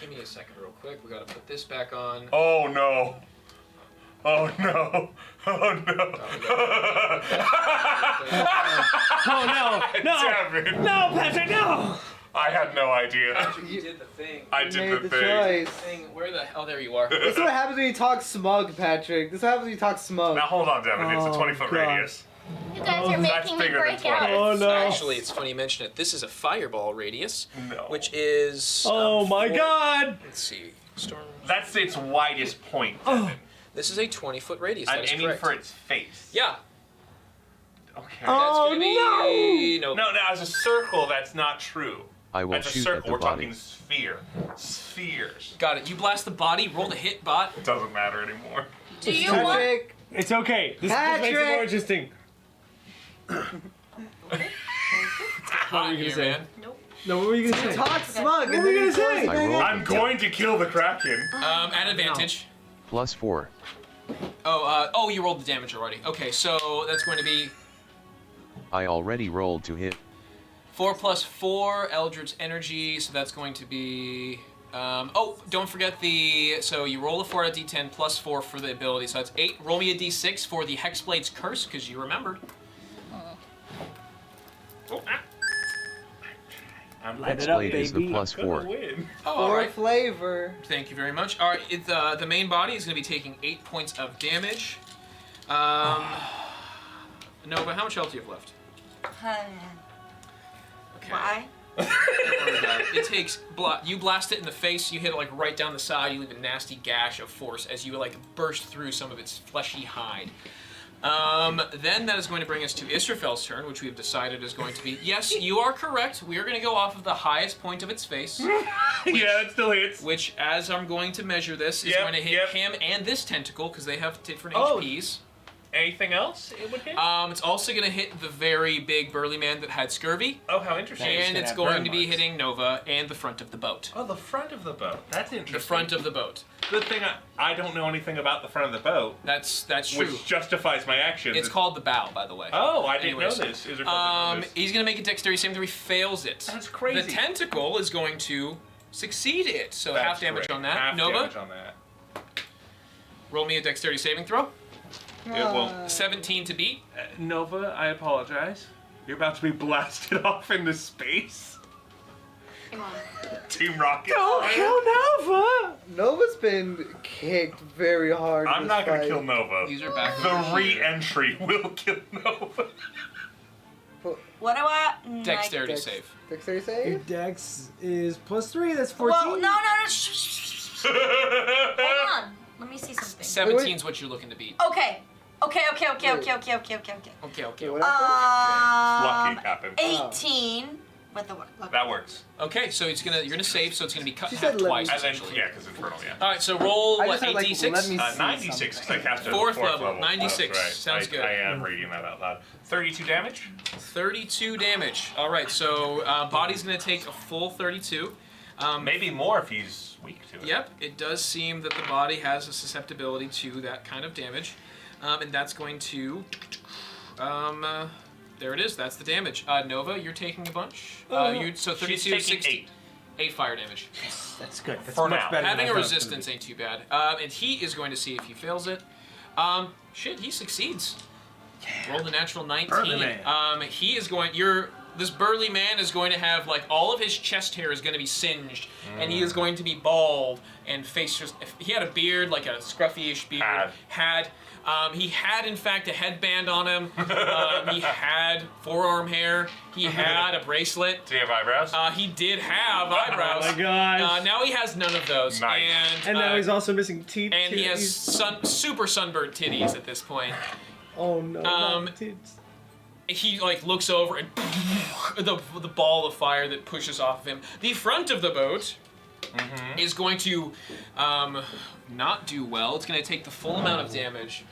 Give me a second real quick. We gotta put this back on. Oh no. Oh no. Oh no. Oh no! No! Damn it. No, Patrick, no! I had no idea. You did the thing. I You did made the the thing. choice. Where the hell? There you are. This is what happens when you talk smug, Patrick. This is what happens when you talk smug. Now hold on, Devin. It's a Oh, 20-foot God. radius. You guys are That's making me bigger than break 20. out. Oh no! Actually, it's funny you mention it. This is a fireball radius, No. which is. Oh my God! Let's see. Storm. That's its widest point, Devin. This is a 20-foot radius. That I'm is aiming correct. for its face. Yeah. Okay. That's Oh, gonna be no. No, as a circle, that's not true. I will As a shoot circle, at the we're body. talking sphere. Spheres. Got it. You blast the body. Roll the hit, Bot. It doesn't matter anymore. Do you want? Patrick, It's okay. This makes it Patrick! more interesting. Hot were you here, gonna say? man. Nope. No, what were you gonna say? talk smug. What and were you then he gonna goes say? back I in. rolled I'm going to kill the Kraken. At advantage. Plus 4. Oh, you rolled the damage already. Okay, so that's going to be I already rolled to hit. 4 plus 4 Eldritch Energy, so that's going to be. Don't forget so you roll a 4 at D10 plus 4 for the ability, so that's 8. Roll me a D6 for the Hexblade's Curse, because you remembered. I'm Light it up, Hexblade is the baby. plus 4. win. Oh, all For right. flavor. Thank you very much. All right, the main body is going to be taking 8 points of damage. Nova, how much health do you have left? Okay. Why? Don't worry about it. It takes you blast it in the face. You hit it like right down the side. You leave a nasty gash of force as you like burst through some of its fleshy hide. Then that is going to bring us to Israfel's turn, which we've decided is going to be. Yes, you are correct. We are going to go off of the highest point of its face, Yeah, that still hits. which, as I'm going to measure this, is Yep, going to hit yep. him and this tentacle because they have different Oh. HPs. Anything else it would hit? It's also going to hit the very big burly man that had scurvy, Oh, how interesting. and gonna it's have going burn to be marks. hitting Nova and the front of the boat. Oh, the front of the boat. That's interesting. The front of the boat. Good thing I don't know anything about the front of the boat, That's true. which justifies my actions. It's called the bow, by the way. Oh, I didn't Anyways, know this. Is there something this? He's gonna make a dexterity saving throw. He fails it. That's crazy. The tentacle is going to succeed it. So That's half damage great. on that. Half Nova, damage on that. roll me a dexterity saving throw. It won't. 17 to beat. Nova, I apologize. You're about to be blasted off into space. Come on. Team Rocket. Don't kill Nova! Nova's been kicked very hard. in I'm this not gonna fight. kill Nova. These are back. The re-entry will kill Nova. What do I? Dexterity save. Dexterity Your save? dex is +3, that's 14. Well, no. Hold on. Let me see something. 17 is what you're looking to beat. Okay. Okay. Okay, okay. What happened? Lucky happened. 18 with the what? That works. Okay, so you're gonna save, so it's gonna be cut She in half said let twice. me- And then, essentially. yeah, because Infernal, yeah. All right, so roll I what? just had, like, 8d6. let me see 96, because I cast it at Fourth the fourth level, level. 96. That's right. Sounds good. I am reading that out loud. 32 damage. 32 damage. All right, so body's gonna take a full 32. Maybe more if he's weak to it. Yep, it does seem that the body has a susceptibility to that kind of damage, and that's going to. There it is. That's the damage. Nova, you're taking a bunch. So 32, She's taking 60, 8 fire damage. That's good. That's For much now. better than Having I a thought it was resistance ain't too bad. And he is going to see if he fails it. Shit, he succeeds. Rolled a natural 19. Burly man. He is going. This burly man is going to have like all of his chest hair is going to be singed, and he is going to be bald and face. He had a beard, like a scruffy-ish beard. He had in fact a headband on him. He had forearm hair. He had a bracelet. Do you have eyebrows? He did have eyebrows. Oh my gosh. Now he has none of those. Nice. And now he's also missing teeth. and he has He's- super sunburned titties at this point. Oh no. not tits. He like looks over and the ball of fire that pushes off of him. The front of the boat is going to not do well. It's going to take the full amount of damage.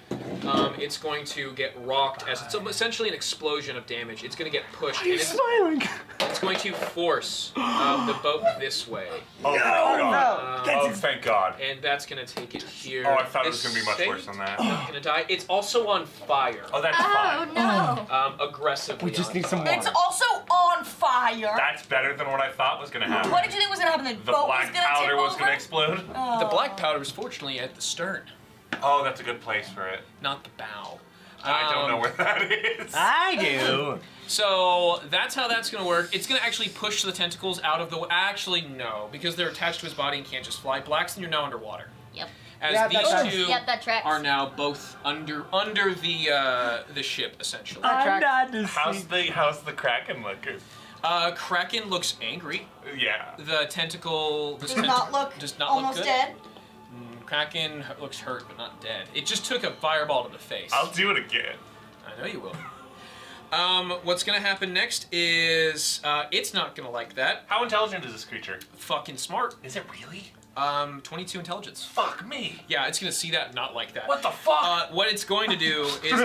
It's going to get rocked as it's essentially an explosion of damage. It's going to get pushed. And He's smiling. it's going to force the boat this way. Oh, thank God. That's Oh, thank God. And that's going to take it here. Oh, I thought it was This going to be much thing worse than that. is Not going to die. It's also on fire. Oh, that's Oh fine. no. Aggressively We just on need some fire. It's also on fire. That's better than what I thought was going to happen. What did you think was gonna happen? The The boat black was gonna powder tip was over? going to explode? The black powder is fortunately at the stern, Oh, that's a good place for it. not the bow. I don't know where that is. I do. So that's how that's going to work. It's going to actually push the tentacles out of the. Actually, no, because they're attached to his body and can't just fly. Blackston, you're now underwater. Yep. As Yeah, these that two Yep, that tracks. are now both under the ship essentially. I'm not How's the Kraken looking? Kraken looks angry. Yeah. The tentacle Does not look does not almost look good. dead. Kraken looks hurt but not dead. It just took a fireball to the face. I'll do it again. I know you will. What's gonna happen next is it's not gonna like that. How intelligent is this creature? Fucking smart. Is it really? 22 intelligence. Fuck me. Yeah, it's gonna see that and not like that. What the fuck? What it's going to do is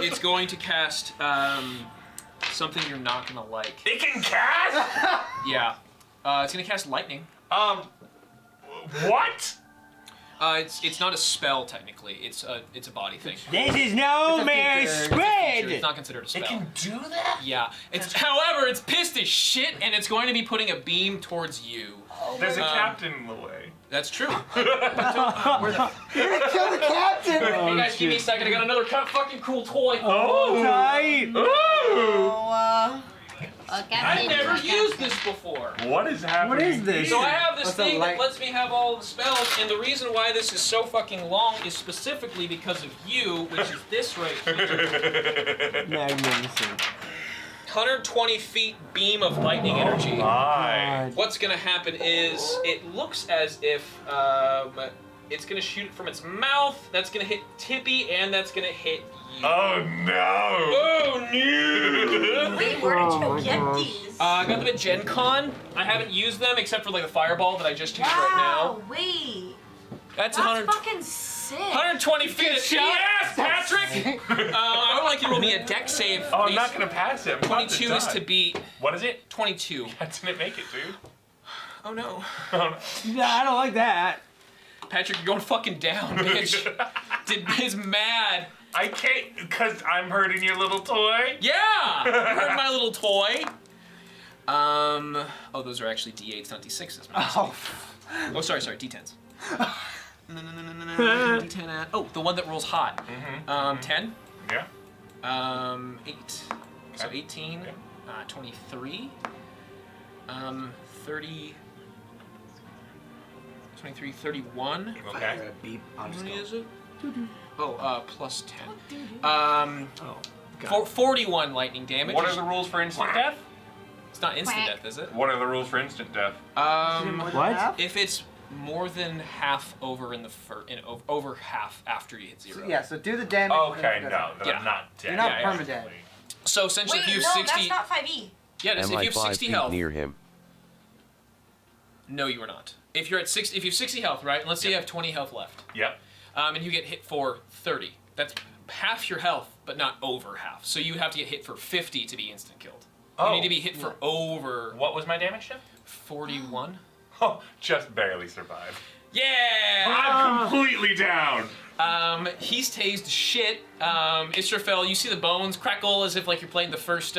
it's going to cast something you're not gonna like. It can cast? Yeah. It's gonna cast lightning. What? It's not a spell technically. It's a body thing. This is no It's a mere feature. It's spread. not considered a spell. It can do that? Yeah. However, it's pissed as shit, and it's going to be putting a beam towards you. There's a captain in the way. That's true. Kill the captain! Hey guys, give me a second. I got another fucking cool toy. Oh, tight. Oh, I've never used this before. What is happening? What is this? So I have this What's the thing that light- lets me have all the spells, and the reason why this is so fucking long is specifically because of you, which is this right here. Magnificent. 120 feet beam of lightning energy. My. What's gonna happen is it looks as if it's gonna shoot it from its mouth. That's gonna hit Tippy, and that's gonna hit you. Oh no! Oh no! wait, where did Oh you my get gosh. these? I got them at Gen Con. I haven't used them except for like the fireball that I just used right Wow, now. wait. That's That's 100. fucking sick. 120 feet. Yes, Patrick! I would like you to roll me a deck save. Oh, I'm please. not gonna pass it. I'm about 22 is die. to beat. What is it? 22. I didn't make it, dude. Oh no. Oh, Nah, I don't like that. Patrick, you're going fucking down, bitch. Is mad. I can't, because I'm hurting your little toy. Yeah! You heard my little toy. Oh, those are actually D8s, not D6s. Oh, sorry, D10s. No. D10 at. Oh, the one that rolls hot. 10. Yeah. 8. So 18, 23, 30, 23, 31. Okay. Beep. How many is it? Oh, plus 10. 41 lightning damage. What are the rules for instant death? It's not instant Quack. death, is it? What are the rules for instant death? What? If it's more than half over in the over half after you hit 0. Yeah, so do the damage. Okay, no, then Yeah. I'm not dead. You're not Yeah, permadead. So essentially, Wait, if you no, have 60, that's not 5e. yeah, it is. Am If I you have 5 60 feet health, near him? no, you are not. If you're at 60, if you have 60 health, right? And let's say you have 20 health left, Yep. and you get hit for 30. That's half your health, but not over half. So you have to get hit for 50 to be instant killed. You need to be hit for over What was my damage, Chef? 41. Oh, just barely survived. Yeah! I'm completely down. He's tased shit. Israfel, you see the bones crackle as if like you're playing the first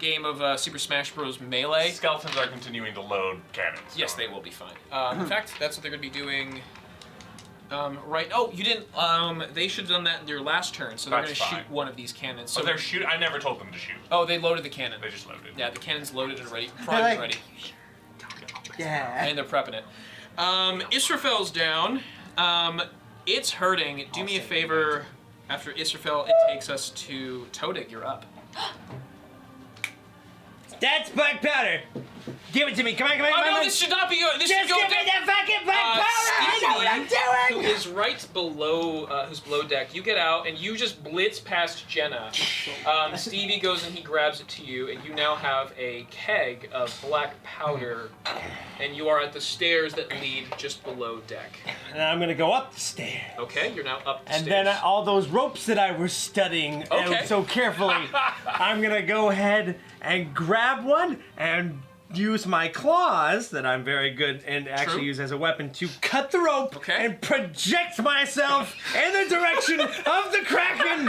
game of Super Smash Bros. Melee. Skeletons are continuing to load cannons. Yes, they will be fine. In fact, that's what they're going to be doing. Right. Oh, you didn't. They should have done that in their last turn, so they're going That's to fine. shoot one of these cannons. So So they're shoot. I never told them to shoot. Oh, they loaded the cannon. They just loaded. Yeah, the cannon's loaded and ready, They're primed like- and ready, Yeah. and they're prepping it. Israfel's down. It's hurting. Do me a favor. After Israfel, it takes us to Todig. You're up. That's black powder. Give it to me. Come on, come on, Oh come on. no, this should not be. This Just should go give me down. that fucking black powder. I know what I'm Who doing. is right below, who's below deck. You get out and you just blitz past Jenna. Stevie goes and he grabs it to you, and you now have a keg of black powder, and you are at the stairs that lead just below deck. And I'm gonna go up the stairs. Okay, you're now up the And stairs. then all those ropes that I was studying Okay. so carefully, I'm gonna go ahead and grab one and use my claws that I'm very good and actually True. use as a weapon to cut the rope Okay. and project myself in the direction of the Kraken.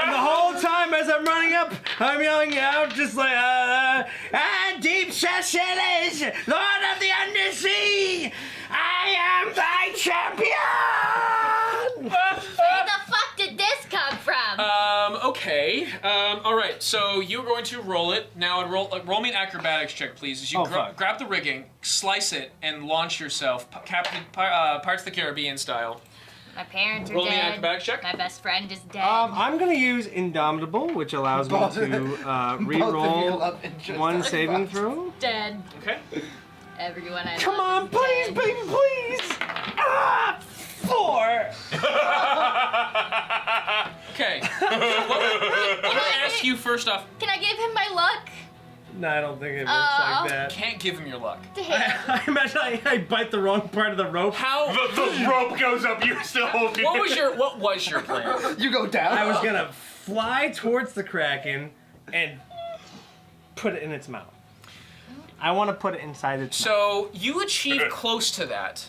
And the whole time as I'm running up, I'm yelling out just like, deep Sailin, Lord of the Undersea, I am thy champion! Where the fuck did this come from? Okay. All right. So you're going to roll it now. Roll me an acrobatics check, please. As you fuck. grab the rigging, slice it, and launch yourself, Pirates of the Caribbean style. My parents are Roll me an dead. acrobatics check. My best friend is dead. I'm gonna use Indomitable, which allows me Both- to Both of you re-roll love interest. one saving throw. Dead. Okay. Everyone I Come love on, is please, dead. baby, please! 4! Okay. What I'm gonna ask you first off. Can I give him my luck? No, I don't think it works Oh. like that. Can't give him your luck. Damn. I imagine I bite the wrong part of the rope. How? The rope goes up. You're still holding. What was your plan? You go down. I was gonna fly towards the Kraken and put it in its mouth. I want to put it inside its mouth. So you achieved close to that,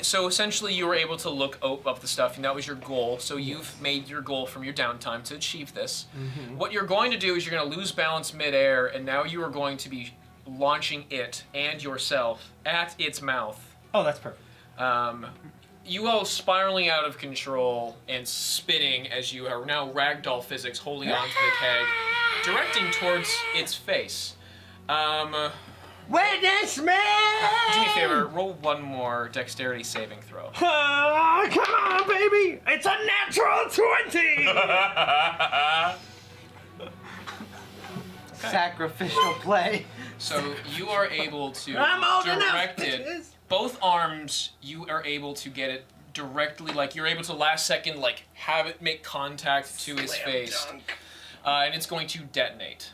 so essentially you were able to look up the stuff, and that was your goal. So you've made your goal from your downtime to achieve this. What you're going to do is you're going to lose balance midair, and now you are going to be launching it and yourself at its mouth. Oh, that's perfect. You all spiraling out of control and spinning as you are now ragdoll physics holding onto the keg, directing towards its face. Witness me! Do me a favor, roll one more dexterity saving throw. Oh, come on, baby! It's a natural 20! Sacrificial play. So you are able to I'm old direct enough, it. bitches. Both arms, you are able to get it directly, like you're able to last second, like have it make contact to his face. And it's going to detonate.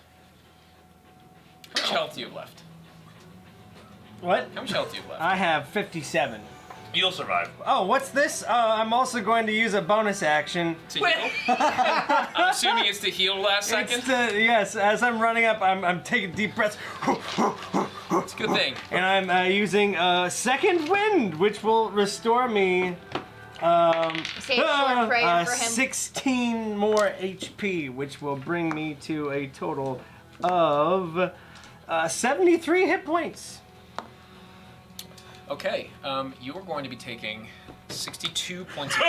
How much health do you have left? What? How much health do you have left? I have 57. You'll survive. Oh, what's this? I'm also going to use a bonus action. To heal? I'm assuming it's to heal last second. It's yes, as I'm running up, I'm taking deep breaths. It's a good thing. And I'm using second wind, which will restore me Say a short prayer for him. 16 more HP, which will bring me to a total of 73 hit points. Okay, you are going to be taking 62 points of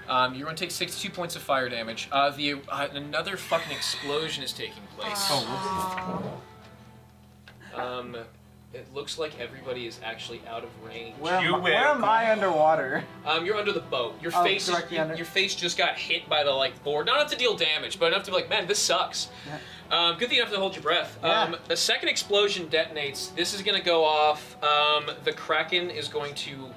You're going to take 62 points of fire damage. Another fucking explosion is taking place. It looks like everybody is actually out of range. Where am I underwater? You're under the boat. Your face, directly under. your face just got hit by the board. Not enough to deal damage, but enough to be like, man, this sucks. Good thing you have to hold your breath. The second explosion detonates. This is going to go off. The Kraken is going to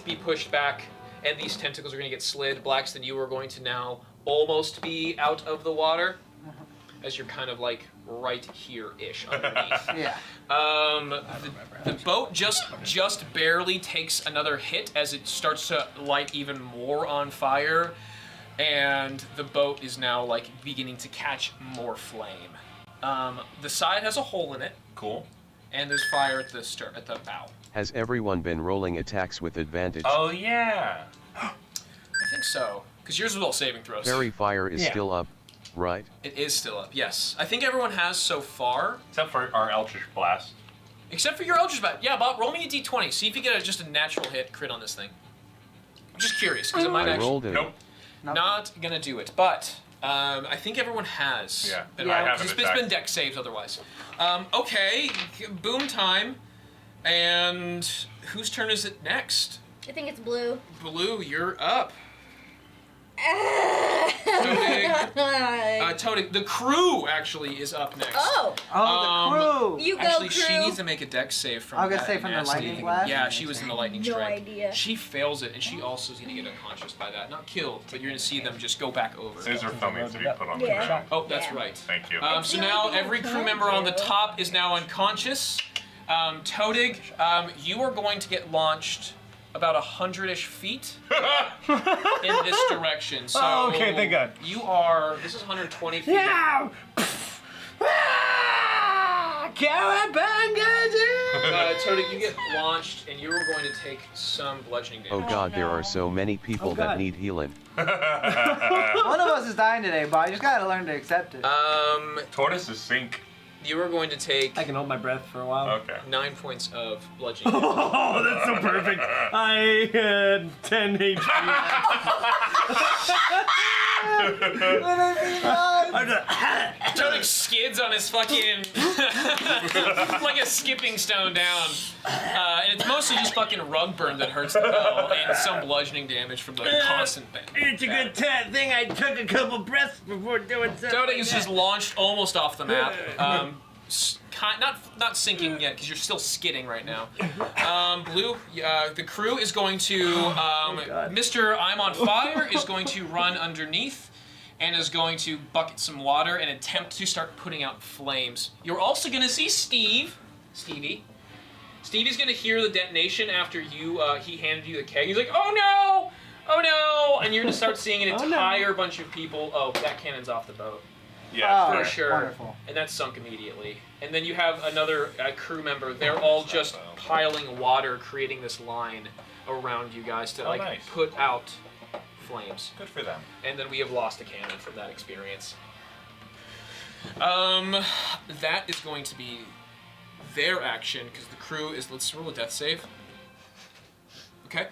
be pushed back, and these tentacles are going to get slid. Blackston, you are going to now almost be out of the water, as you're kind of like right here-ish underneath. Yeah. The boat just barely takes another hit as it starts to light even more on fire, and the boat is now like beginning to catch more flame. The side has a hole in it. Cool. And there's fire at the bow. Has everyone been rolling attacks with advantage? Oh yeah. I think so, because yours was all saving throws. Fairy fire is still up, right? It is still up, yes. I think everyone has so far. Except for our Eldritch Blast. Except for your Eldritch Blast. Yeah, Bob, roll me a d20. See if you get just a natural hit crit on this thing. I'm just curious, because it might I actually... rolled it. Nope. Not gonna do it, but I think everyone has. Yeah, And I haven't it's been deck saves otherwise. Okay, boom time. And whose turn is it next? I think it's blue. Blue, you're up. Toadie, the crew actually is up next. Oh. Oh, the crew. You go, Actually, crew. she needs to make a deck save from I was gonna that say from the nasty lightning thing. blast? Yeah, she was in the lightning No strike. idea. She fails it, and she also is going to get unconscious by that. Not killed, but you're going to see them just go back over. Scissor thumb needs to be put on the Yeah. ground. Oh, that's Yeah. right. Thank you. So now every crew member on the top is now unconscious. Todig, you are going to get launched about 100-ish feet in this direction. So Oh, okay, thank God. You are. This is 120 feet. Yeah! Todig, you get launched, and you are going to take some bludgeoning Oh damage. god, there are so many people Oh, that God. need healing. One of us is dying today, but I just gotta learn to accept it. Tortoises sink. You are going to take I can hold my breath for a while. Okay. 9 points of bludgeoning damage. Oh, that's so perfect. I had 10 HP. Todig skids on his fucking like a skipping stone down, and it's mostly just fucking rug burn that hurts the bow, and some bludgeoning damage from the constant bang. It's a good thing I took a couple breaths before doing something. Todig is just launched almost off the map. Not sinking yet because you're still skidding right now. Blue, the crew is going to Mr. I'm on fire is going to run underneath and is going to bucket some water and attempt to start putting out flames. You're also going to see Stevie. Stevie's going to hear the detonation after he handed you the keg. He's like, oh no, and you're going to start seeing an entire bunch of people. Oh, that cannon's off the boat. Yeah, For fair. sure. Wonderful. And that's sunk immediately. And then you have another crew member. They're all just piling water, creating this line around you guys to nice. put out flames. Good for them. And then we have lost a cannon from that experience. That is going to be their action because the crew is. Let's roll a death save. Okay.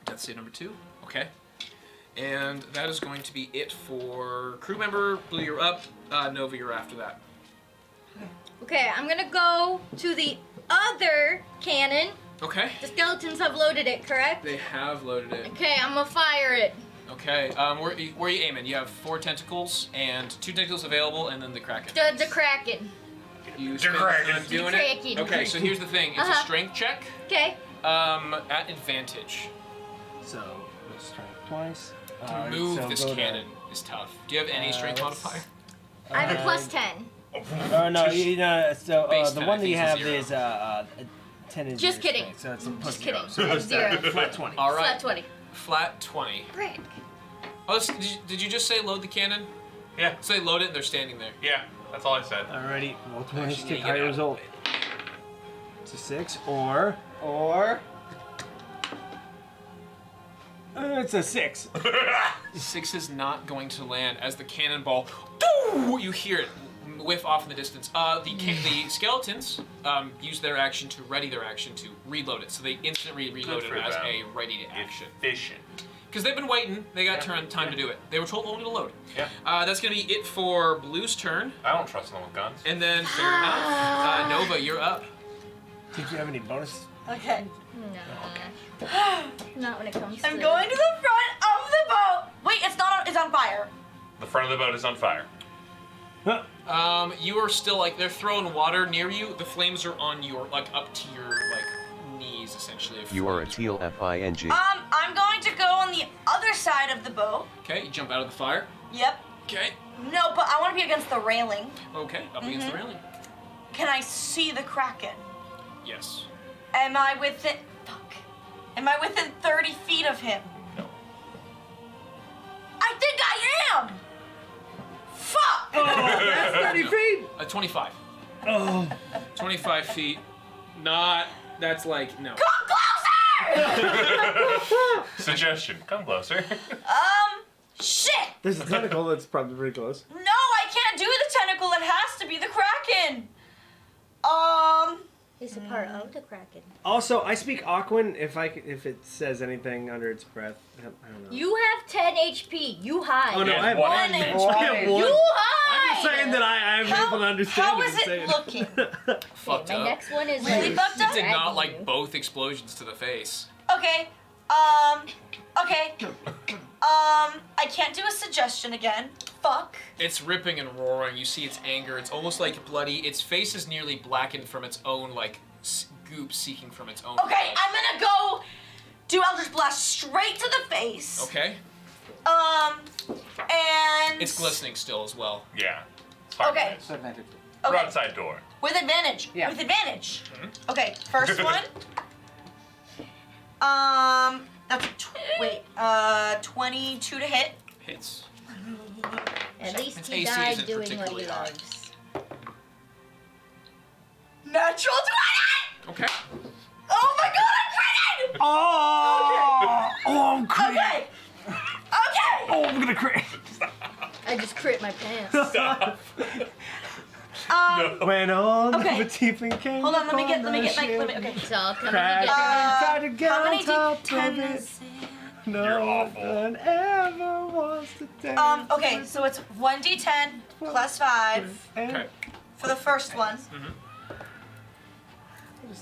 Death save number 2. Okay. And that is going to be it for crew member. Blue, you're up. Nova, you're after that. Okay, I'm gonna go to the other cannon. Okay. The skeletons have loaded it, correct? They have loaded it. Okay, I'm gonna fire it. Okay. Where are you aiming? You have 4 tentacles and 2 tentacles available, and then the Kraken. The Kraken. You The spend Kraken. time doing The it. Kraken. Okay. So here's the thing. It's a strength check. Okay. At advantage. So, let's try it twice. To move this cannon is tough. Do you have any strength let's- modifier? I have a +10. Oh no, you know, so Base the 10, one I that you think, have is is 10 is Just your kidding. strength, so it's a plus Just kidding. 0. So it's 0. flat 20. All right. Flat 20. Flat 20. Frick. Oh, did you just say load the cannon? Yeah. Say load it, and they're standing there. Yeah. That's all I said. Alrighty, roll 20 Actually, to you take get higher out of result. the way. It's a 6 or it's a 6. 6 is not going to land as the cannonball. You hear it whiff off in the distance. The skeletons use their action to ready their action to reload it, so they instantly reload it as a ready to action. Efficient. Because they've been waiting, they got time to do it. They were told only to load. Yeah. That's gonna be it for Blue's turn. I don't trust them with guns. And then, fair enough, Nova, you're up. Did you have any bonus? Okay. No. Not when it comes to... I'm going to the front of the boat. Wait, it's not. It's on fire. The front of the boat is on fire. You are still, like, they're throwing water near you. The flames are on your, like, up to your, like, knees, essentially. You are a teal FING. I'm going to go on the other side of the boat. Okay, you jump out of the fire. Yep. Okay. No, but I want to be against the railing. Okay, up against the railing. Can I see the Kraken? Yes. Am I within... Fuck. Am I within 30 feet of him? No. I think I am! Fuck! That's 30 feet! 25. Oh. 25 feet. Not... That's like, no. Come closer! Suggestion, come closer. Shit! There's a tentacle that's probably pretty close. No, I can't do the tentacle. It has to be the Kraken. It's a part of the Kraken. Also, I speak Aquan if it says anything under its breath. I don't know. You have 10 HP. You hide. Oh no, Yeah, I have one. one. HP. I have one. You hide! I'm just saying that I'm able to understand How what is it's it saying. looking? Fucked My up. next one is Really fucked up? It did not dragging like you. both explosions to the face. Okay. Okay. I can't do a suggestion again. Fuck. It's ripping and roaring. You see its anger. It's almost like bloody. Its face is nearly blackened from its own, like, goop seeking from its own Okay, blood. I'm gonna go do Eldritch Blast straight to the face. Okay. And... It's glistening still as well. Yeah. It's hard Okay. to miss. Advantage. Okay. Broadside door. With advantage. Yeah. With advantage. Mm-hmm. Okay, first one. That's wait, 22 to hit. Hits. At least Its he AC died isn't doing what he particularly high. loves. Natural 20! Okay. Oh my god, I'm critting! Oh! Oh, I'm crit. Okay. Okay. Oh, I'm gonna crit. I just crit my pants. When all Okay. the teeth came Hold on, let me get, ship, okay. So I'll come Crack. and get Try to get How on many top D10 of it. is it? No You're awful. one ever wants to dance. Okay, so it's 1d10 plus 5 Okay. for the first one.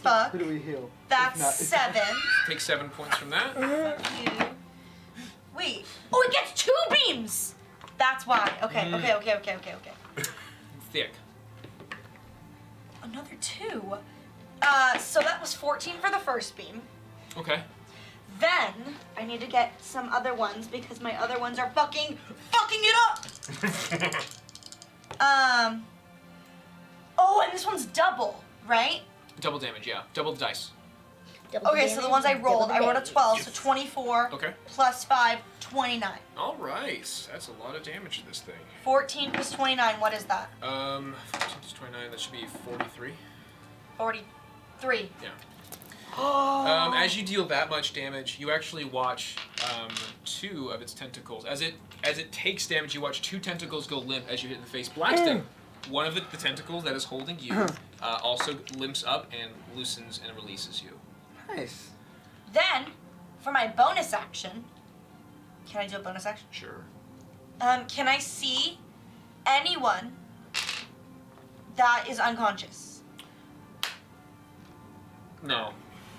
Fuck. Who do we heal? That's Not- 7. Take 7 points from that. Fuck you. Wait. Oh, it gets 2 beams! That's why. Okay. Thick. Another 2. So that was 14 for the first beam. Okay. Then I need to get some other ones because my other ones are fucking it up. Oh, and this one's double, right? Double damage, yeah. Double the dice. double Okay, so the ones I rolled a 12, so 24 Okay. plus 5, 29. All right. That's a lot of damage to this thing. 14 plus 29, what is that? 14 to 29, that should be 43. 43. Yeah. As you deal that much damage, you actually watch 2 of its tentacles. As it takes damage, you watch 2 tentacles go limp as you hit in the face. Blackston, one of the tentacles that is holding you also limps up and loosens and releases you. Nice. Then, for my bonus action, can I do a bonus action? Sure. Can I see anyone that is unconscious? No.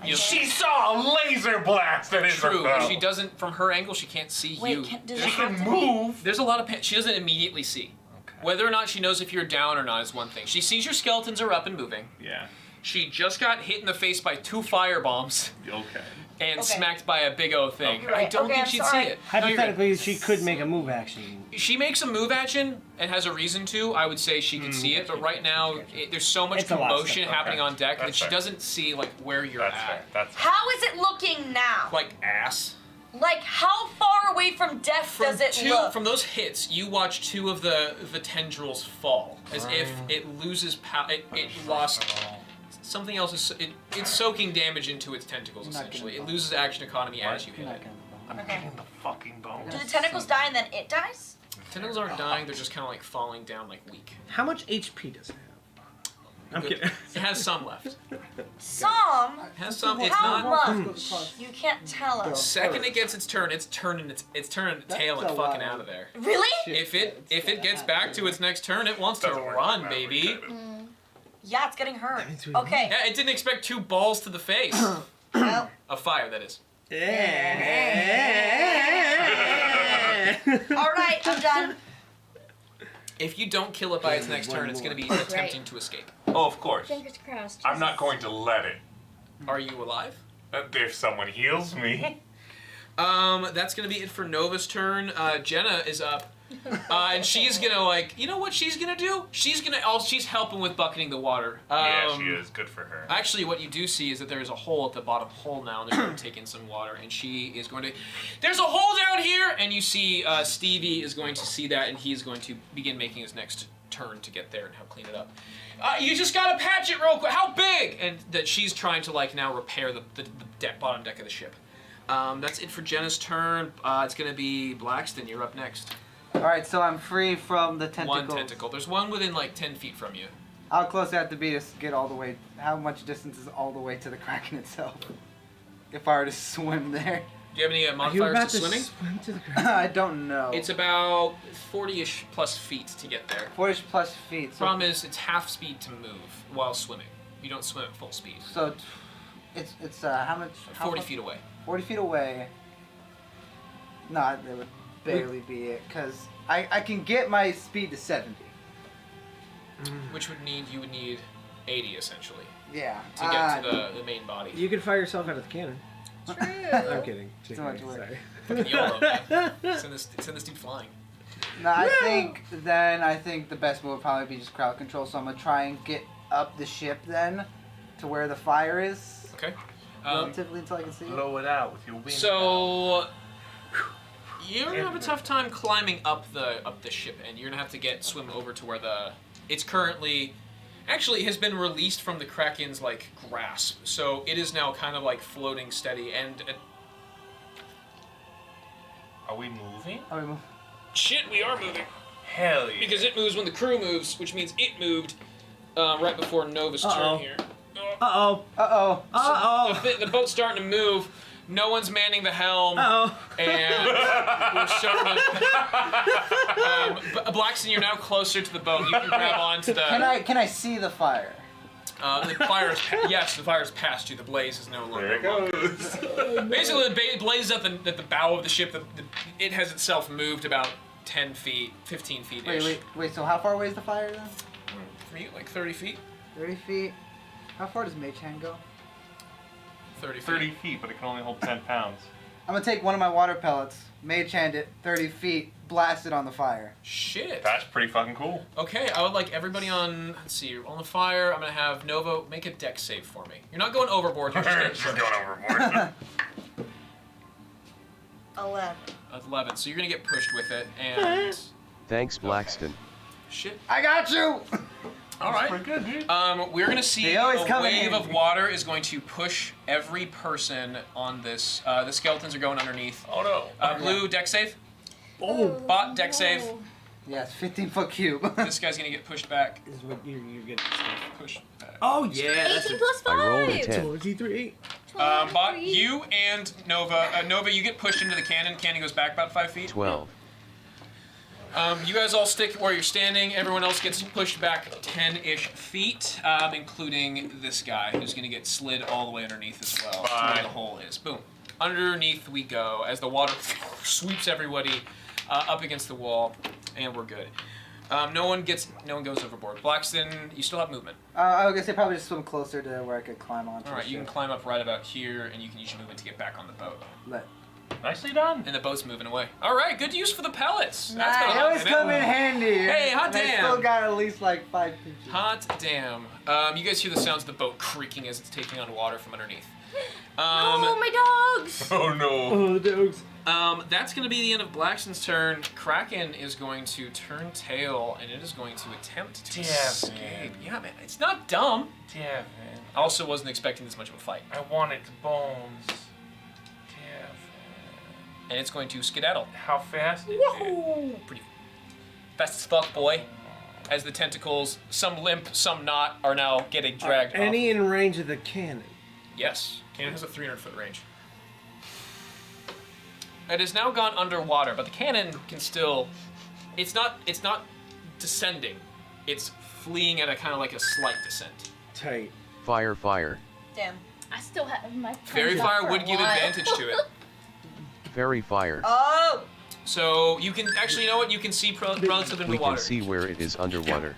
You She saw a laser blast at his True, repel. but she doesn't. From her angle, she can't see Wait, you. does She it have can to be? move. There's a lot of. She doesn't immediately see. Okay. Whether or not she knows if you're down or not is one thing. She sees your skeletons are up and moving. Yeah. She just got hit in the face by 2 fire bombs Okay. and Okay. smacked by a big O thing. Okay. I don't Okay, think I'm she'd sorry. see it. Hypothetically, she could make a move action. She makes a move action and has a reason to. I would say she could see it, but right now there's so much It's a lot of commotion stuff. happening on deck that That's she fair. doesn't see like where you're That's at. fair. That's fair. How is it looking now? Like ass. Like, how far away from death does it look? From those hits, you watch 2 of the tendrils fall as if it loses power. It lost. Something else is it's soaking damage into its tentacles You're not essentially. getting It loses action economy as you You're hit not it. gonna I'm Okay. getting the fucking bone. Do the tentacles die and then it dies? Tentacles aren't dying, they're just kind of like falling down like weak. How much HP does it have? I'm kidding. It has some left. Some? It has some. It's How not. much? You can't tell us. Second it gets its turn, it's turning its tail and fucking out of there. Really? If it gets back to its next turn, it wants to run, baby. Yeah, it's getting hurt. Okay. Yeah, it didn't expect 2 balls to the face. Well, Of fire, that is. all right, I'm done. If you don't kill it by its next turn, it's going to be attempting to escape. Oh, of course. Fingers crossed. I'm not going to let it. Are you alive? If someone heals me. That's going to be it for Nova's turn. Jenna is up. And she's gonna you know what she's gonna do? She's helping with bucketing the water. Yeah, she is. Good for her. Actually, what you do see is that there is a hole at the bottom hole now, and they're going to take in some water, and she is going to... There's a hole down here! And you see Stevie is going to see that, and he's going to begin making his next turn to get there and help clean it up. You just gotta patch it real quick. How big? And that she's trying to now repair the bottom deck of the ship. That's it for Jenna's turn. It's going to be Blackston. You're up next. Alright, so I'm free from the tentacles. 1 tentacle. There's one within 10 feet from you. How close do I have to be to get all the way? How much distance is all the way to the Kraken itself? If I were to swim there. Do you have any modifiers to swimming? Swim to the ground? I don't know. It's about 40-ish plus feet to get there. 40 plus feet. So, Problem is, it's half speed to move while swimming. You don't swim at full speed. so it's how much? 40 feet away. 40 feet away. No, that would barely be it, because I can get my speed to 70. Which you would need 80 essentially Yeah. to get to the main body. You can fire yourself out of the cannon. True. I'm kidding. Too much work. Sorry. Fucking YOLO, man. Send this dude flying. No, I think the best move would probably be just crowd control. So I'm gonna try and get up the ship then, to where the fire is. Okay. Relatively until I can see it. Blow it out with your wings. So you're gonna have a tough time climbing up the ship, and you're gonna have to swim over to where it's currently. Actually, has been released from the Kraken's grasp, so it is now kind of floating steady. And Are we moving? Oh, we move. shit, we are moving Hell yeah. because it moves when the crew moves, which means it moved right before Nova's turn here. Uh-oh. Uh-oh. Uh-oh. The boat's starting to move. No one's manning the helm. Uh-oh. And we're starting to... Blackson, you're now closer to the boat. You can grab onto the... Can I see the fire? The fire's... Yes, the fire's past you. The blaze is no longer... There it goes. Basically, the blaze is at the bow of the ship. It has itself moved about 10 feet, 15 feet-ish. Wait, so how far away is the fire then? For you, 30 feet? 30 feet. How far does Mage Hand go? 30 feet. 30 feet, but it can only hold 10 pounds. I'm gonna take one of my water pellets, Mage Hand it, 30 feet, blast it on the fire. Shit. That's pretty fucking cool. Okay, I would like everybody on, let's see, on the fire. I'm going to have Nova make a dex save for me. You're not going overboard, you're just getting She's pushed. going overboard. 11. 11, so you're going to get pushed with it, and... Thanks, Blackston. Shit. I got you! Alright. Pretty good, dude. We're going to see They a always come in wave handy. of water is going to push every person on this. The skeletons are going underneath. Oh no. Blue, dex save. Oh. Bot, dex save. Yes, 15-foot cube. This guy's going to get pushed back. This is what you're getting. Push back. Oh, yeah. 18 plus 5. I rolled a 10. 23. Bot, you and Nova. Nova, you get pushed into the cannon. Cannon goes back about 5 feet. 12. You guys all stick where you're standing. Everyone else gets pushed back 10-ish feet, including this guy, who's going to get slid all the way underneath as well to where the hole is. Boom. Underneath we go as the water sweeps everybody up against the wall, and we're good. No one goes overboard. Blackston, you still have movement. I was gonna say probably just swim closer to where I could climb onto All right, the you can ship. climb up right about here, and you can use your movement to get back on the boat. Nicely done. And the boat's moving away. All right, good use for the pellets. Nice. That's They gonna always come in handy. Hey, hot and I damn. still got at least 5 pinches. Hot damn. You guys hear the sounds of the boat creaking as it's taking on water from underneath. Oh, my dogs. Oh no. Oh, the dogs. That's going to be the end of Blackson's turn. Kraken is going to turn tail, and it is going to attempt to escape. Man. Yeah, man. It's not dumb. Damn, man. I also wasn't expecting this much of a fight. I want its bones. Damn, And it's going to skedaddle. man. How fast is it? Pretty fast as fuck, boy. As the tentacles, some limp, some not, are now getting dragged off. Any in range of the cannon? Yes, cannon has a 300-foot range. It has now gone underwater, but the cannon can still. It's not descending. It's fleeing at a kind of like a slight descent. Tight. Fire, fire. Damn. I still have my. Fairy friends fire up for would a give while. advantage to it. Fairy fire. Oh! So you can actually, you know what? You can see relative into We water. can see where it is underwater.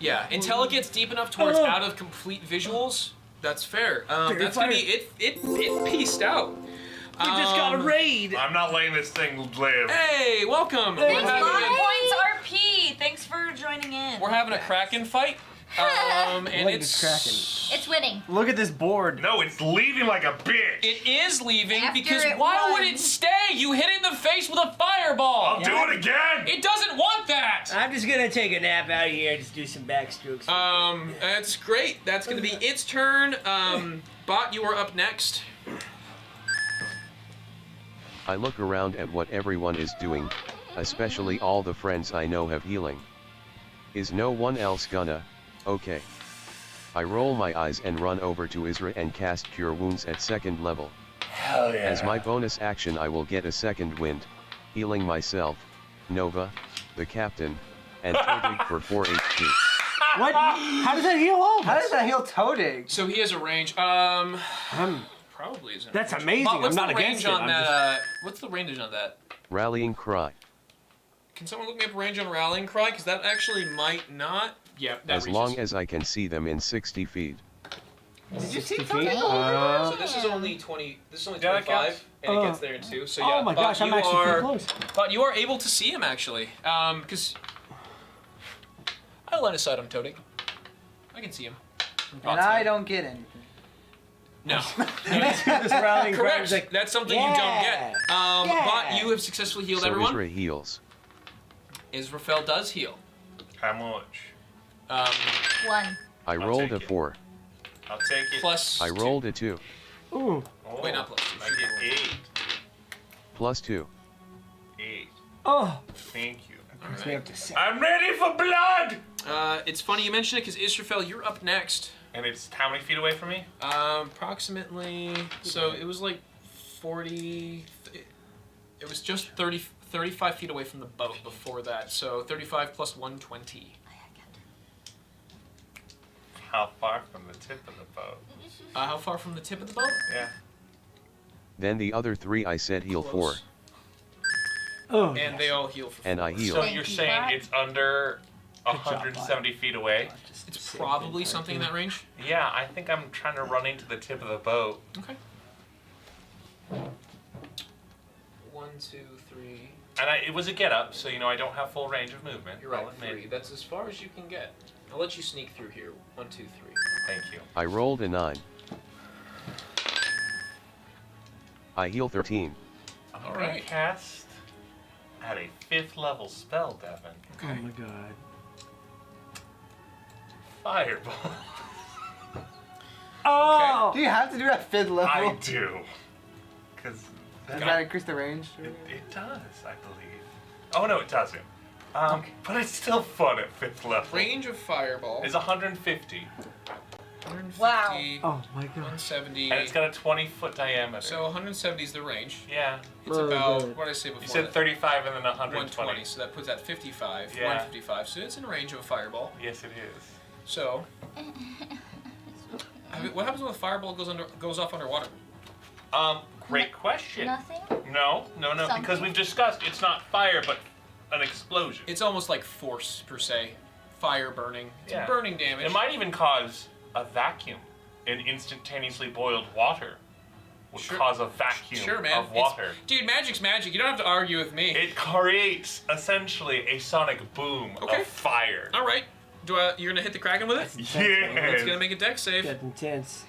Yeah, until it gets deep enough towards out of complete visuals. That's fair. That's gonna be it. It pieced out. We just got a raid. I'm not letting this thing live. Hey, welcome. Thanks, 5 points RP. Thanks for joining in. We're having a Kraken fight. And Look at it's this It's winning. Look at this board. No, it's leaving like a bitch. It is leaving After because it why would won. it stay? You hit it in the face with a fireball. I'll do it again. It doesn't want that. I'm just gonna take a nap out here and just do some backstrokes. That's great. That's gonna be its turn. Bott, you are up next. I look around at what everyone is doing, especially all the friends I know have healing. Is no one else gonna? Okay. I roll my eyes and run over to Isra and cast Cure Wounds at 2nd level. Hell yeah. As my bonus action I will get a second wind, healing myself, Nova, the captain, and Todig for 4 HP. What? How does that heal all of How us? does that heal Todig? So he has a range. Probably isn't. That's range. amazing. Bott, what's I'm not the range against it. on I'm that? What's the range on that? Rallying Cry. Can someone look me up range on Rallying Cry? Because that actually might not. Yeah, that As reaches. long as I can see them in 60 feet. Did you see 60 Todig? feet? So this is only 20. This is only Yeah, that 25, counts. and it gets there in 2. So yeah. Oh my Bott, gosh, I'm you actually are, pretty close. But you are able to see him actually, because I line of sight on Todig. I can see him. from And Bott's I side. don't get anything. No. This rallying cry Correct. is like, That's something you don't get. Yeah. But you have successfully healed So everyone. Isra heals. Israfel does heal. How much? 1. I I'll rolled take a it. 4. I'll take it. Plus. I 2. rolled a 2. ooh. Oh, Wait, not plus 2. I get 8. Plus 2. 8. Oh. Thank you. Brings me up to 6. I'm ready for blood! It's funny you mention it because Israfel, you're up next. And it's how many feet away from me? Approximately. So it was like 40. It was just 35 feet away from the boat before that. So 35 plus 120. How far from the tip of the boat? How far from the tip of the boat? Yeah. Then the other 3 I said heal 4. Close. Oh. And they all heal for And 4. I heal. So Thank you're you, saying Bott. it's under Good job, 170 feet away? It's probably something in that range. Yeah, I think I'm trying to run into the tip of the boat. Okay. 1, 2, 3. And it was a get up, so I don't have full range of movement. You're right. I'll admit. 3. That's as far as you can get. I'll let you sneak through here. 1, 2, 3. Thank you. I rolled a 9. I heal 13. I'm All gonna right. cast at a 5th level spell, Devin. Oh my god. Fireball. Oh! Do you have to do that 5th level? I do. Because Does that increase the range? it does, I believe. Oh no, it doesn't. But it's still fun at 5th level. Range of fireball. Is 150, 150. Wow. Oh my god. 170. and it's got a 20-foot diameter. So 170 is the range. yeah, It's Oh, about, good. what did I say before? you said that? 35 and then 120. 120, so that puts at 55. Yeah. 155, so it's in range of a fireball. Yes, it is. So, what happens when the fireball goes off underwater? Great question. Nothing? No, because Something? we've discussed it's not fire, but an explosion. It's almost like force per se, fire burning. It's Yeah. burning damage. It might even cause a vacuum. In instantaneously boiled water would Sure. cause a vacuum Sure, man. of water. Dude, magic's magic. You don't have to argue with me. It creates essentially a sonic boom Okay. of fire. All right. You're gonna hit the Kraken with it? It's Yes. gonna make a dex save. That's intense.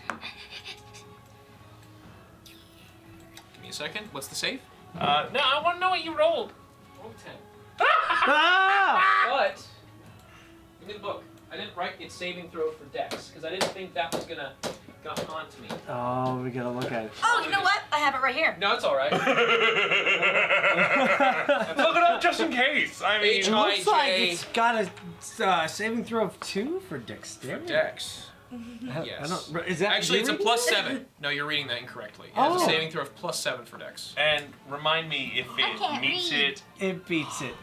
Give me a second. What's the save? No, I want to know what you rolled. Roll 10. Ah! But give me the book. I didn't write its saving throw for dex because I didn't think that was gonna got onto me. Oh, we gotta look at it. Oh, you know what? I have it right here. No, it's all right. Look it up just in case. I mean, It looks like it's got a saving throw of 2 for dexterity. Dex. I don't, is that Actually, it's a reading? +7. No, you're reading that incorrectly. It has a Oh. saving throw of +7 for Dex. and remind me if I can't it meets read. it. It beats it.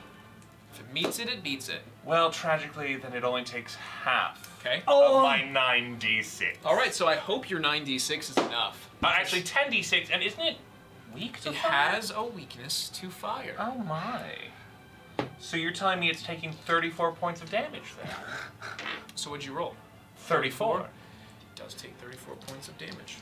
If it meets it, it beats it. Well, tragically, then it only takes half Okay. of my 9d6. All right, so I hope your 9d6 is enough. Actually, 10d6, and isn't it weak to It fire? has a weakness to fire. Oh my. So you're telling me it's taking 34 points of damage then? So what'd you roll? 34. It does take 34 points of damage.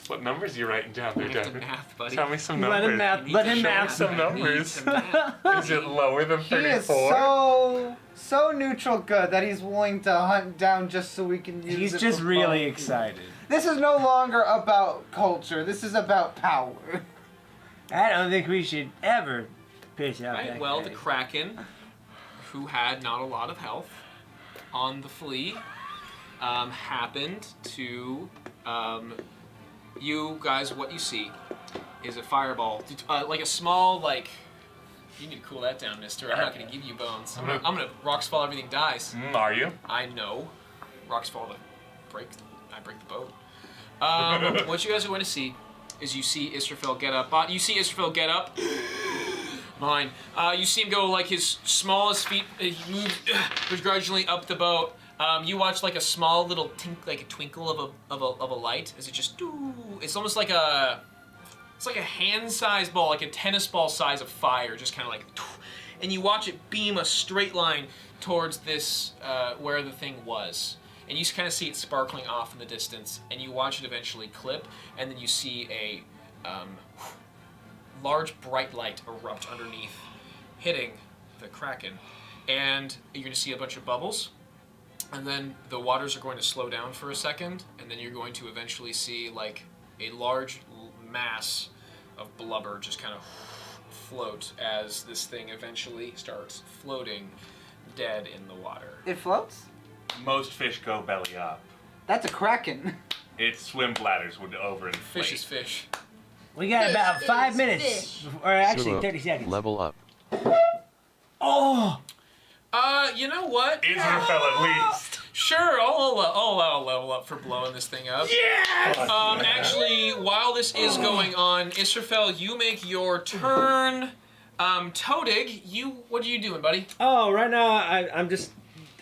What numbers are you writing down there, You have to Devin? math, buddy. Tell me some Let numbers. him math. You need Let to him show math. me some You numbers. need to math. Is it lower than He is 34? so neutral good that he's willing to hunt down just so we can use He's it just for really fun. excited. This is no longer about culture. This is about power. I don't think we should ever piss out Right, that well, guy. the Kraken, who had not a lot of health on the flea, happened to, you guys, what you see is a fireball, like a small, like, you need to cool that down, mister. I'm not going to give you bones. I'm gonna rocks fall, everything dies. Are you? I know. Rocks fall to break, I break the boat. What you guys are going to see is you see Israfel get up. You see Israfel get up. Mine. You see him go like his smallest feet. He moves gradually up the boat. You watch like a small little like a twinkle of a light as it just. It's almost like a. It's like a hand-sized ball, like a tennis ball size of fire, just kind of like. And you watch it beam a straight line towards this where the thing was. And you kind of see it sparkling off in the distance, and you watch it eventually clip, and then you see a large bright light erupt underneath, hitting the Kraken. And you're going to see a bunch of bubbles, and then the waters are going to slow down for a second, and then you're going to eventually see like a large mass of blubber just kind of float as this thing eventually starts floating dead in the water. It floats? Most fish go belly up. That's a kraken. Its swim bladders would overinflate. Fish is fish. We got about Fish 5 is minutes. fish. Or actually, Sumo, 30 seconds. Level up. Oh! You know what? Israfel at least. Sure, I'll level up for blowing this thing up. Yes! Actually, while this is going on, Israfel, you make your turn. Todig, what are you doing, buddy? Oh, right now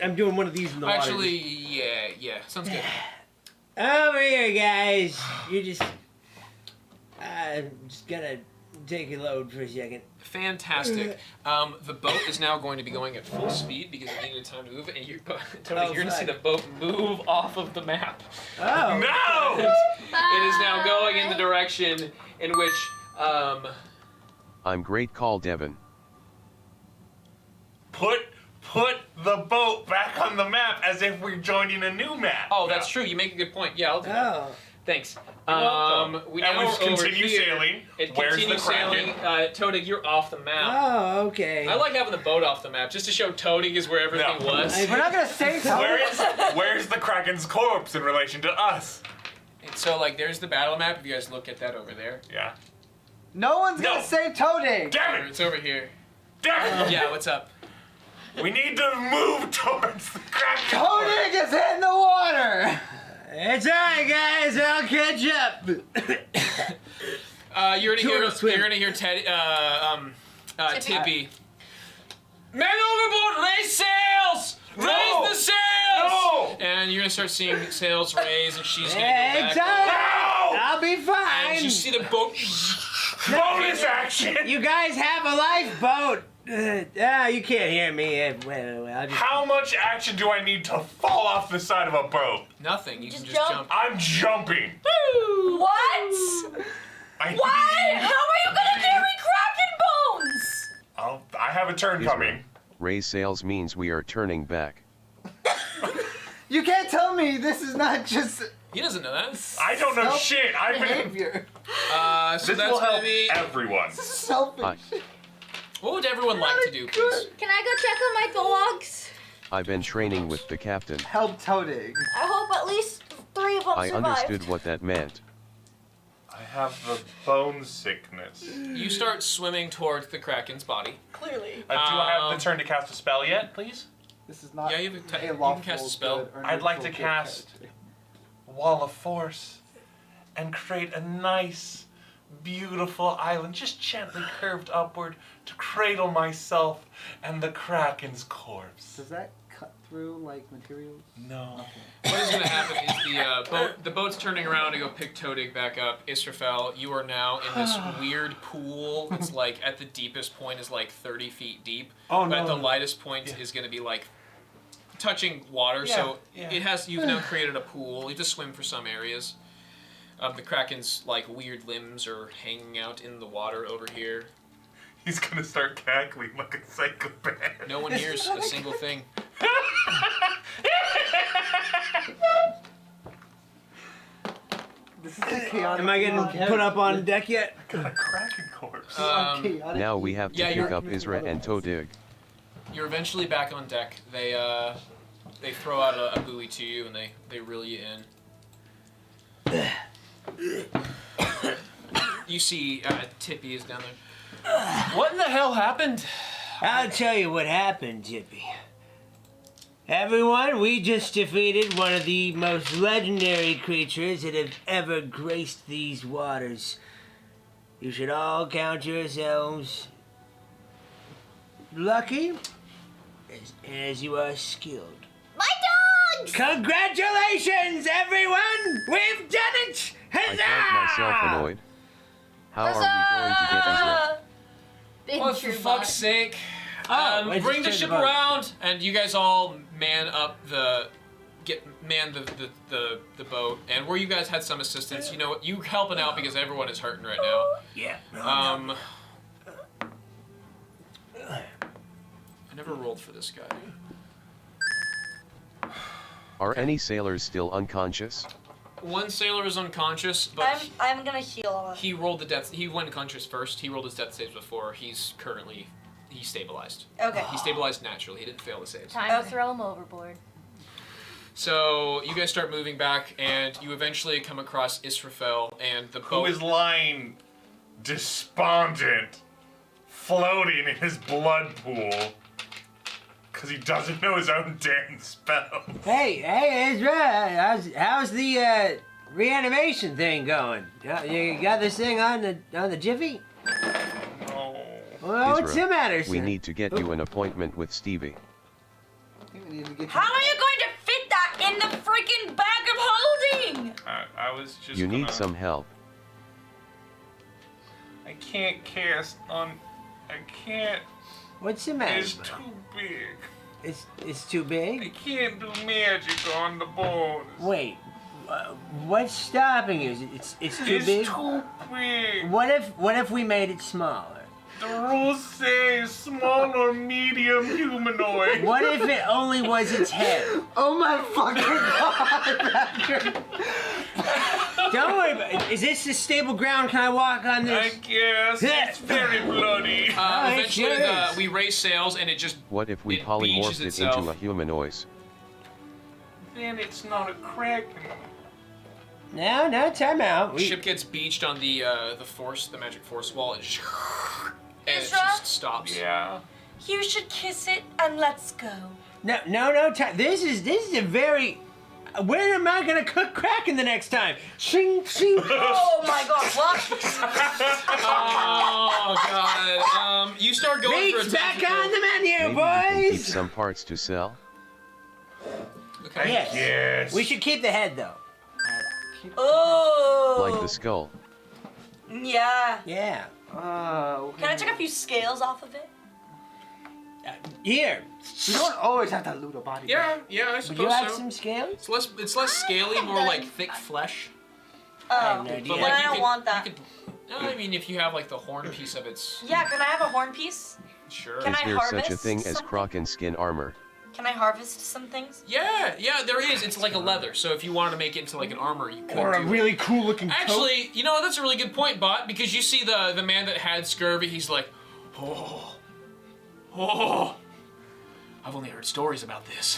I'm doing one of these in the water. Actually, yeah, sounds good. Over here, guys. You just gotta take a load for a second. Fantastic. The boat is now going to be going at full speed because it needed time to move, and Todig, you're going to see the boat move off of the map. Oh. No! It is now going in the direction in which, I'm great call, Devin. Put the boat back on the map as if we're joining a new map. Oh, that's true. You make a good point. Yeah, I'll do that. Oh. Thanks. welcome. We And now we are over continue here. sailing. It Where's the continues sailing. Kraken? Todig, you're off the map. Oh, okay. I like having the boat off the map just to show Todig is where everything No. was. We're not gonna say Where's the Kraken's corpse in relation to us? And so, like, there's the battle map. If you guys look at that over there. Yeah. No one's gonna No. say Toadie. Damn it! It's over here. Damn it! Yeah, what's up? We need to move towards the Kraken. Toadie is in the water. It's alright, guys. I'll catch up. You're gonna Sure, hear. swim. You're gonna hear Teddy. Tippy. Tippy. Men overboard! Raise sails! No! Raise the sails! No! And you're gonna start seeing sails raise, and she's gonna It's go back. alright. No! I'll be And fine. you see the boat. Bonus action! You guys have a lifeboat. You can't hear me. Well, I'll just... How much action do I need to fall off the side of a boat? Nothing. You Just can just jump. jump. I'm jumping. What? I Why? How are you gonna carry Kraken bones? I have a turn coming. Raise sails means we are turning back. You can't tell me this is not just He doesn't know that. I don't know shit. I've been. behavior. So This that's will gonna help be. everyone. Selfish. Hi. What would everyone like to do, please? Can I go check on my dogs? I've been training with the captain. Help Todig. I hope at least 3 of them I survived. understood what that meant. I have the bone sickness. You start swimming towards the Kraken's body. Clearly. Do I have the turn to cast a spell yet, please? This is not Yeah, you can lawful cast a spell. good or I'd like neutral to good cast character. Wall of Force and create a nice, beautiful island, just gently curved upward to cradle myself and the Kraken's corpse. Does that cut through like materials? No. What is going to happen is the boat's turning around to go pick Todig back up. Israfel, you are now in this weird pool. It's like at the deepest point is like 30 feet deep. Oh, but no. at the lightest point is going to be like touching water. Yeah, So yeah. you've now created a pool. You have to swim for some areas. The Kraken's like weird limbs are hanging out in the water over here. He's gonna start cackling like a psychopath. No one hears a single thing. This is a chaotic. Am I getting put up on deck yet? Got a Kraken corpse. Now we have to yeah, pick you're- up Isra and Todig. You're eventually back on deck. They throw out a buoy to you and they reel you in. You see Tippy is down there. What in the hell happened? I'll tell you what happened, Jippy. Everyone, we just defeated one of the most legendary creatures that have ever graced these waters. You should all count yourselves lucky as you are skilled. My dogs! Congratulations, everyone! We've done it! I felt myself annoyed. How are we going to get Isra? Big Oh, for true fuck's bot. sake. I just Bring the turned ship the boat. around, and you guys all man up the boat. And where you guys had some assistance, you know what? You helping out because everyone is hurting right now. Yeah. I never rolled for this guy. Are any sailors still unconscious? One sailor is unconscious, but I'm gonna heal. he rolled the death. He went unconscious first. He rolled his death saves before. He's stabilized. Okay. He stabilized naturally. He didn't fail the saves. Time to throw him overboard. So you guys start moving back, and you eventually come across Israfel and the Who boat. is lying despondent, floating in his blood pool, because he doesn't know his own damn spell. Hey, Ezra, how's the reanimation thing going? You got this thing on the jiffy? Oh. Well, what's the matter, sir? We need to get you an appointment with Stevie. I think we need to get How are you going to fit that in the freaking bag of holding? I was just You need gonna- some help. I can't cast on... I can't... What's the matter? It's too big. It's too I big? can't do magic on the bones. Wait, what's stopping you? It's too It's big? too big. What if we made it smaller? The rules say small or medium humanoid. What if it only was its head? Oh my fucking god! Don't worry about it. Is this the stable ground? Can I walk on I this? guess it's very bloody. it Eventually, sure is. we raise sails, and it just What if we It polymorphed beaches it itself. into a humanoid? Then it's not a kraken. No, time out. ship gets beached on the magic force wall, and it Isra? just stops. Yeah. You should kiss it and let's go. No time. This is a very. When am I gonna cook Kraken the next time? Shing, shing. Oh my god, what? Oh god. You start going for a Meat's back tactical- on the menu, Maybe we can keep boys. some parts to sell? Okay. Yes. Yes. We should keep the head though. Oh. Like the skull. Yeah. Yeah. Can I take a few scales off of it? Here. We don't always have to loot a body. Yeah, I Would you suppose have so. some scales? It's less scaly, more like thick flesh. I have Oh. no But idea. Then like I you don't could- want that. you could- I mean, if you have like the horn piece of its, Yeah, can I have a horn piece? sure. Can Is I there such a harvest thing as something? Kraken skin armor? Can I harvest some things? Yeah, there is. It's like a leather. So if you wanted to make it into like an armor, you could. Or a do it. really cool looking coat. Actually, you know what? That's a really good point, Bott, because you see the man that had scurvy. He's like, oh, I've only heard stories about this.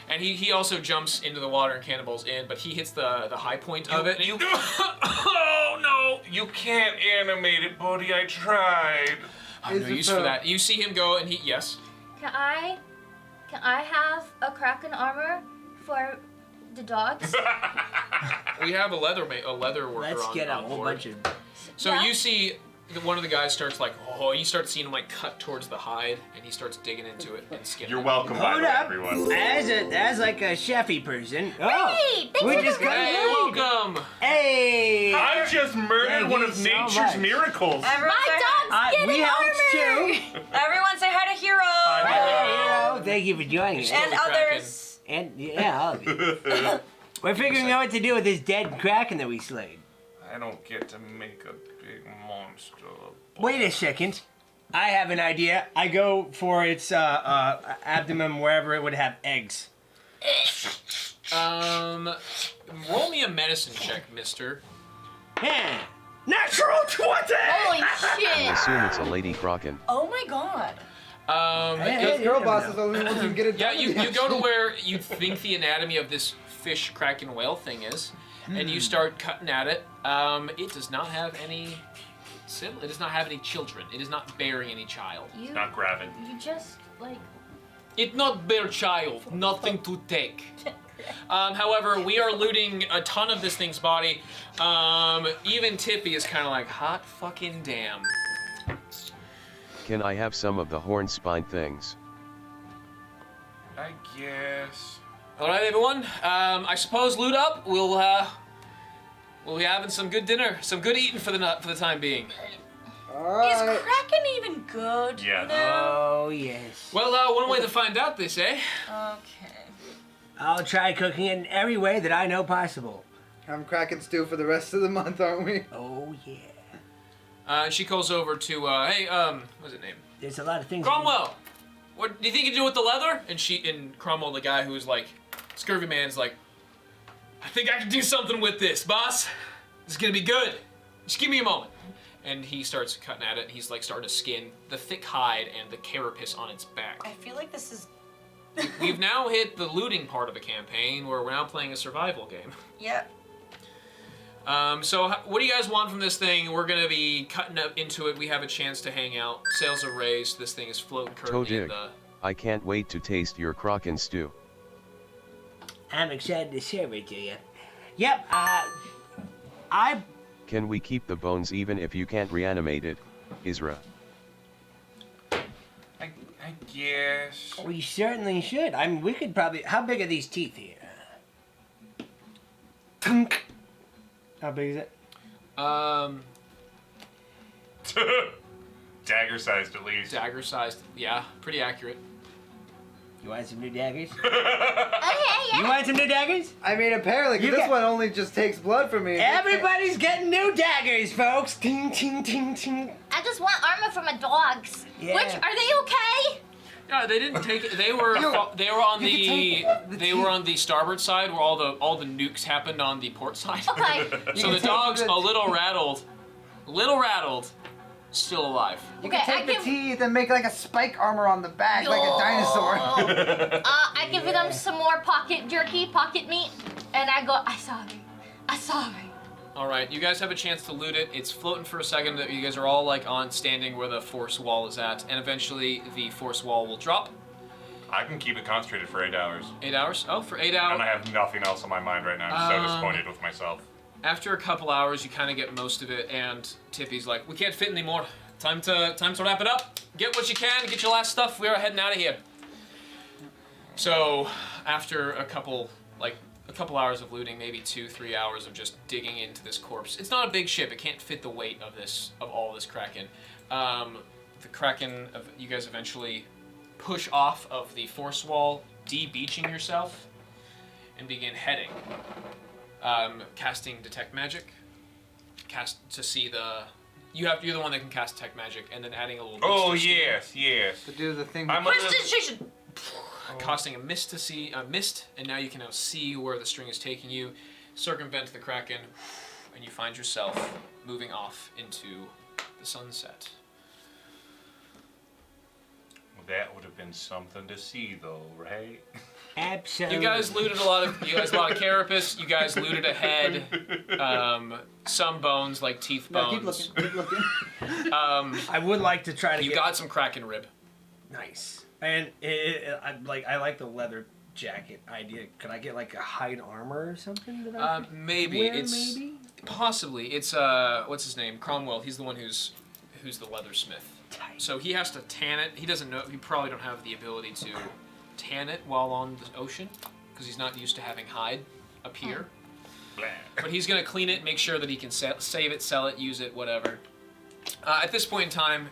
And he also jumps into the water and cannonballs in, but he hits the high point of it. And Oh no! You can't animate it, buddy. I tried. I have no use for that. You see him go, and yes. Can I have a Kraken armor for the dogs? We have a leather worker Let's on get a on whole board. bunch of. So Yeah. you see one of the guys starts like, you start seeing him like cut towards the hide, and he starts digging into it and skinning You're it. welcome, by the Hold way, up. everyone. As like a chefy person. Hey, thanks we for just the got Hey, married. welcome! Hey. I just murdered Thank one you of so nature's much. miracles. Everyone My say dog's We getting helped armor! too. Everyone say hi to Hero. Hi, Hero. Thank you for joining us. And the Kraken. others. And yeah, all of you. We're figuring out what to do with this dead Kraken that we slayed. I don't get to make a big monster. Wait a second. I have an idea. I go for its abdomen wherever it would have eggs. Roll me a medicine check, mister. Yeah. Natural 20! Holy I shit! assume it's a lady kraken. Oh my god. This Hey, girl you boss know. is the only one who can get it Yeah, done. you go to where you think the anatomy of this fish, kraken, whale thing is, and you start cutting at it. It does not have any it does not have any children. It is not bearing any child. You, Not gravid. you just, like... It not bear child. Nothing to take. However, we are looting a ton of this thing's body. Even Tippy is kind of like, hot fucking damn. Can I have some of the horn spine things? I guess. All right, everyone. I suppose loot up. We'll be having some good dinner, some good eating for the time being. Is Alright. Kraken even good? Yeah. You know? Oh, yes. Well, one way to find out, they say. Okay. I'll try cooking it in every way that I know possible. I'm cracking stew for the rest of the month, aren't we? Oh, yeah. She calls over to, hey, what's his name? There's a lot of things. Cromwell! What do you think you do with the leather? And Cromwell, the guy who's like, scurvy man's like, I think I can do something with this, boss. This is gonna be good. Just give me a moment. And he starts cutting at it. He's like starting to skin the thick hide and the carapace on its back. I feel like this is. We've now hit the looting part of the campaign where we're now playing a survival game. Yep. So what do you guys want from this thing? We're gonna be cutting up into it. We have a chance to hang out. Sales are raised. This thing is floating currently in Todig, the... I can't wait to taste your kraken stew. I'm excited to serve it to you. Yep, I... Can we keep the bones even if you can't reanimate it, Isra? I guess. We certainly should. I mean, we could probably... How big are these teeth here? Tunk. How big is it? Dagger sized at least. Dagger sized. Yeah, pretty accurate. You want some new daggers? Okay, yeah. You want some new daggers? I mean, apparently, 'cause You this got- one only just takes blood from me. Everybody's getting new daggers, folks. Ting, ting, ting, ting. I just want armor for my dogs. Yeah. Which, are they okay? Yeah, they didn't take it. They were on the starboard side where all the nukes happened on the port side. Okay. So the dog's a little rattled, still alive. You Okay, can take I the give- teeth and make like a spike armor on the back, like a dinosaur. I give them some more pocket jerky, pocket meat, and I go, I'm sorry. All right, you guys have a chance to loot it. It's floating for a second. You guys are all like standing where the force wall is at, and eventually the force wall will drop. I can keep it concentrated for 8 hours. 8 hours? Oh, for 8 hours. And I have nothing else on my mind right now. I'm so disappointed with myself. After a couple hours, you kind of get most of it, and Tippy's like, "We can't fit anymore. Time to wrap it up. Get what you can. Get your last stuff. We are heading out of here." So, after a couple hours of looting, maybe 2-3 hours of just digging into this corpse. It's not a big ship. It can't fit the weight of all this kraken. The kraken, you guys eventually push off of the force wall, de-beaching yourself, and begin heading. Casting detect magic. Cast to see the. You're the one that can cast detect magic, and then adding a little. Oh mist to see- yes. To do the thing. I'm a little, Prestidigitation. Casting a mist to see a mist, and now you can now see where the string is taking you. Circumvent the kraken, and you find yourself moving off into the sunset. That would have been something to see, though, right? Absolutely. You guys looted a lot of carapace. You guys looted a head, some bones like teeth No, bones. keep looking. I would like to try to You get got some kraken rib. nice. And I like the leather jacket idea. Could I get like a hide armor or something? That I could Maybe wear, it's maybe? possibly it's what's his name? Cromwell. He's the one who's the leathersmith. So he has to tan it. He doesn't know. He probably don't have the ability to tan it while on the ocean because he's not used to having hide appear. But he's gonna clean it, make sure that he can save it, sell it, use it, whatever. At this point in time,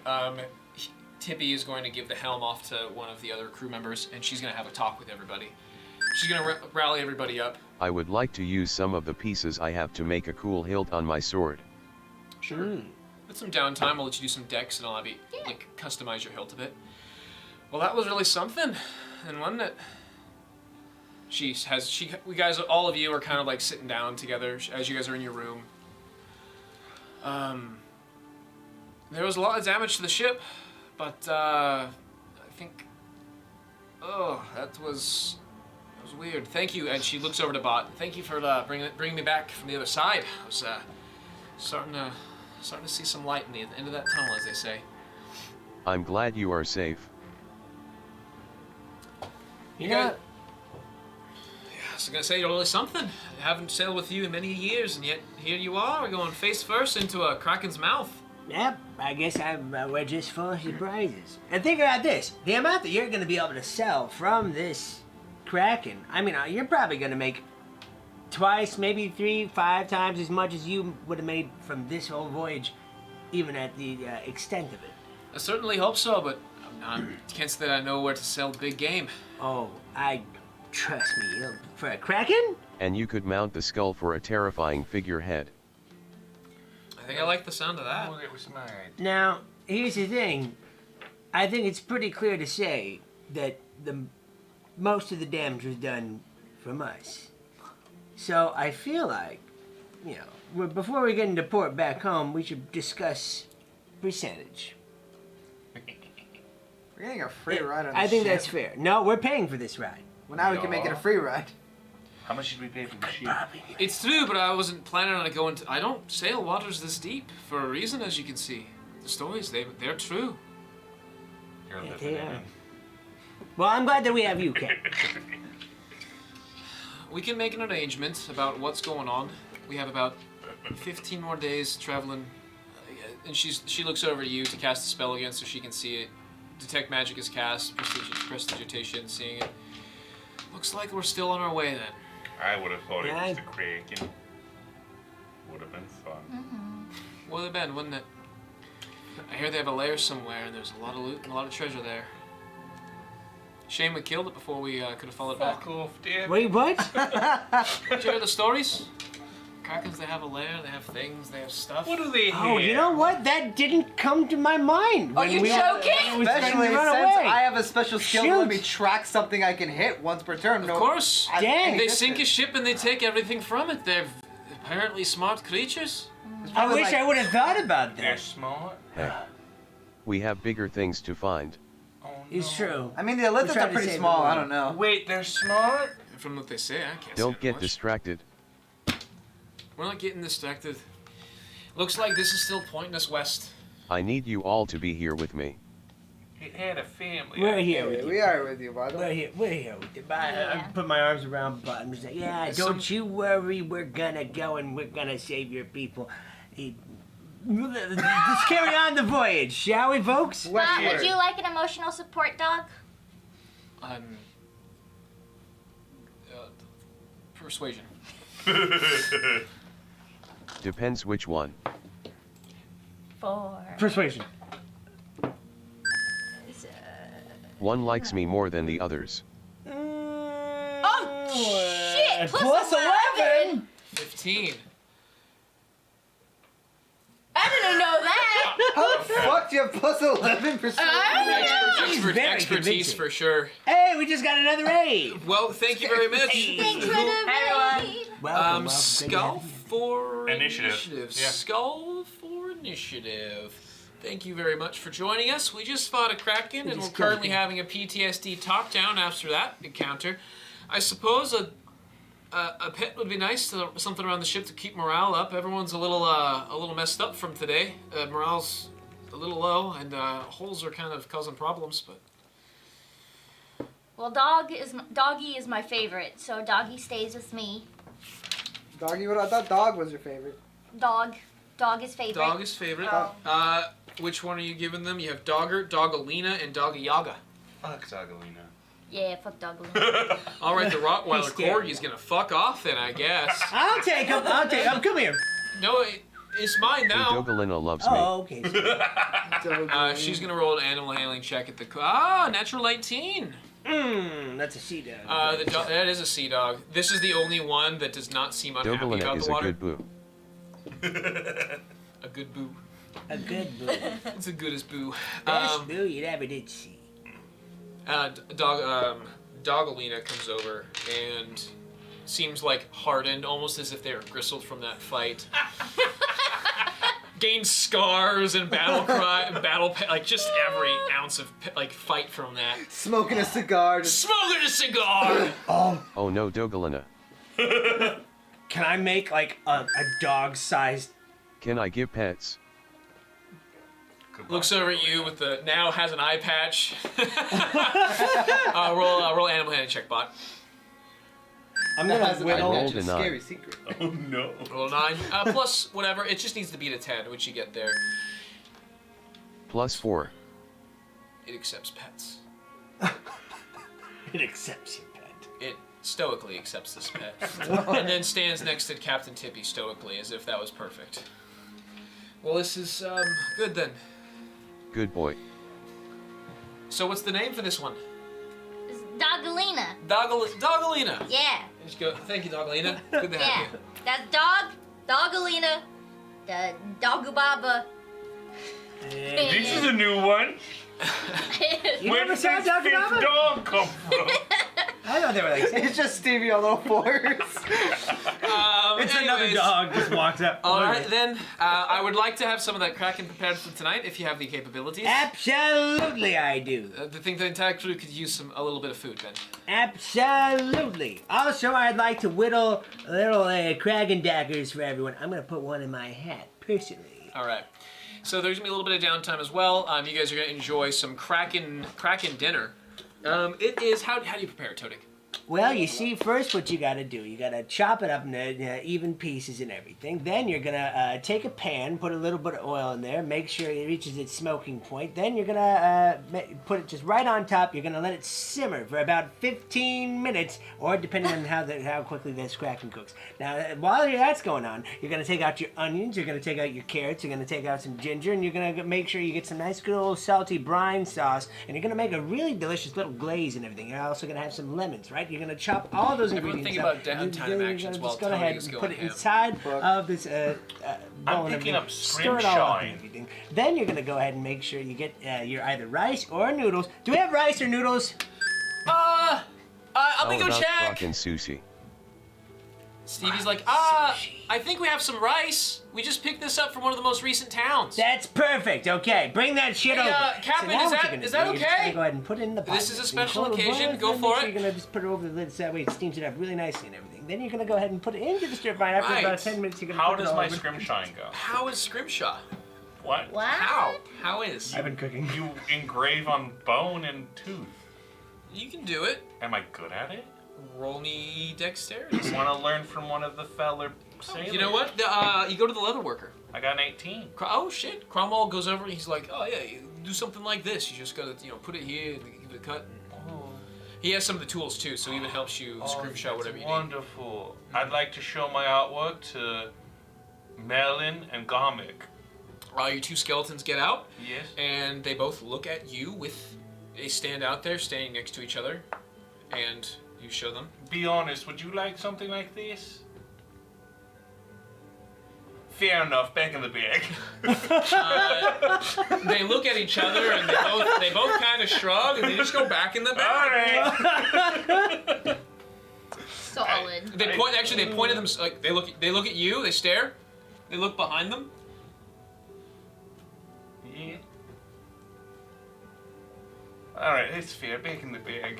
Tippy is going to give the helm off to one of the other crew members, and she's gonna have a talk with everybody. She's gonna rally everybody up. I would like to use some of the pieces I have to make a cool hilt on my sword. Sure. With some downtime, I'll let you do some decks, and I'll have you like customize your hilt a bit. Well, that was really something, and wasn't it? We guys, all of you are kind of like sitting down together as you guys are in your room. There was a lot of damage to the ship, but I think, that was weird. Thank you. And she looks over to Bott. Thank you for bringing me back from the other side. I was starting to see some light in the end of that tunnel, as they say. I'm glad you are safe. You guys, I was gonna say you're really something. I haven't sailed with you in many years, and yet here you are, going face first into a kraken's mouth. Yep, I guess we're just full of surprises. And think about this, the amount that you're going to be able to sell from this kraken, I mean, you're probably going to make twice, maybe 3, 5 times as much as you would have made from this whole voyage, even at the extent of it. I certainly hope so, but I can't say that I know where to sell big game. Oh, trust me, for a kraken? And you could mount the skull for a terrifying figurehead. I think I like the sound of that. Oh, that was mine. Now, here's the thing. I think it's pretty clear to say that most of the damage was done from us. So I feel like, before we get into port back home, we should discuss percentage. We're getting a free ride on the I think ship. that's fair. No, we're paying for this ride. Well, now we can make it a free ride. How much did we pay for the ship? It's true, but I wasn't planning on going to. I don't sail waters this deep for a reason, as you can see. The stories, they're true. You're Yeah, living they in are. it. Well, I'm glad that we have you, Ken. We can make an arrangement about what's going on. We have about 15 more days traveling, and she looks over to you to cast a spell again, so she can see it. Detect magic is cast. Prestidigitation, seeing it. Looks like we're still on our way then. I would have thought Yeah, it was the Kraken. Would have been fun. Would have been, wouldn't it? I hear they have a lair somewhere, and there's a lot of loot and a lot of treasure there. Shame we killed it before we could have followed back. Fuck off, Dave. Wait, what? Did you hear the stories? Krakens, they have a lair, they have things, they have stuff. What do they Oh, have? you know what? That didn't come to my mind. Are you joking? When we started Especially to since run away. I have a special skill to let me Shoot. track something I can hit once per turn. Of course. at Dang. any They sink a distance. ship and they take everything from it. They're apparently smart creatures. It's I probably wish like- I would have thought about They're that. smart. Heck. We have bigger things to find. Oh, no. It's true. I mean, the elliptics trying are to pretty save the small. I world. don't know. Wait, they're smart? From what they say, I can't Don't say get much. distracted. We're not getting distracted. Looks like this is still pointing us west. I need you all to be here with me. It had a family. We're here with you. We are with you, by the We're way. here. We're here with you. Yeah. I put my arms around Bott and say, "Yeah, There's don't some- you worry. We're gonna go and we're gonna save your people." Let's carry on the voyage, shall we, folks? Bott, would you like an emotional support dog? Persuasion. Depends which one. 4. Persuasion. One likes me more than the others. Oh, shit! Plus 11? 15. I didn't know that. How the fuck do you have plus 11 percent? She's very Expertise convincing. for sure. Hey, we just got another raid. Well, thank you very much. Thanks for the raid. Welcome, Skull welcome. for Initiative. Yeah. Skull for initiative. Thank you very much for joining us. We just fought a Kraken, and we're currently having a PTSD talk down after that encounter. I suppose a pet would be nice, something around the ship to keep morale up. Everyone's a little messed up from today. Morale's a little low, and holes are kind of causing problems. But Well, Doggy is my favorite, so Doggy stays with me. Doggy, I thought dog was your favorite. Dog is favorite. Dog is favorite. Oh. Which one are you giving them? You have Dogger, Dogalina, and Dogyaga. Fuck Zagalina. Yeah, fuck Doggy. All right, the Rottweiler He's scared. Corgi's gonna fuck off then, I guess. I'll take him. Come here. No, it's mine now. Dogalina loves me. Oh, okay. She's gonna roll an animal handling check at the natural 19. That's a sea dog. That is a sea dog. This is the only one that does not seem unhappy Dogalina about is the a water. good boo. A good boo. A good boo. It's as good as boo. Best boo you ever did see. Dogalina comes over and seems like hardened, almost as if they were gristled from that fight. Gained scars and like just every ounce of like fight from that. Smoking a cigar. Smoking a cigar. Oh no, Dogalina. Can I make like a dog-sized? Can I give pets? Looks over at you with the now has an eye patch. Roll animal handling check, Bott. I'm That gonna has a whittle. rolled a scary 9. secret. Oh no. Roll a 9. Plus whatever. It just needs to beat a 10, which you get there. +4. It accepts pets. It accepts your pet. It stoically accepts this pet. And then stands next to Captain Tippy stoically, as if that was perfect. Well, this is good then. Good boy. So what's the name for this one? It's Dogalina. Dogalina. Yeah. Just go. Thank you, Dogalina. Good to Yeah. have you. That's Dogalina, the Dogubaba. This is a new one. You Where never did saw this Dog fifth Baba? dog come from? I thought they were like. It's just Stevie on all fours. It's another Anyways, dog just walks up. All right, then. I would like to have some of that Kraken prepared for tonight, if you have the capabilities. Absolutely, I do. I think the entire crew could use a little bit of food, Ben. Absolutely. Also, I'd like to whittle little Kraken daggers for everyone. I'm gonna put one in my hat personally. All right. So there's gonna be a little bit of downtime as well. You guys are gonna enjoy some Kraken dinner. It is how do you prepare it, Todik? Well, you see, first what you gotta do, you gotta chop it up into even pieces and everything. Then you're gonna take a pan, put a little bit of oil in there, make sure it reaches its smoking point. Then you're gonna put it just right on top. You're gonna let it simmer for about 15 minutes, or depending on how quickly this Kraken cooks. Now, while that's going on, you're gonna take out your onions, you're gonna take out your carrots, you're gonna take out some ginger, and you're gonna make sure you get some nice good old salty brine sauce, and you're gonna make a really delicious little glaze and everything. You're also gonna have some lemons, right? You're gonna chop all those Everyone ingredients think about up. downtime Then you're actions gonna while just go Tony ahead is and going put it ham. inside of this bowl I'm and picking everything. up Stir it all up and scrimshine. everything. Then you're gonna go ahead and make sure you get your either rice or noodles. Do we have rice or noodles? Let me How go about check. fucking sushi? Stevie's like, I think we have some rice. We just picked this up from one of the most recent towns. That's perfect. Okay, bring that shit Hey, over. Captain, now is what that- you're gonna is that do, you're just okay? gonna go ahead and put it in the pot. This is a Then special cool it occasion. boils, Go then for make it. sure you're gonna just put it over the lid so that way it steams it up really nicely and everything. Then you're gonna go ahead and put it into the stir fry. After Right. about 10 minutes, you're gonna How put it does all my over. scrimshine go? How is Scrimshaw? What? Wow. How is? I've been cooking. You engrave on bone and tooth. You can do it. Am I good at it? Roll me dexterity. Want to learn from one of the feller sailors? You know what? You go to the leather worker. I got an 18. Oh shit! Cromwell goes over and he's like, "Oh yeah, you do something like this. You just gotta, put it here and give it a cut." He has some of the tools too, so he even helps you scrimshaw whatever you need. Wonderful. I'd like to show my artwork to Melon and Garmick. Your two skeletons get out, Yes. and they both look at you they stand out there, standing next to each other, and you show them. Be honest, would you like something like this? Fair enough, back in the bag. They look at each other, and they both kind of shrug, and they just go back in the bag. Alright. Solid. They point. Actually, they point at them. Like they look at you. They stare. They look behind them. Yes. All right, it's fair. Back in the bag.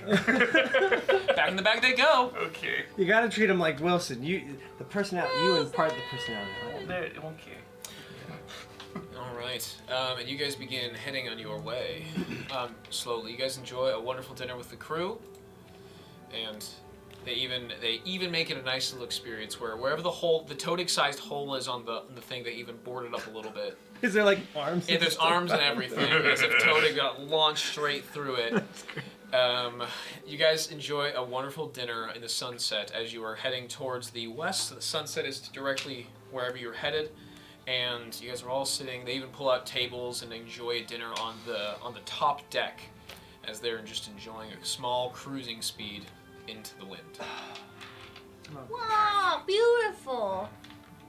Back in the bag they go. Okay. You gotta treat him like Wilson. You impart the personality. Okay. All right, and you guys begin heading on your way slowly. You guys enjoy a wonderful dinner with the crew, and they even make it a nice little experience where wherever the toadic-sized hole is on the thing, they even board it up a little bit. Is there like arms? Yeah, there's arms and everything, as if Toadic got launched straight through it. You guys enjoy a wonderful dinner in the sunset as you are heading towards the west. The sunset is directly wherever you're headed, and you guys are all sitting. They even pull out tables and enjoy dinner on the top deck, as they're just enjoying a small cruising speed into the wind. Wow, beautiful.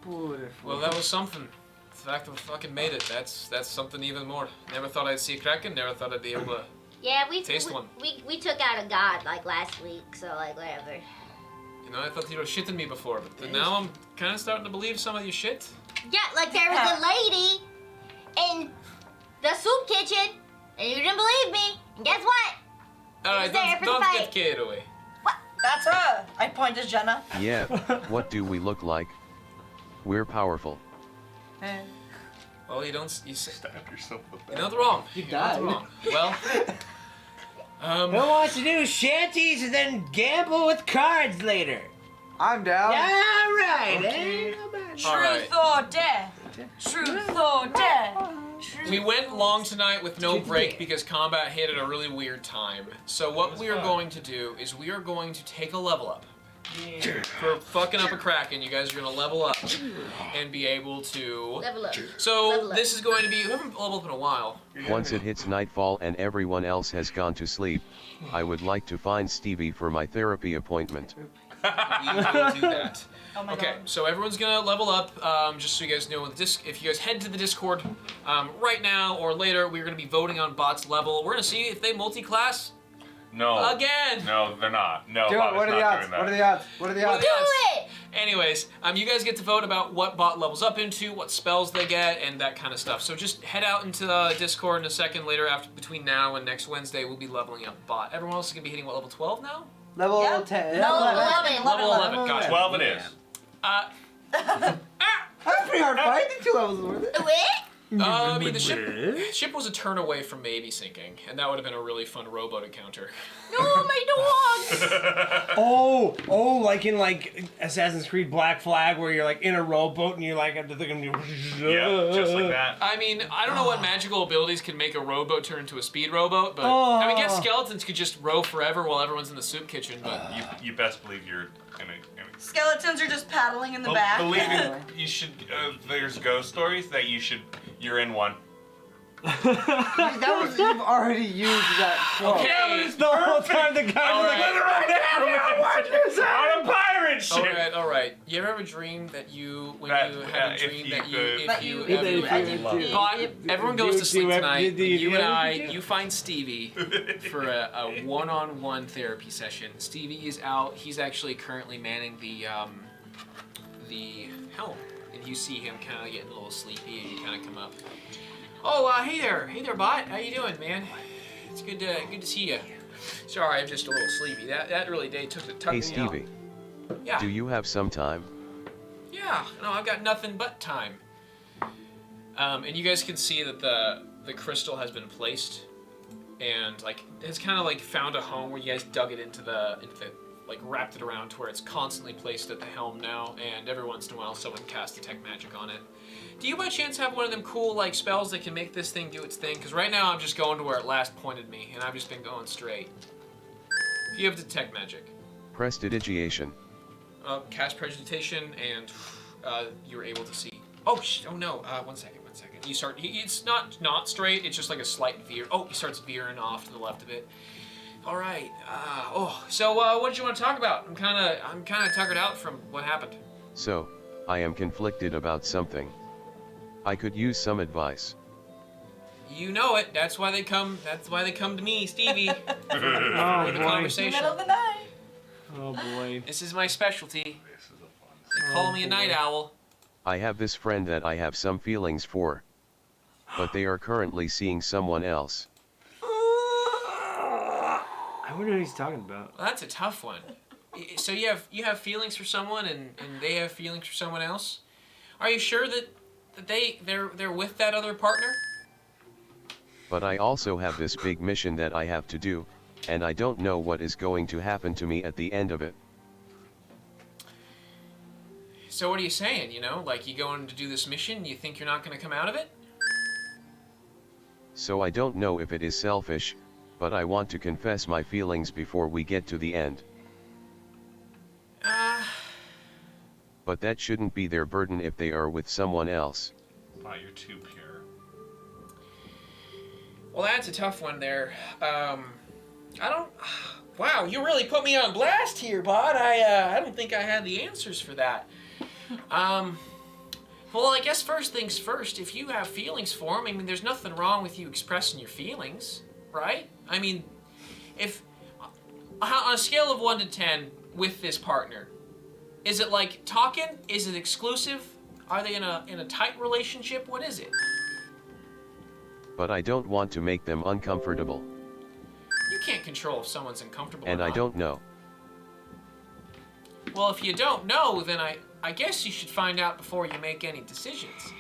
Well, that was something. The fact that we fucking made it, that's something even more. Never thought I'd see a Kraken, never thought I'd be able to Yeah, taste one. we took out a god like last week, so like whatever. You know, I thought you were shitting me before, but now I'm kind of starting to believe some of your shit. Yeah, like there was a lady in the soup kitchen, and you didn't believe me. And guess what? Alright, there for the don't fight. get carried away. That's her. I point to Jenna. Yeah, what do we look like? We're powerful. Well, you Stab yourself with you're that. not wrong. You You're not died. wrong. Well, Who wants to do shanties and then gamble with cards later? I'm down. All right. Okay. All right. Truth or death. Truth or death. We went long tonight with no break because combat hit at a really weird time. So what we are going to do is we are going to take a level up. For fucking up a Kraken, you guys are going to level up and be able to... Level up. So Level up. this is going to be... We haven't leveled up in a while. Once it hits nightfall and everyone else has gone to sleep, I would like to find Stevie for my therapy appointment. We will do that. Oh my Okay, god. so everyone's gonna level up. Just so you guys know, if you guys head to the Discord right now or later, we're gonna be voting on Bott's level. We're gonna see if they multi-class No. again. No, they're not. No, Do it. Bott is What are the not odds? doing that. What are the odds? What are the What are odds? the odds? Do it! Anyways, you guys get to vote about what Bott levels up into, what spells they get, and that kind of stuff. So just head out into the Discord in a second. Later, between now and next Wednesday, we'll be leveling up Bott. Everyone else is gonna be hitting what, level 12 now? Level Yeah. 10. No, 11. Level 11. Gotcha. 12 it is. That's a pretty hard fight. I think 2 levels is worth it. Wait. I mean, the ship was a turn away from maybe sinking, and that would have been a really fun rowboat encounter. No, my dog! Oh, like in Assassin's Creed Black Flag, where you're like in a rowboat and you're like at the thing. Yeah, just like that. I mean, I don't know what magical abilities can make a rowboat turn into a speed rowboat, but I mean, I guess skeletons could just row forever while everyone's in the soup kitchen, but... You best believe you're in a Skeletons are just paddling in the back. believing you should. There's ghost stories that you're in one. That was, you've already used that quote. Okay, The whole time the guy was like, On a pirate ship. all right. You ever have a dream that you, when That- you have yeah, a dream if that you you, could- if you, If ever- you could. Bott, everyone goes to sleep you ever- tonight. did You you and ever I, do? you find Stevie for a one-on-one therapy session. Stevie is out. He's actually currently manning the helm, and you see him kind of getting a little sleepy, and you kind of come up. Oh, hey there, Bott. How you doing, man? It's good to see you. Sorry, I'm just a little sleepy. That really took me out. Hey Stevie, Yeah. do you have some time? Yeah, no, I've got nothing but time. And you guys can see that the crystal has been placed, and has kind of found a home where you guys dug it into the wrapped it around to where it's constantly placed at the helm now, and every once in a while someone casts detect magic on it. Do you by chance have one of them cool spells that can make this thing do its thing? Because right now I'm just going to where it last pointed me, and I've just been going straight. If you have detect magic. Prestidigitation. Cast Prestidigitation, and you're able to see. Oh no! 1 second. You start. It's not straight. It's just like a slight veer. Oh, he starts veering off to the left of it. All right. So what did you want to talk about? I'm kind of tuckered out from what happened. So, I am conflicted about something. I could use some advice. You know it. That's why they come. That's why they come to me, Stevie, for the Middle conversation. of the night. oh boy. This is my specialty. They call me a night owl. I have this friend that I have some feelings for. But they are currently seeing someone else. I wonder what he's talking about. Well, that's a tough one. So you have feelings for someone, and they have feelings for someone else. Are you sure that they're with that other partner? But I also have this big mission that I have to do, and I don't know what is going to happen to me at the end of it. So what are you saying, like you going to do this mission, you think you're not going to come out of it? So I don't know if it is selfish, but I want to confess my feelings before we get to the end. But that shouldn't be their burden if they are with someone else. Not you're too pure. Well, that's a tough one there. Wow, you really put me on blast here, Bott. I don't think I had the answers for that. Well, I guess first things first, if you have feelings for him, I mean, there's nothing wrong with you expressing your feelings, right? I mean, if on a scale of 1 to 10 with this partner, is it like talking? Is it exclusive? Are they in a tight relationship? What is it? But I don't want to make them uncomfortable. You can't control if someone's uncomfortable And or I not. don't know. Well, if you don't know, then I guess you should find out before you make any decisions.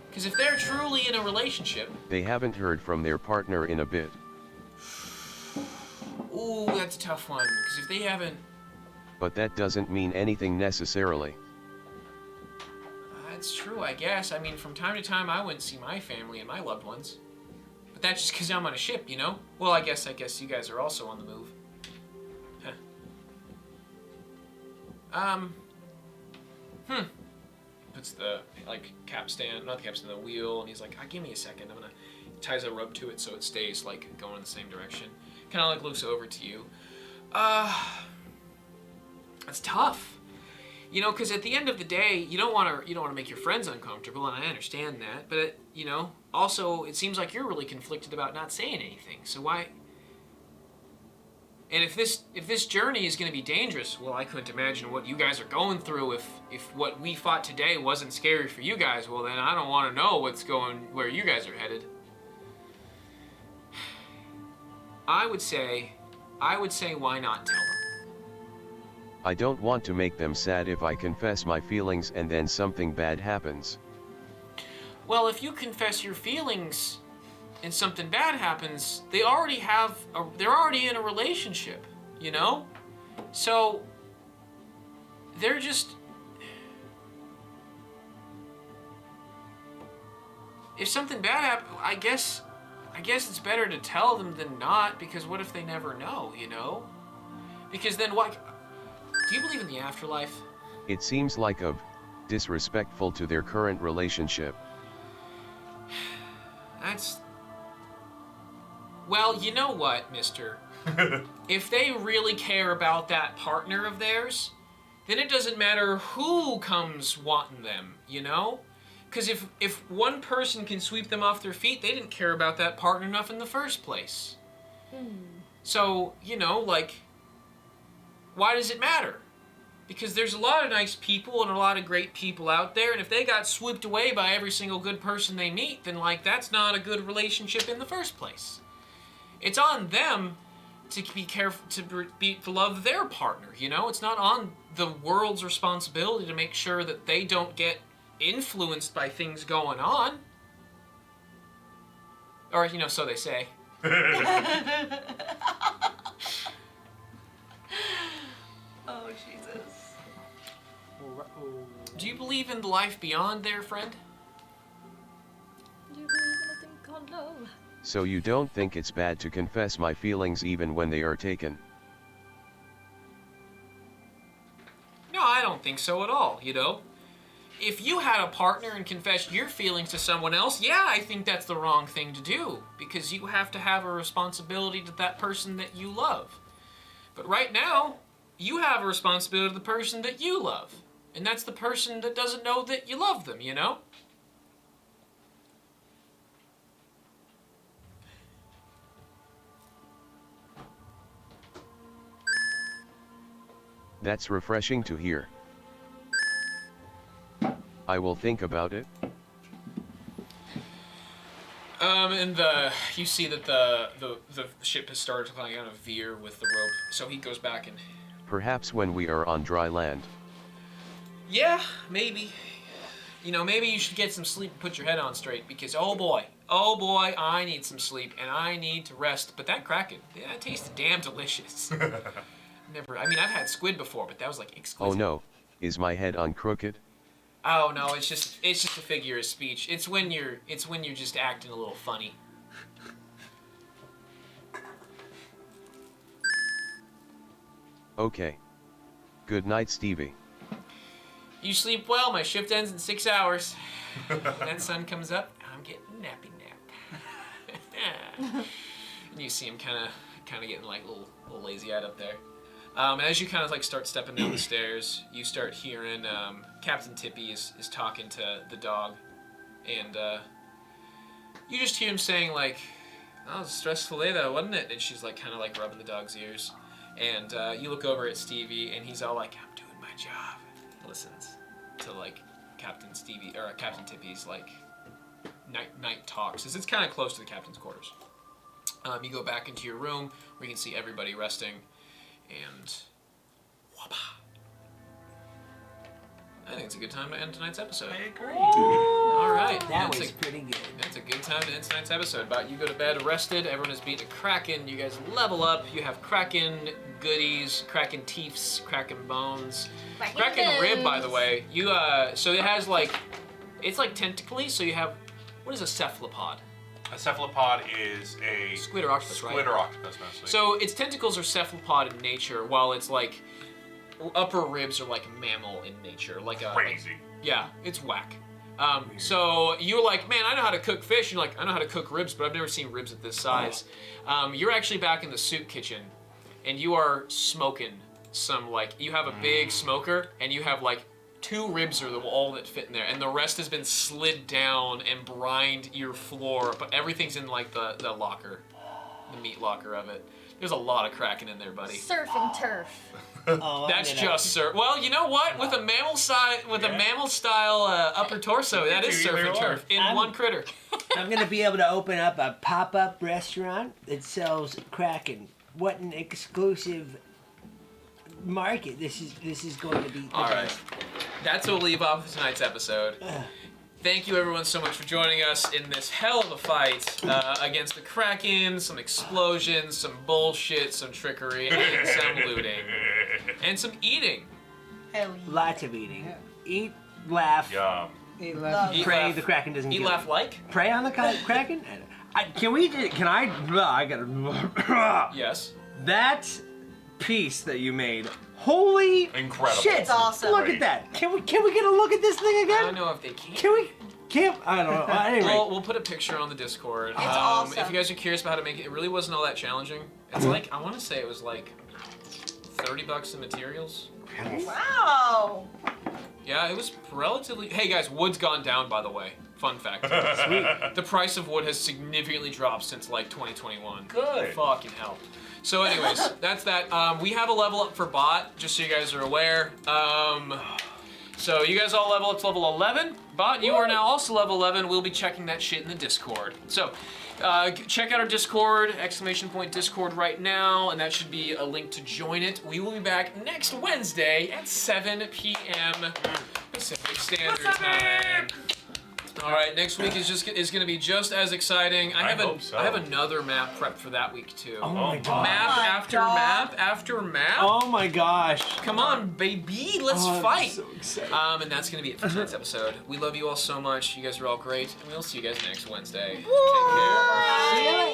Because if they're truly in a relationship... They haven't heard from their partner in a bit. Ooh, that's a tough one. Because if they haven't... But that doesn't mean anything necessarily. That's true, I guess. I mean, from time to time, I wouldn't see my family and my loved ones. But that's just because I'm on a ship, Well, I guess you guys are also on the move. Huh. Puts the, capstan, not the capstan, the wheel, and he's like, give me a second. Ties a rope to it so it stays, going in the same direction. Kind of, looks over to you. That's tough. Because at the end of the day, you don't want to make your friends uncomfortable, and I understand that. But also it seems like you're really conflicted about not saying anything. So why? And if this journey is going to be dangerous, well, I couldn't imagine what you guys are going through. If what we fought today wasn't scary for you guys, well, then I don't want to know where you guys are headed. I would say, why not tell them? I don't want to make them sad if I confess my feelings and then something bad happens. Well, if you confess your feelings and something bad happens, they're already in a relationship, So they're just... If something bad happens, I guess it's better to tell them than not, because what if they never know, Because then what... Do you believe in the afterlife? It seems like disrespectful to their current relationship. That's... Well, you know what, mister? If they really care about that partner of theirs, then it doesn't matter who comes wanting them, Because if one person can sweep them off their feet, they didn't care about that partner enough in the first place. So, why does it matter? Because there's a lot of nice people and a lot of great people out there, and if they got swooped away by every single good person they meet, then that's not a good relationship in the first place. It's on them to be careful, to love their partner, It's not on the world's responsibility to make sure that they don't get influenced by things going on. Or, so they say. Oh, Jesus. Do you believe in the life beyond there, friend? Do you believe in a thing called love? So you don't think it's bad to confess my feelings even when they are taken? No, I don't think so at all, If you had a partner and confessed your feelings to someone else, yeah, I think that's the wrong thing to do, because you have to have a responsibility to that person that you love. But right now, you have a responsibility to the person that you love. And that's the person that doesn't know that you love them, That's refreshing to hear. I will think about it. And you see that the ship has started to kind of veer with the rope. So he goes back and. Perhaps when we are on dry land. Yeah, maybe. You know, maybe you should get some sleep and put your head on straight because oh boy, I need some sleep and I need to rest. But that Kraken, that tasted damn delicious. I've had squid before, but that was like exquisite. Oh no, is my head on crooked? Oh no, it's just a figure of speech. It's when you're just acting a little funny. Okay. Good night, Stevie. You sleep well. My shift ends in 6 hours. That sun comes up. I'm getting nappy nap. And you see him kind of getting like a little lazy-eyed up there. And as you kind of like start stepping down the stairs, you start hearing Captain Tippy is talking to the dog, and you just hear him saying like, "Oh, it was a stressful day though, wasn't it?" And she's like kind of like rubbing the dog's ears, and you look over at Stevie, and he's all like, "I'm doing my job." He listens to like Captain Tippy's like night talks, as it's kind of close to the captain's quarters. You go back into your room where you can see everybody resting. And whoppa. I think it's a good time to end tonight's episode. I agree. All right. That was pretty good. That's a good time to end tonight's episode. But you go to bed rested. Everyone has beaten a Kraken. You guys level up. You have Kraken goodies, Kraken teeths, Kraken bones, Kraken rib. By the way, you so it has like, it's like tentacly. So you have, what is a cephalopod? A cephalopod is a Squid or octopus, right? Squid or octopus, mostly. So its tentacles are cephalopod in nature, while its like upper ribs are like mammal in nature, like a crazy. Yeah, it's whack. So you're like, man, I know how to cook fish. You're like, I know how to cook ribs, but I've never seen ribs at this size. You're actually back in the soup kitchen, and you are smoking some like, you have a big smoker, and you have like 2 ribs are all that fit in there, and the rest has been slid down and brined your floor, but everything's in like the locker, the meat locker of it. There's a lot of Kraken in there, buddy. Surf and turf. That's just surf. Well, you know what? With a mammal style upper torso, that is surf and turf in one critter. I'm gonna be able to open up a pop-up restaurant that sells Kraken. What an exclusive market! This is going to be. All right, that's what we'll leave off with tonight's episode. Thank you everyone so much for joining us in this hell of a fight against the Kraken, some explosions, some bullshit, some trickery, and some looting. And some eating. Hell yeah. Lots of eating. Yeah. Eat, laugh. Yum. Eat, laugh. Pray laugh. The Kraken doesn't Eat, get laugh, like? Pray on the Kraken? I gotta... Yes. That piece that you made, holy Incredible. shit! It's awesome. Look at that. Can we get a look at this thing I again? don't know if they can. I don't know. Anyway. We'll put a picture on the Discord. It's awesome. If you guys are curious about how to make it, it really wasn't all that challenging. It's like, I want to say it was like $30 in materials. Wow. Yeah, it was relatively... Hey guys, wood's gone down, by the way. Fun fact. Sweet. The price of wood has significantly dropped since like 2021. Good. Fucking hell. So anyways, that's that. We have a level up for Bott, just so you guys are aware. So you guys all level up to level 11. Bott, you are now also level 11. We'll be checking that shit in the Discord. So check out our Discord, !Discord right now, and that should be a link to join it. We will be back next Wednesday at 7 p.m. Pacific Standard Time. All right, next week is going to be just as exciting. I hope so. I have another map prepped for that week too. Oh my god. Map after map after map. Oh my gosh. Come on, baby, let's fight. I'm so excited. And that's going to be it for tonight's episode. We love you all so much. You guys are all great, and we'll see you guys next Wednesday. Take care. Bye.